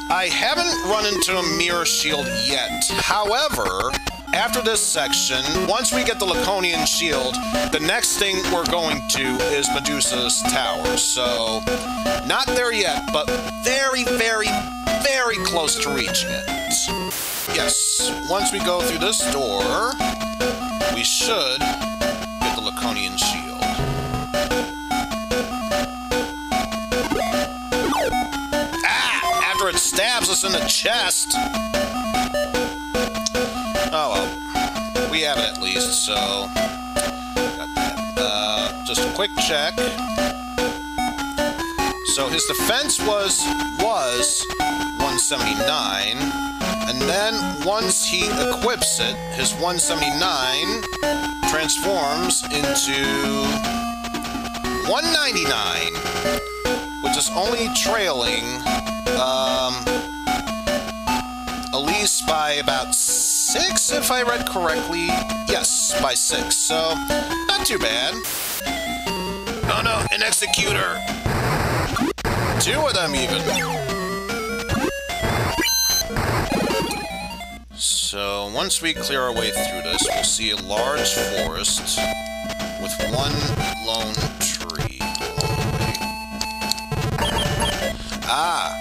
I haven't run into a mirror shield yet. However, after this section, once we get the Laconian shield, the next thing we're going to is Medusa's tower. So, not there yet, but very, very, very close to reaching it. Yes, once we go through this door, we should get the Laconian shield. It stabs us in the chest. Oh well, we have it at least, so got that. Just a quick check. So his defense was 179, and then once he equips it, his 179 transforms into 199, which is only trailing Elise by about 6, if I read correctly. Yes, by 6, so not too bad. Oh no, an executor! 2 of them even. So once we clear our way through this, we'll see a large forest with one lone tree along the way. Ah,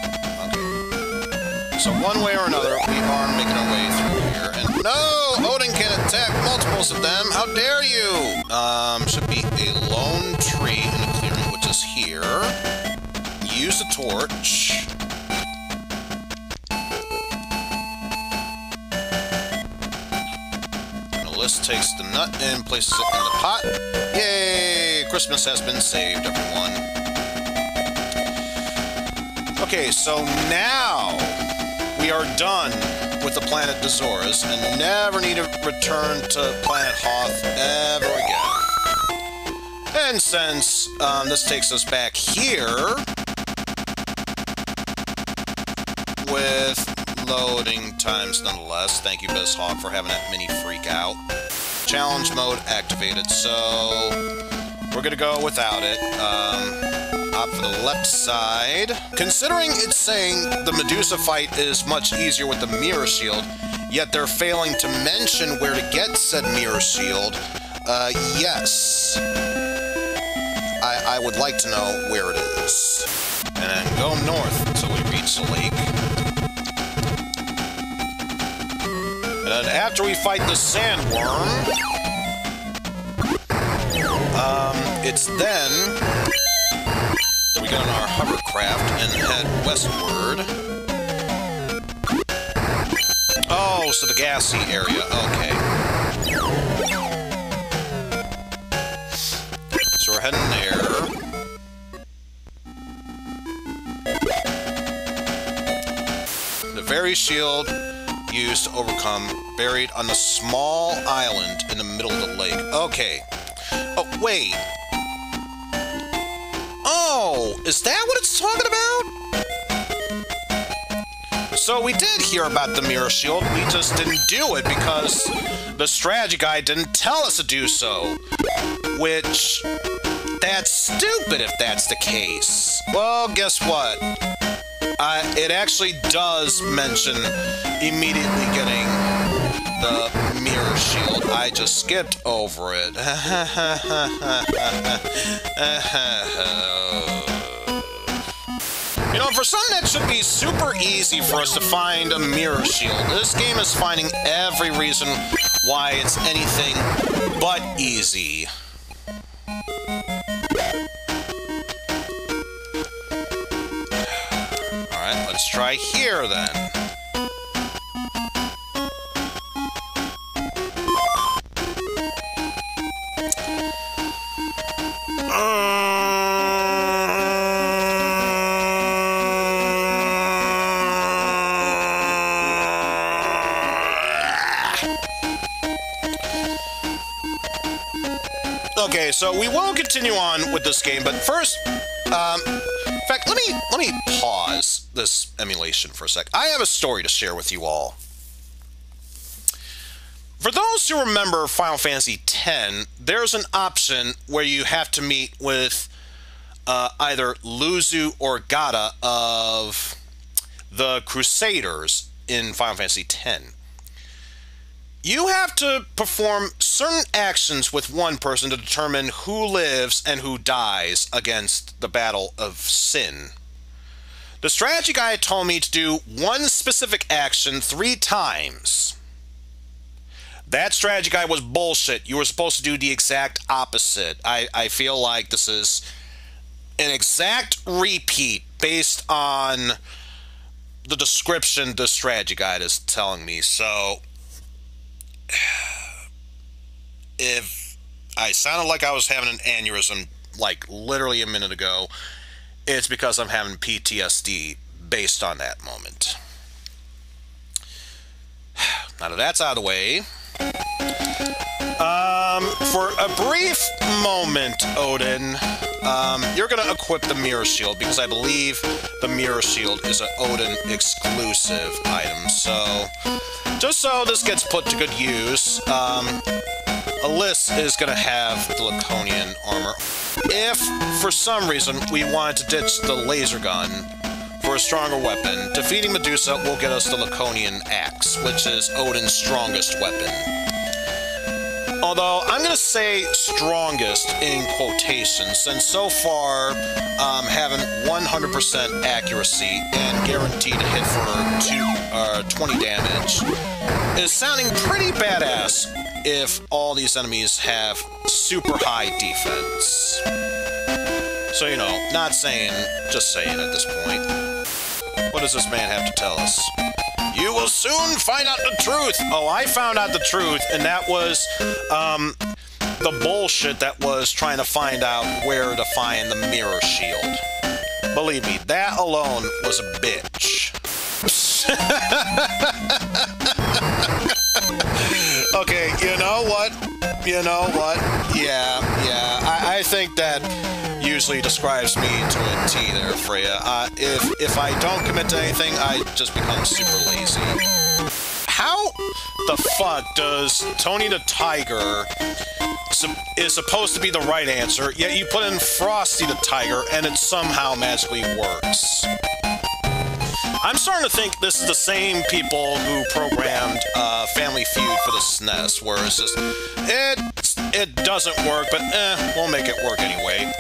okay. So one way or another, we are making our way through here. And no! Odin can attack multiples of them! How dare you! Should be a lone tree in the clearing, which is here. Use the torch. And Alyssa takes the nut and places it in the pot. Yay! Christmas has been saved, everyone. Okay, so now we are done with the planet Dazores and never need to return to planet Hoth ever again. And since this takes us back here with loading times nonetheless, thank you BizHawk for having that mini freak out. Challenge mode activated, so we're gonna go without it. Opt for the left side. Considering it's saying the Medusa fight is much easier with the mirror shield, yet they're failing to mention where to get said mirror shield, yes. I would like to know where it is. And then go north until we reach the lake. And then after we fight the sandworm, it's then that we get on our hovercraft and head westward. Oh, so the gassy area, okay. So we're heading there. The very shield used to overcome buried on the small island in the middle of the lake. Okay. Oh, wait. Oh, is that what it's talking about? So we did hear about the mirror shield, we just didn't do it because the strategy guide didn't tell us to do so. Which, that's stupid if that's the case. Well, guess what? It actually does mention immediately getting the mirror shield. I just skipped over it. You know, for something that should be super easy for us to find a mirror shield, this game is finding every reason why it's anything but easy. Alright, let's try here then. Okay, so we will continue on with this game, but first, in fact, let me pause this emulation for a sec. I have a story to share with you all. For those who remember Final Fantasy X, there's an option where you have to meet with either Luzu or Gata of the Crusaders in Final Fantasy X. You have to perform certain actions with one person to determine who lives and who dies against the Battle of Sin. The strategy guide told me to do one specific action 3 times. That strategy guide was bullshit. You were supposed to do the exact opposite. I feel like this is an exact repeat based on the description the strategy guide is telling me. So if I sounded like I was having an aneurysm like literally a minute ago, it's because I'm having PTSD based on that moment. Now that that's out of the way, for a brief moment, Odin, you're going to equip the mirror shield because I believe the mirror shield is an Odin exclusive item. So just so this gets put to good use, Alyssa is going to have the Laconian armor. If, for some reason, we wanted to ditch the laser gun for a stronger weapon, defeating Medusa will get us the Laconian Axe, which is Odin's strongest weapon. Although, I'm going to say strongest in quotations, since so far, having 100 100% accuracy and guaranteed to hit for 20 damage is sounding pretty badass if all these enemies have super high defense. So, you know, not saying, just saying at this point. What does this man have to tell us? You will soon find out the truth! Oh, I found out the truth, and that was, the bullshit that was trying to find out where to find the mirror shield. Believe me, that alone was a bitch. Okay, you know what? You know what? Yeah, I think that usually describes me to a T there, Freya. If I don't commit to anything, I just become super lazy. How the fuck does Tony the Tiger is supposed to be the right answer, yet you put in Frosty the Tiger and it somehow magically works? I'm starting to think this is the same people who programmed Family Feud for the SNES, where it's just, it doesn't work, but we'll make it work anyway.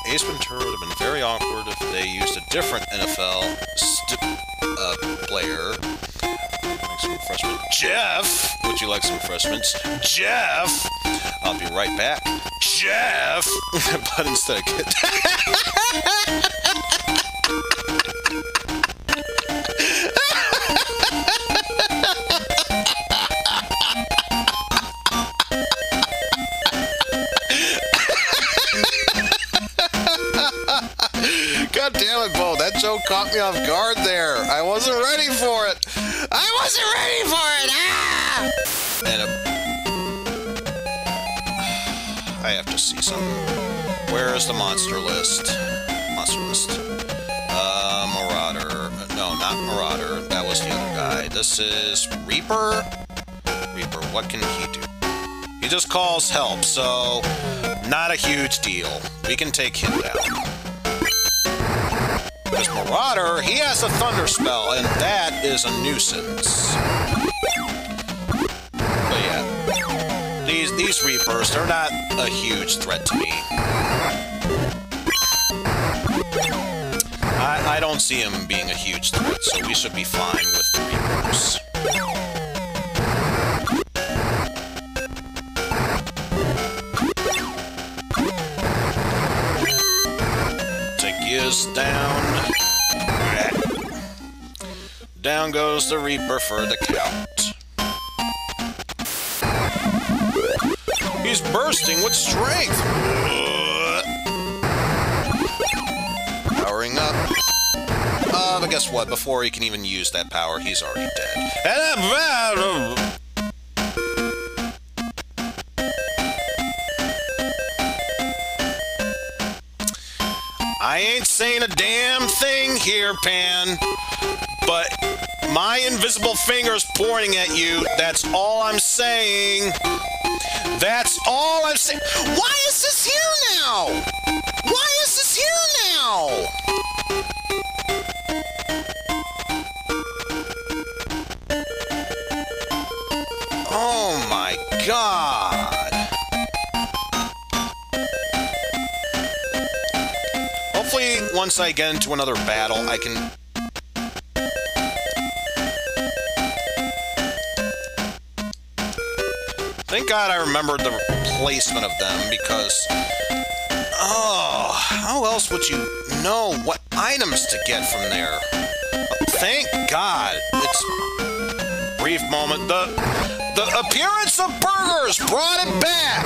Ace Ventura would have been very awkward if they used a different NFL player. Like some refreshment. Jeff! Would you like some refreshments? Jeff! I'll be right back. Jeff! But instead of God damn it, Bo, that joke caught me off guard there. I wasn't ready for it. I wasn't ready for it. Ah! And I have to see something. Where is the monster list? Monster list. Marauder. No, not Marauder. That was the other guy. This is Reaper. Reaper, what can he do? He just calls help, so not a huge deal. We can take him down. Because Marauder, he has a thunder spell, and that is a nuisance. But yeah, these Reapers, they're not a huge threat to me. I don't see him being a huge threat, so we should be fine with the Reapers. Is down. Down goes the Reaper for the count. He's bursting with strength. Powering up. But guess what? Before he can even use that power, he's already dead. I ain't saying a damn thing here, Pan, but my invisible finger's pointing at you. That's all I'm saying. That's all I'm saying. Why is this here now? Why is this here now? Oh my God. Hopefully, once I get into another battle, I can... Thank God I remembered the placement of them, because... Oh, how else would you know what items to get from there? Thank God. It's... Brief moment. The appearance of burgers brought it back!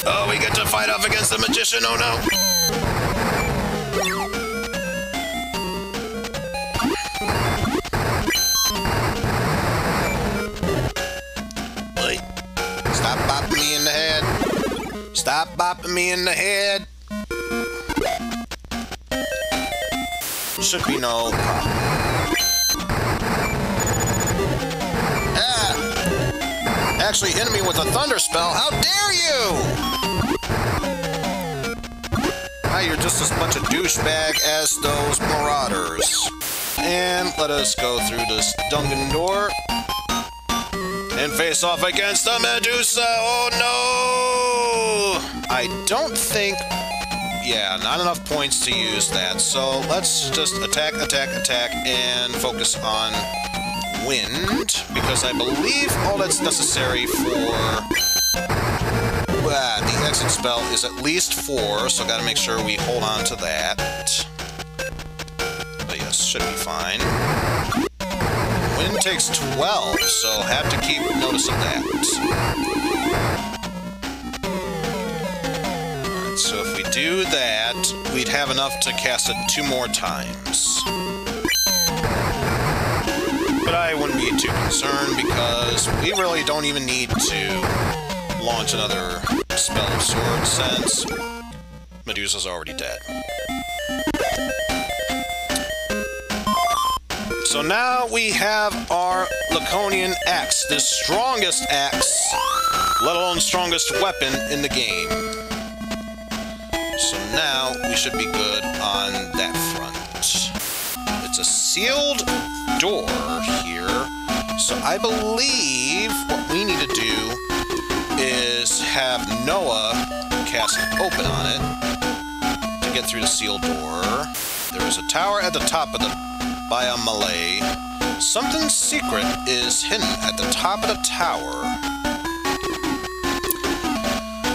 Oh, we get to fight off against the magician, oh no! Stop bopping me in the head. Stop bopping me in the head. Should be no problem. Ah! Actually hit me with a thunder spell. How dare you! Now you're just as much a douchebag as those marauders. And let us go through this dungeon door. And face off against the Medusa! Oh no! I don't think yeah, not enough points to use that. So let's just attack, attack, attack, and focus on wind, because I believe all that's necessary for the exit spell is at least 4, so gotta make sure we hold on to that. But yes, should be fine. Wind takes 12, so have to keep notice of that. Alright, so if we do that, we'd have enough to cast it 2 more times. But I wouldn't be too concerned because we really don't even need to launch another spell of swords since Medusa's already dead. So now we have our Laconian Axe, the strongest axe, let alone strongest weapon in the game. So now we should be good on that front. It's a sealed door here, so I believe what we need to do is have Noah cast Open on it to get through the sealed door. There is a tower at the top of the Melee. Something secret is hidden at the top of the tower.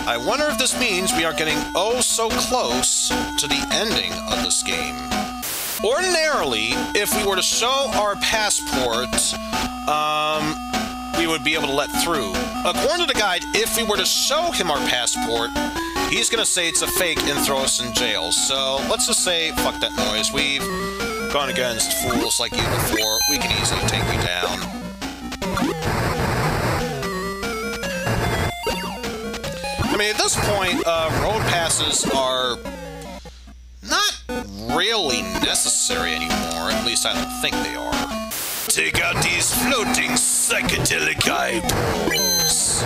I wonder if this means we are getting oh so close to the ending of this game. Ordinarily, if we were to show our passport, we would be able to let through. According to the guide, if we were to show him our passport, he's gonna say it's a fake and throw us in jail. So let's just say, fuck that noise. We've gone against fools like you before. We can easily take you down. I mean, at this point, road passes are not really necessary anymore. At least I don't think they are. Take out these floating psychedelic eyeballs.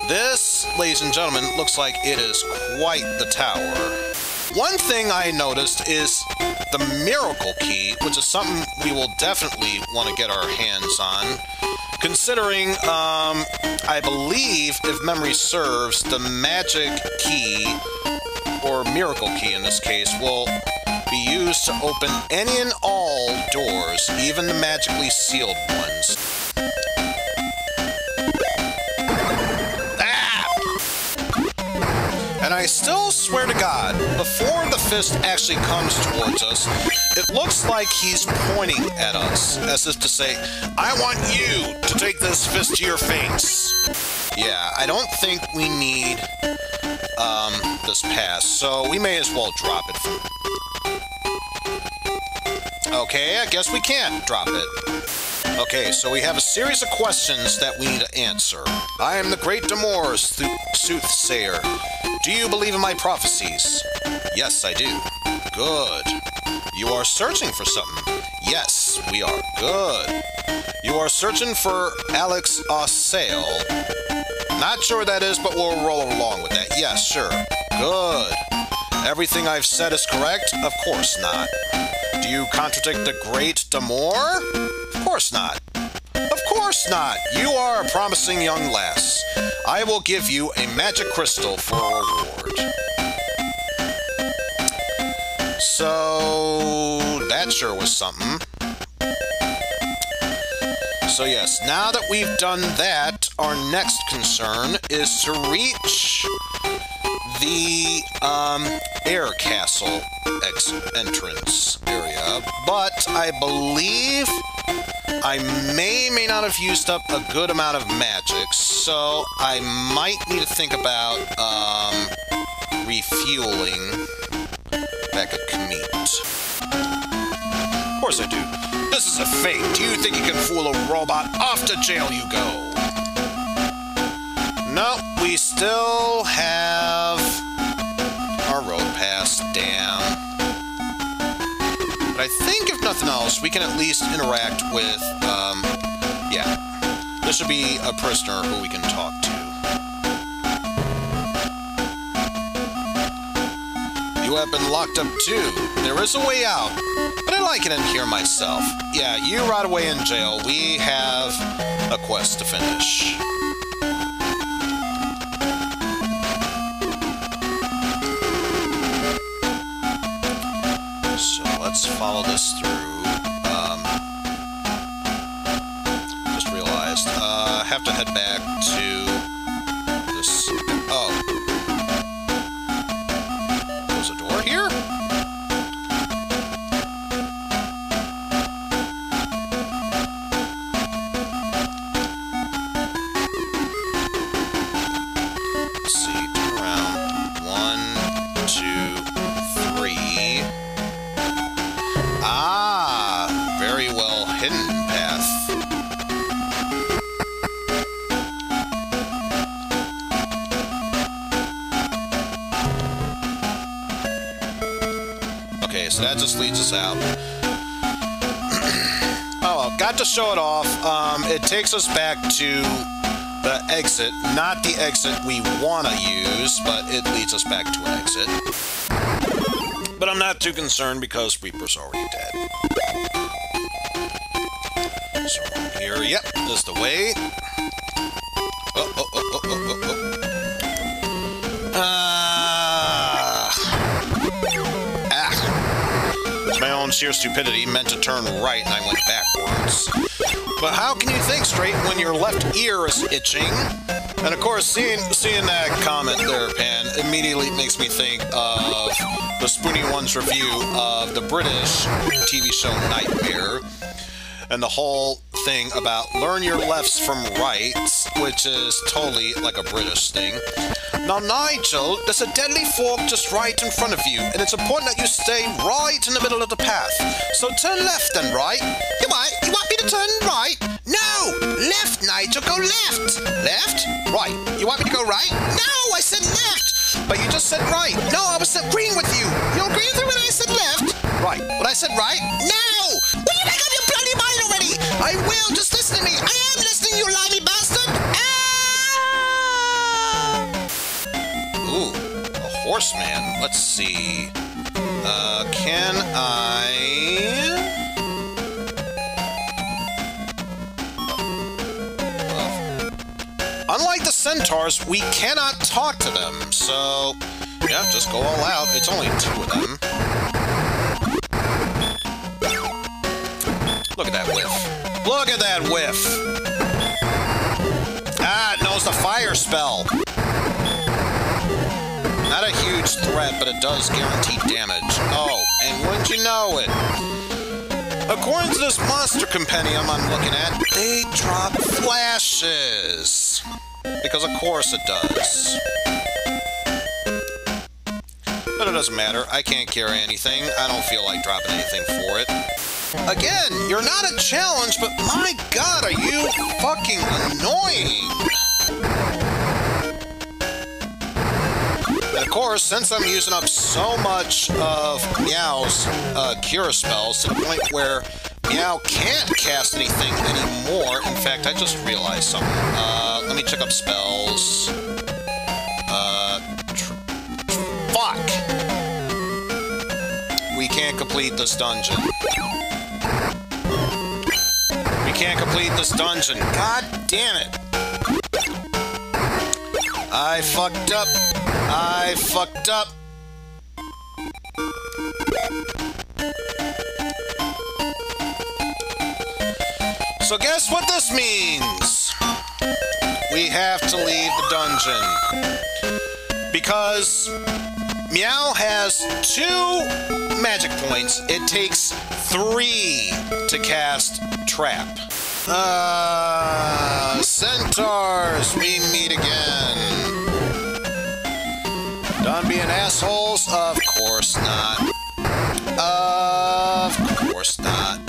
This, ladies and gentlemen, looks like it is quite the tower. One thing I noticed is the Miracle Key, which is something we will definitely want to get our hands on, considering, I believe, if memory serves, the Magic Key, or Miracle Key in this case, will be used to open any and all doors, even the magically sealed ones. And I still swear to God, before the fist actually comes towards us, it looks like he's pointing at us, as if to say, I want you to take this fist to your face. Yeah, I don't think we need this pass, so we may as well drop it. Okay, I guess we can't drop it. Okay, so we have a series of questions that we need to answer. I am the Great Demor's soothsayer. Do you believe in my prophecies? Yes, I do. Good. You are searching for something? Yes, we are. Good. You are searching for Alex Ossail. Not sure what that is, but we'll roll along with that. Yes, sure. Good. Everything I've said is correct? Of course not. Do you contradict the Great Demor? Of course not. Of course not. You are a promising young lass. I will give you a magic crystal for a reward. So that sure was something. So yes, now that we've done that, our next concern is to reach the air castle entrance area, but I believe I may not have used up a good amount of magic, so I might need to think about refueling back at Kmeet. Of course I do. This is a fake. Do you think you can fool a robot? Off to jail you go. No, we still have our road pass down. But I think, if nothing else, we can at least interact with, yeah. There should be a prisoner who we can talk to. You have been locked up too. There is a way out, but I like it in here myself. Yeah, you rot away in jail. We have a quest to finish. So let's follow this through. Just realized, I have to head back to this. Oh. There's a door here? Let's see, turn around. 1, 2, 3. Ah, very well hidden path. Okay, so that just leads us out. Oh, well, got to show it off. It takes us back to the exit. Not the exit we want to use, but it leads us back to an exit. But I'm not too concerned because Reaper's already dead. So here, yep, this is the way. Oh. My own sheer stupidity meant to turn right and I went backwards. But how can you think straight when your left ear is itching? And of course, seeing that comment there, Pan, immediately makes me think of the Spoony One's review of the British TV show Nightmare, and the whole thing about learn your lefts from rights, which is totally like a British thing. Now, Nigel, there's a deadly fork just right in front of you, and it's important that you stay right in the middle of the path. So turn left and right. You want me to turn right? No! Left, Nigel, go left! Left? Right. You want me to go right? No, I said left! But you just said right. No, I was agreeing with you. You agreed with me when I said left? Right. When I said right? No! Will you make up your bloody mind already? I will. Just listen to me. I am listening, you limey bastard. Ooh, a horseman. Let's see. Can I... Unlike the centaurs, we cannot talk to them, so... yeah, just go all out. It's only 2 of them. Look at that whiff. Look at that whiff! Ah, it knows the fire spell! Not a huge threat, but it does guarantee damage. Oh, and wouldn't you know it? According to this monster compendium I'm looking at, they drop flashes. Because of course it does. But it doesn't matter. I can't carry anything. I don't feel like dropping anything for it. Again, you're not a challenge, but my god, are you fucking annoying! And of course, since I'm using up so much of Meow's cure spells to the point where Meow can't cast anything anymore. In fact, I just realized something. Let me check up spells. Fuck! We can't complete this dungeon. We can't complete this dungeon. God damn it! I fucked up. I fucked up. So guess what this means? We have to leave the dungeon. Because Meow has 2 magic points. It takes 3 to cast Trap. Centaurs, we meet again. Done being assholes? Of course not. Of course not.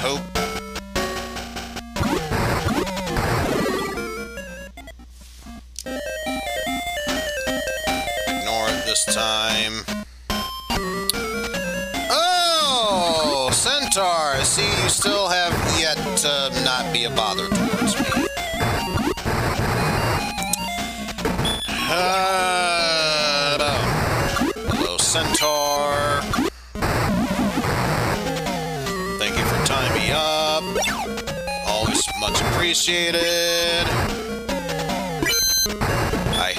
Hope. Ignore it this time. Oh, Centaur! I see you still have yet to not be a bother towards me. Hello, Centaur. Thank you for tying me up. Always much appreciated.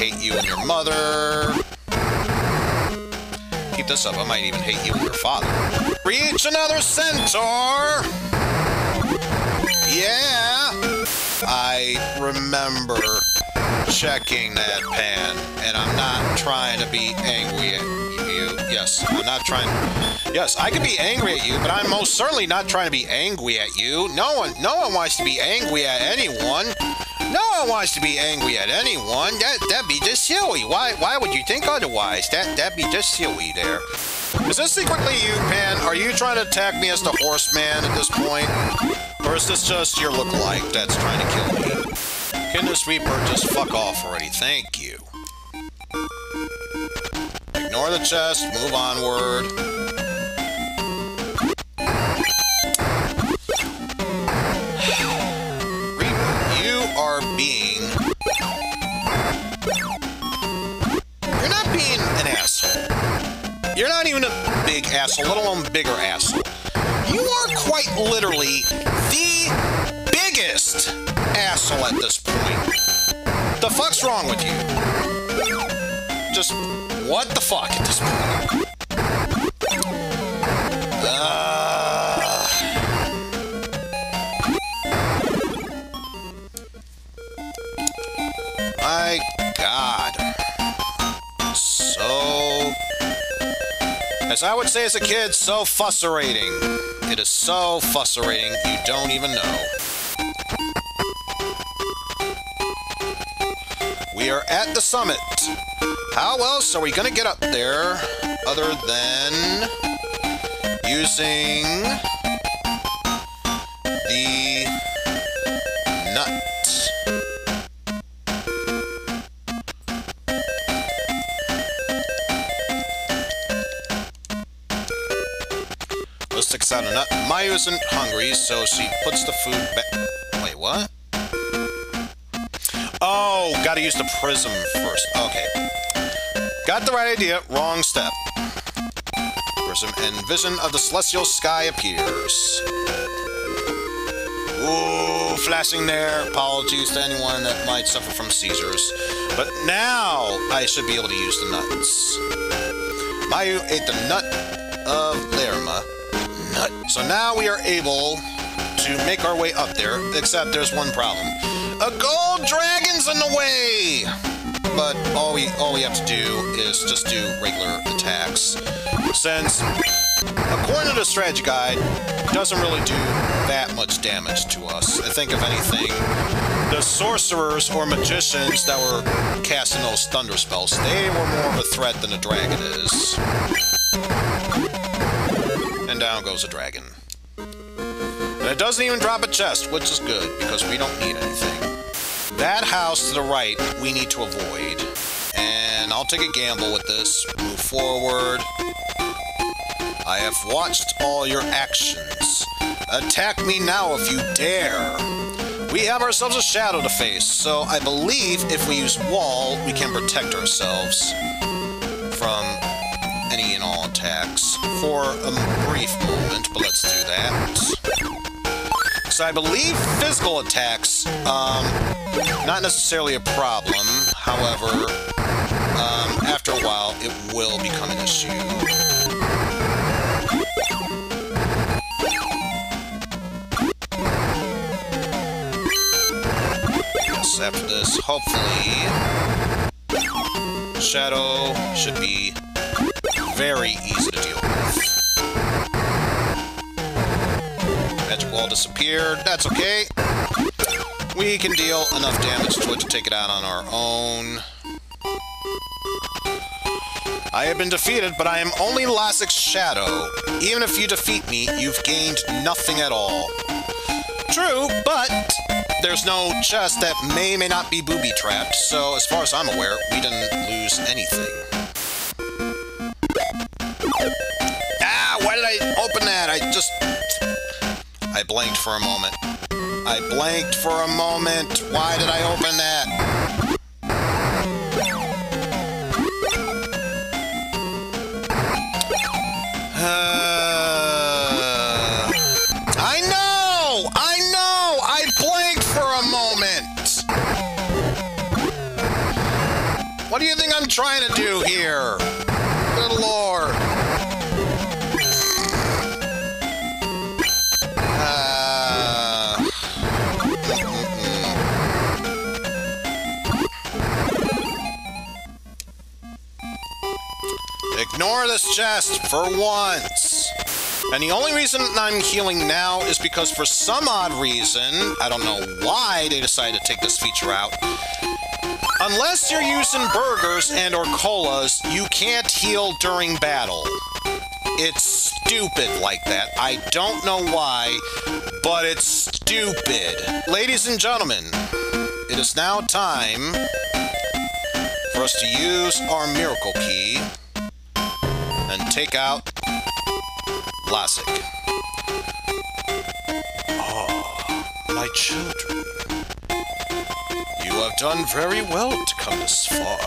hate you and your mother. Keep this up, I might even hate you and your father. Reach another centaur! Yeah! I remember checking that pan, and I'm not trying to be angry at you. Yes, I'm not trying... Yes, I can be angry at you, but I'm most certainly not trying to be angry at you. No one wants to be angry at anyone. No one wants to be angry at anyone. That'd be just silly. Why would you think otherwise? That'd be just silly there. Is this secretly you, Pan? Are you trying to attack me as the horseman at this point? Or is this just your lookalike that's trying to kill me? Can this Reaper just fuck off already? Thank you. Ignore the chest, move onward. Reaper, you are being... You're not being an asshole. You're not even a big asshole, let alone bigger asshole. You are quite literally the biggest asshole at this point. The fuck's wrong with you? Just, what the fuck at this point? My God. So... As I would say as a kid, so fusserating. It is so fusserating, you don't even know. We are at the summit. How else are we gonna get up there other than using the nut? Let's take out a nut. Mayu isn't hungry, so she puts the food back. Wait, what? Oh, gotta use the prism first. Okay. Got the right idea. Wrong step. Prism and vision of the celestial sky appears. Ooh, flashing there. Apologies to anyone that might suffer from seizures. But now I should be able to use the nuts. Mayu ate the nut of Lerma. Nut. So now we are able to make our way up there, except there's one problem. A gold dragon's in the way! But all we have to do is just do regular attacks. Since, according to the strategy guide, it doesn't really do that much damage to us. I think, if anything, the sorcerers or magicians that were casting those thunder spells, they were more of a threat than the dragon is. And down goes the dragon. And it doesn't even drop a chest, which is good, because we don't need anything. That house to the right, we need to avoid. And I'll take a gamble with this. Move forward. I have watched all your actions. Attack me now if you dare. We have ourselves a shadow to face, so I believe if we use wall, we can protect ourselves from any and all attacks for a brief moment, but let's do that. So I believe physical attacks, not necessarily a problem. However, after a while, it will become an issue. Yes, after this, hopefully, Shadow should be very easy to deal with. Magic wall disappeared. That's okay. We can deal enough damage to it to take it out on our own. I have been defeated, but I am only Lassic's shadow. Even if you defeat me, you've gained nothing at all. True, but there's no chest that may not be booby-trapped, so as far as I'm aware, we didn't lose anything. Ah, why did I open that? I blanked for a moment. I blanked for a moment. Why did I open that? I know! I blanked for a moment! What do you think I'm trying to do here? Good lord. Ignore this chest for once. And the only reason I'm healing now is because for some odd reason, I don't know why they decided to take this feature out, unless you're using burgers and or colas, you can't heal during battle. It's stupid like that. I don't know why, but it's stupid. Ladies and gentlemen, it is now time for us to use our miracle key and take out Laconian. Ah, my children. You have done very well to come this far.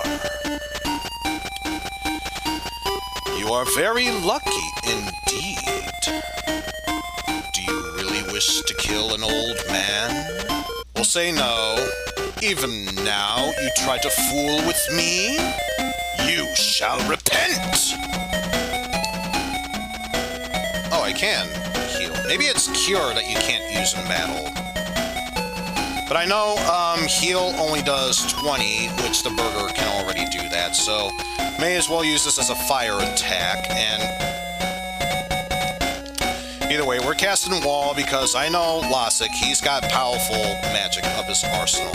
You are very lucky indeed. Do you really wish to kill an old man? Well, say no. Even now, you try to fool with me? You shall repent! Oh, I can heal. Maybe it's cure that you can't use in battle. But I know heal only does 20, which the burger can already do that, so may as well use this as a fire attack. And either way, we're casting wall because I know Laconian, he's got powerful magic up his arsenal.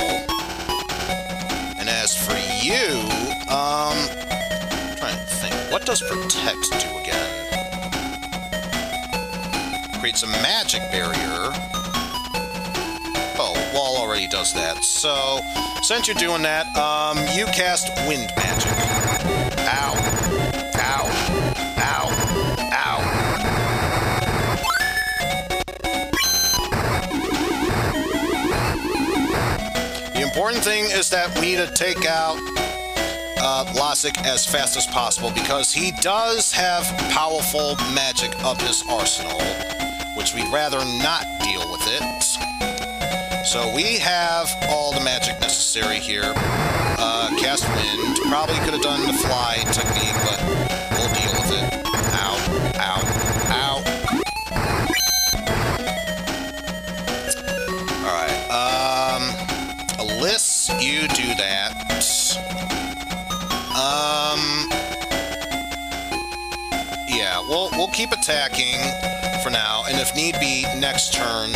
And as for you, I'm trying to think, what does protect do again? Creates a magic barrier. Oh, wall already does that. So, since you're doing that, you cast wind magic. Ow. Ow. Ow. Ow. The important thing is that we need to take out Laconian as fast as possible because he does have powerful magic up his arsenal, which we'd rather not deal with it. So we have all the magic necessary here. Cast wind. Probably could have done the fly technique, but we'll deal with it. Ow. Ow. Ow. Alright, Alyss, you do that. Yeah, we'll keep attacking for now, and if need be, next turn,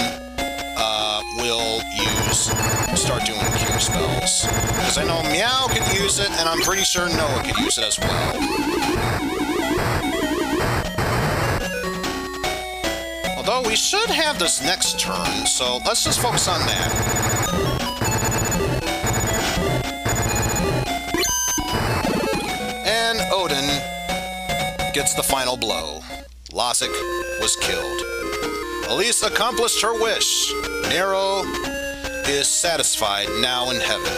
we'll start doing cure spells. Because I know Meow could use it, and I'm pretty sure Noah could use it as well. Although we should have this next turn, so let's just focus on that. And Odin gets the final blow. Laconian was killed. Alyss accomplished her wish. Nero is satisfied now in heaven.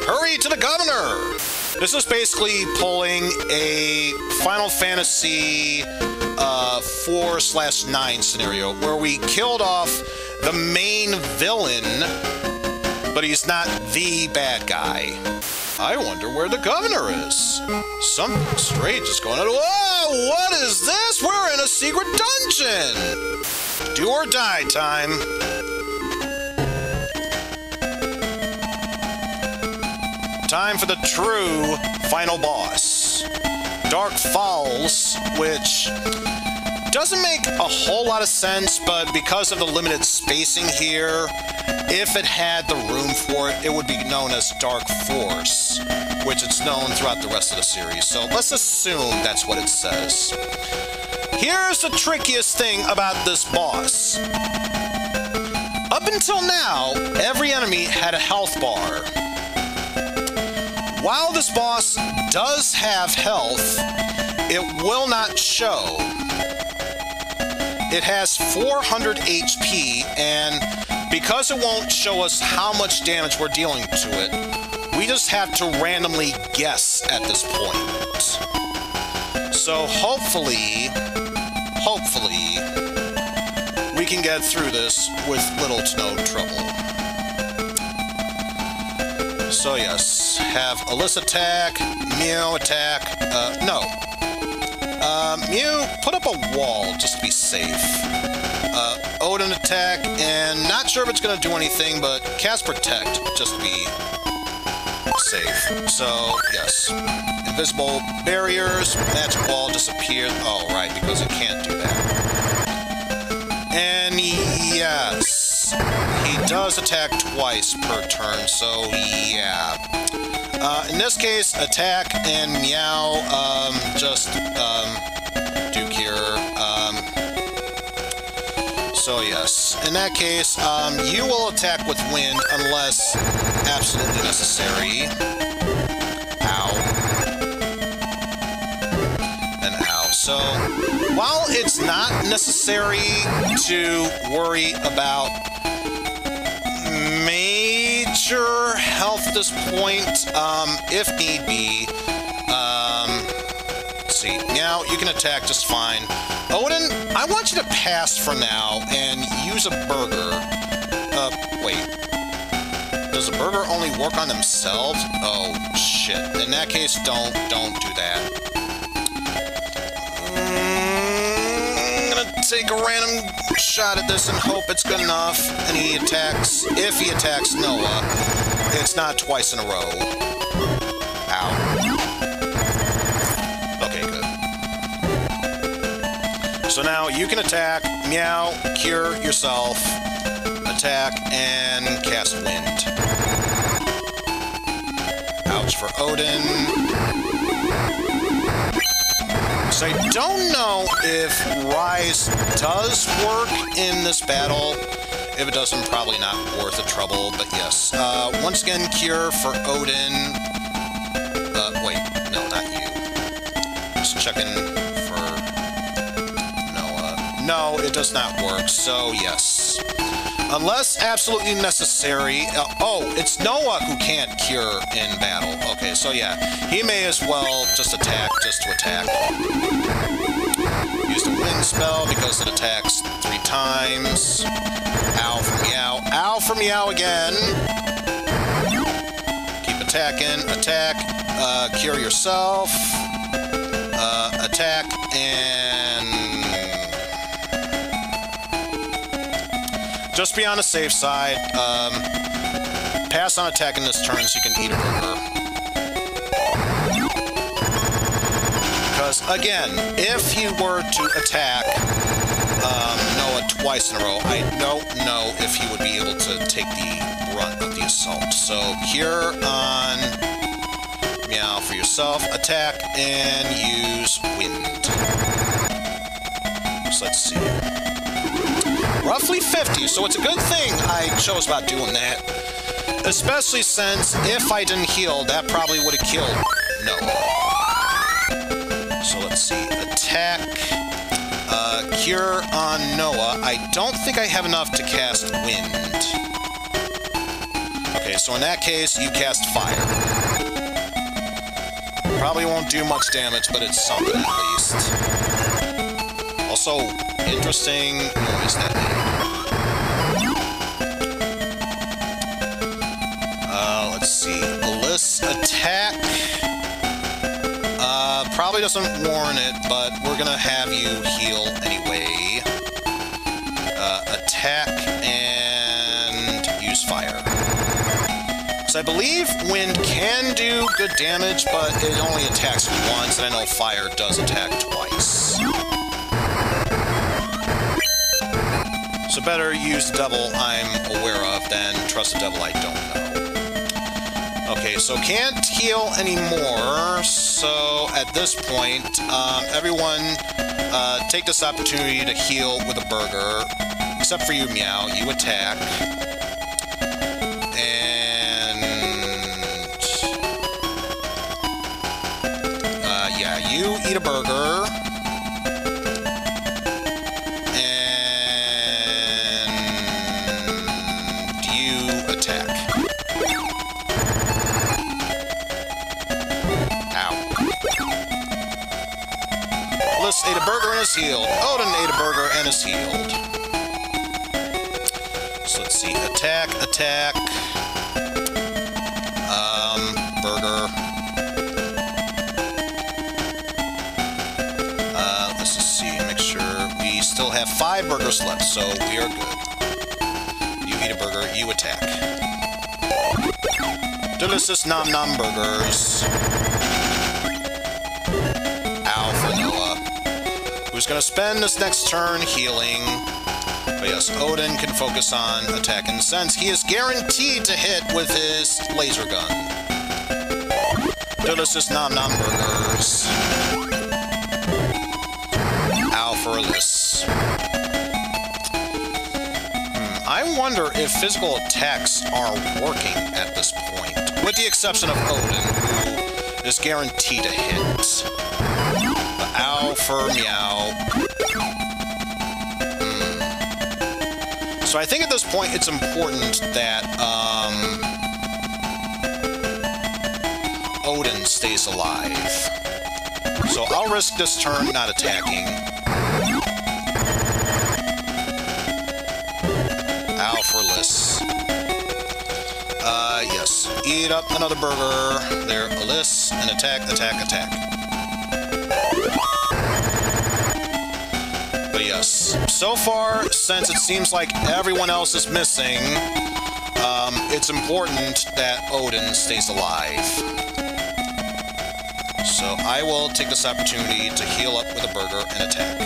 Hurry to the governor! This is basically pulling a Final Fantasy 4/9 scenario where we killed off the main villain, but he's not the bad guy. I wonder where the governor is. Something strange is going on. Whoa! What is this? We're in a secret dungeon! Do or die time. Time for the true final boss. Dark Falls, which doesn't make a whole lot of sense, but because of the limited spacing here, if it had the room for it, it would be known as Dark Force, which it's known throughout the rest of the series. So let's assume that's what it says. Here's the trickiest thing about this boss. Up until now, every enemy had a health bar. While this boss does have health, it will not show. It has 400 HP, and because it won't show us how much damage we're dealing to it, we just have to randomly guess at this point. So hopefully, we can get through this with little to no trouble. So yes, have Alyssa attack, Mew attack, no. Mew, put up a wall just to be safe. Odin attack, and not sure if it's going to do anything, but cast Protect just to be safe. So, yes. Invisible barriers, magic wall disappears. Oh, right, because it can't do that. And yes, he does attack twice per turn, so yeah. In this case, attack and Meow, do cure. So yes, in that case, you will attack with wind unless absolutely necessary. Ow. And ow. So, while it's not necessary to worry about major health at this point, if need be, let's see, Meow, you can attack just fine. Odin, I want you to pass for now and use a burger. Wait. Does a burger only work on themselves? Oh, shit. In that case, don't do that. I'm gonna take a random shot at this and hope it's good enough. And he attacks, if he attacks Noah, it's not twice in a row. Ow. Okay, good. So now you can attack, Meow, cure yourself, attack, and cast wind. Ouch for Odin. So I don't know if Rise does work in this battle. If it doesn't, probably not worth the trouble, but yes. Once again, cure for Odin. Wait, no, not you. Just checking for Noah. No, it does not work, so yes. Unless absolutely necessary. Oh, it's Noah who can't cure in battle. Okay, so yeah, he may as well just attack just to attack. Use the wind spell because it attacks 3 times. Ow for Meow. Ow for Meow again. Keep attacking. Attack. Cure yourself. Attack and... just be on the safe side. Pass on attacking this turn so you can eat a burger. Because, again, if he were to attack Noah twice in a row, I don't know if he would be able to take the brunt of the assault. So, cure on Meow for yourself, attack, and use wind. So, let's see. Roughly 50, so it's a good thing I chose about doing that. Especially since, if I didn't heal, that probably would have killed Noah. So let's see. Attack. Cure on Noah. I don't think I have enough to cast wind. Okay, so in that case, you cast fire. Probably won't do much damage, but it's something at least. Also, interesting noise that made. Let's see. Alyssa attack. Probably doesn't warrant it, but we're gonna have you heal anyway. Attack and use fire. So I believe wind can do good damage, but it only attacks once, and I know fire does attack twice. So better use the devil I'm aware of than trust the devil I don't know. Okay, so can't heal anymore, so at this point, everyone take this opportunity to heal with a burger, except for you, Meow. You attack. And... yeah, you eat a burger. Ate a burger and is healed. Odin ate a burger and is healed. So let's see. Attack, attack. burger. Let's just see, make sure we still have 5 burgers left, so we are good. You eat a burger, you attack. Delicious nom nom burgers. Alpha Noah, who's gonna spend this next turn healing. But yes, Odin can focus on attacking since he is guaranteed to hit with his laser gun. Delicious nom nom burgers. Alpha-less. I wonder if physical attacks are working at this point, with the exception of Odin, who is guaranteed to hit. But ow for meow. So I think at this point it's important that Odin stays alive. So I'll risk this turn not attacking. Alpha-less. Yes. Eat up another burger. There, Alyss, and attack, attack, attack. But yes, so far, since it seems like everyone else is missing, it's important that Odin stays alive. So I will take this opportunity to heal up with a burger and attack.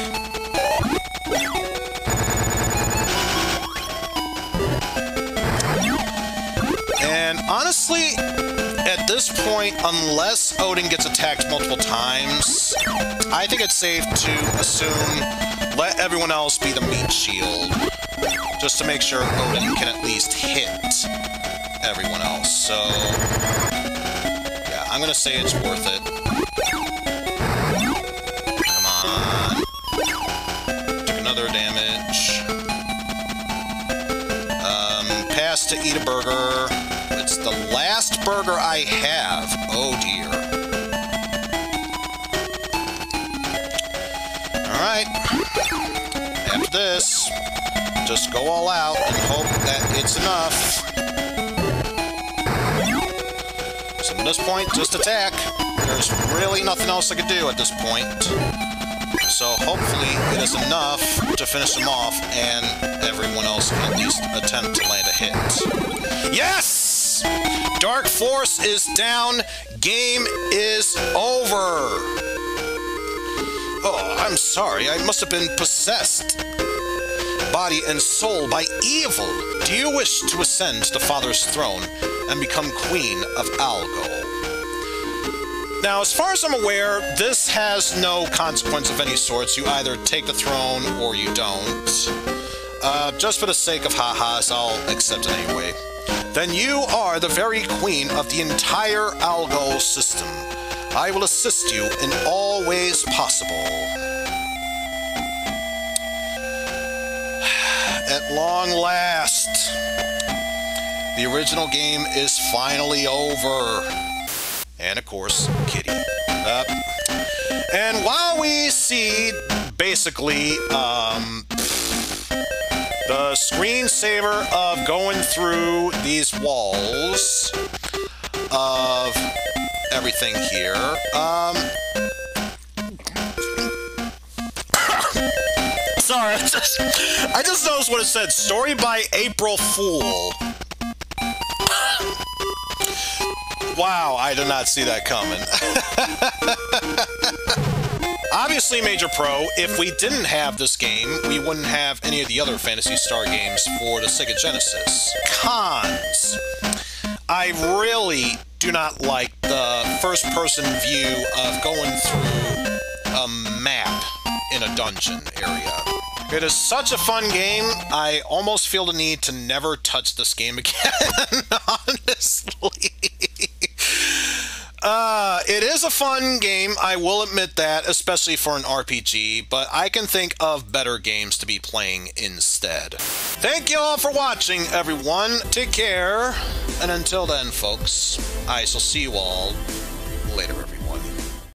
And honestly, at this point, unless Odin gets attacked multiple times, I think it's safe to assume let everyone else be the meat shield, just to make sure Odin can at least hit everyone else. So, yeah, I'm gonna say it's worth it. Come on. Took another damage. Pass to eat a burger. It's the last burger I have. Oh dear. Alright. After this, just go all out and hope that it's enough. So at this point, just attack. There's really nothing else I can do at this point. So hopefully it is enough to finish him off and everyone else can at least attempt to land a hit. Yes! Dark Force is down. Game is over. Oh, I'm sorry. I must have been possessed, body and soul, by evil. Do you wish to ascend to the Father's throne and become Queen of Algo? Now, as far as I'm aware, this has no consequence of any sorts. You either take the throne or you don't. Just for the sake of ha-has, I'll accept it anyway. Then you are the very queen of the entire Algo system. I will assist you in all ways possible. At long last, the original game is finally over. And of course, Kitty. And while we see basically the screensaver of going through these walls of everything here, sorry, I just noticed what it said. Story by April Fool. Wow, I did not see that coming. Obviously, Major Pro, if we didn't have this game, we wouldn't have any of the other Phantasy Star games for the Sega Genesis. Cons. I really do not like the first-person view of going through a map in a dungeon area. It is such a fun game, I almost feel the need to never touch this game again, honestly. It is a fun game, I will admit that, especially for an RPG, but I can think of better games to be playing instead. Thank you all for watching, everyone. Take care, and until then, folks, I shall see you all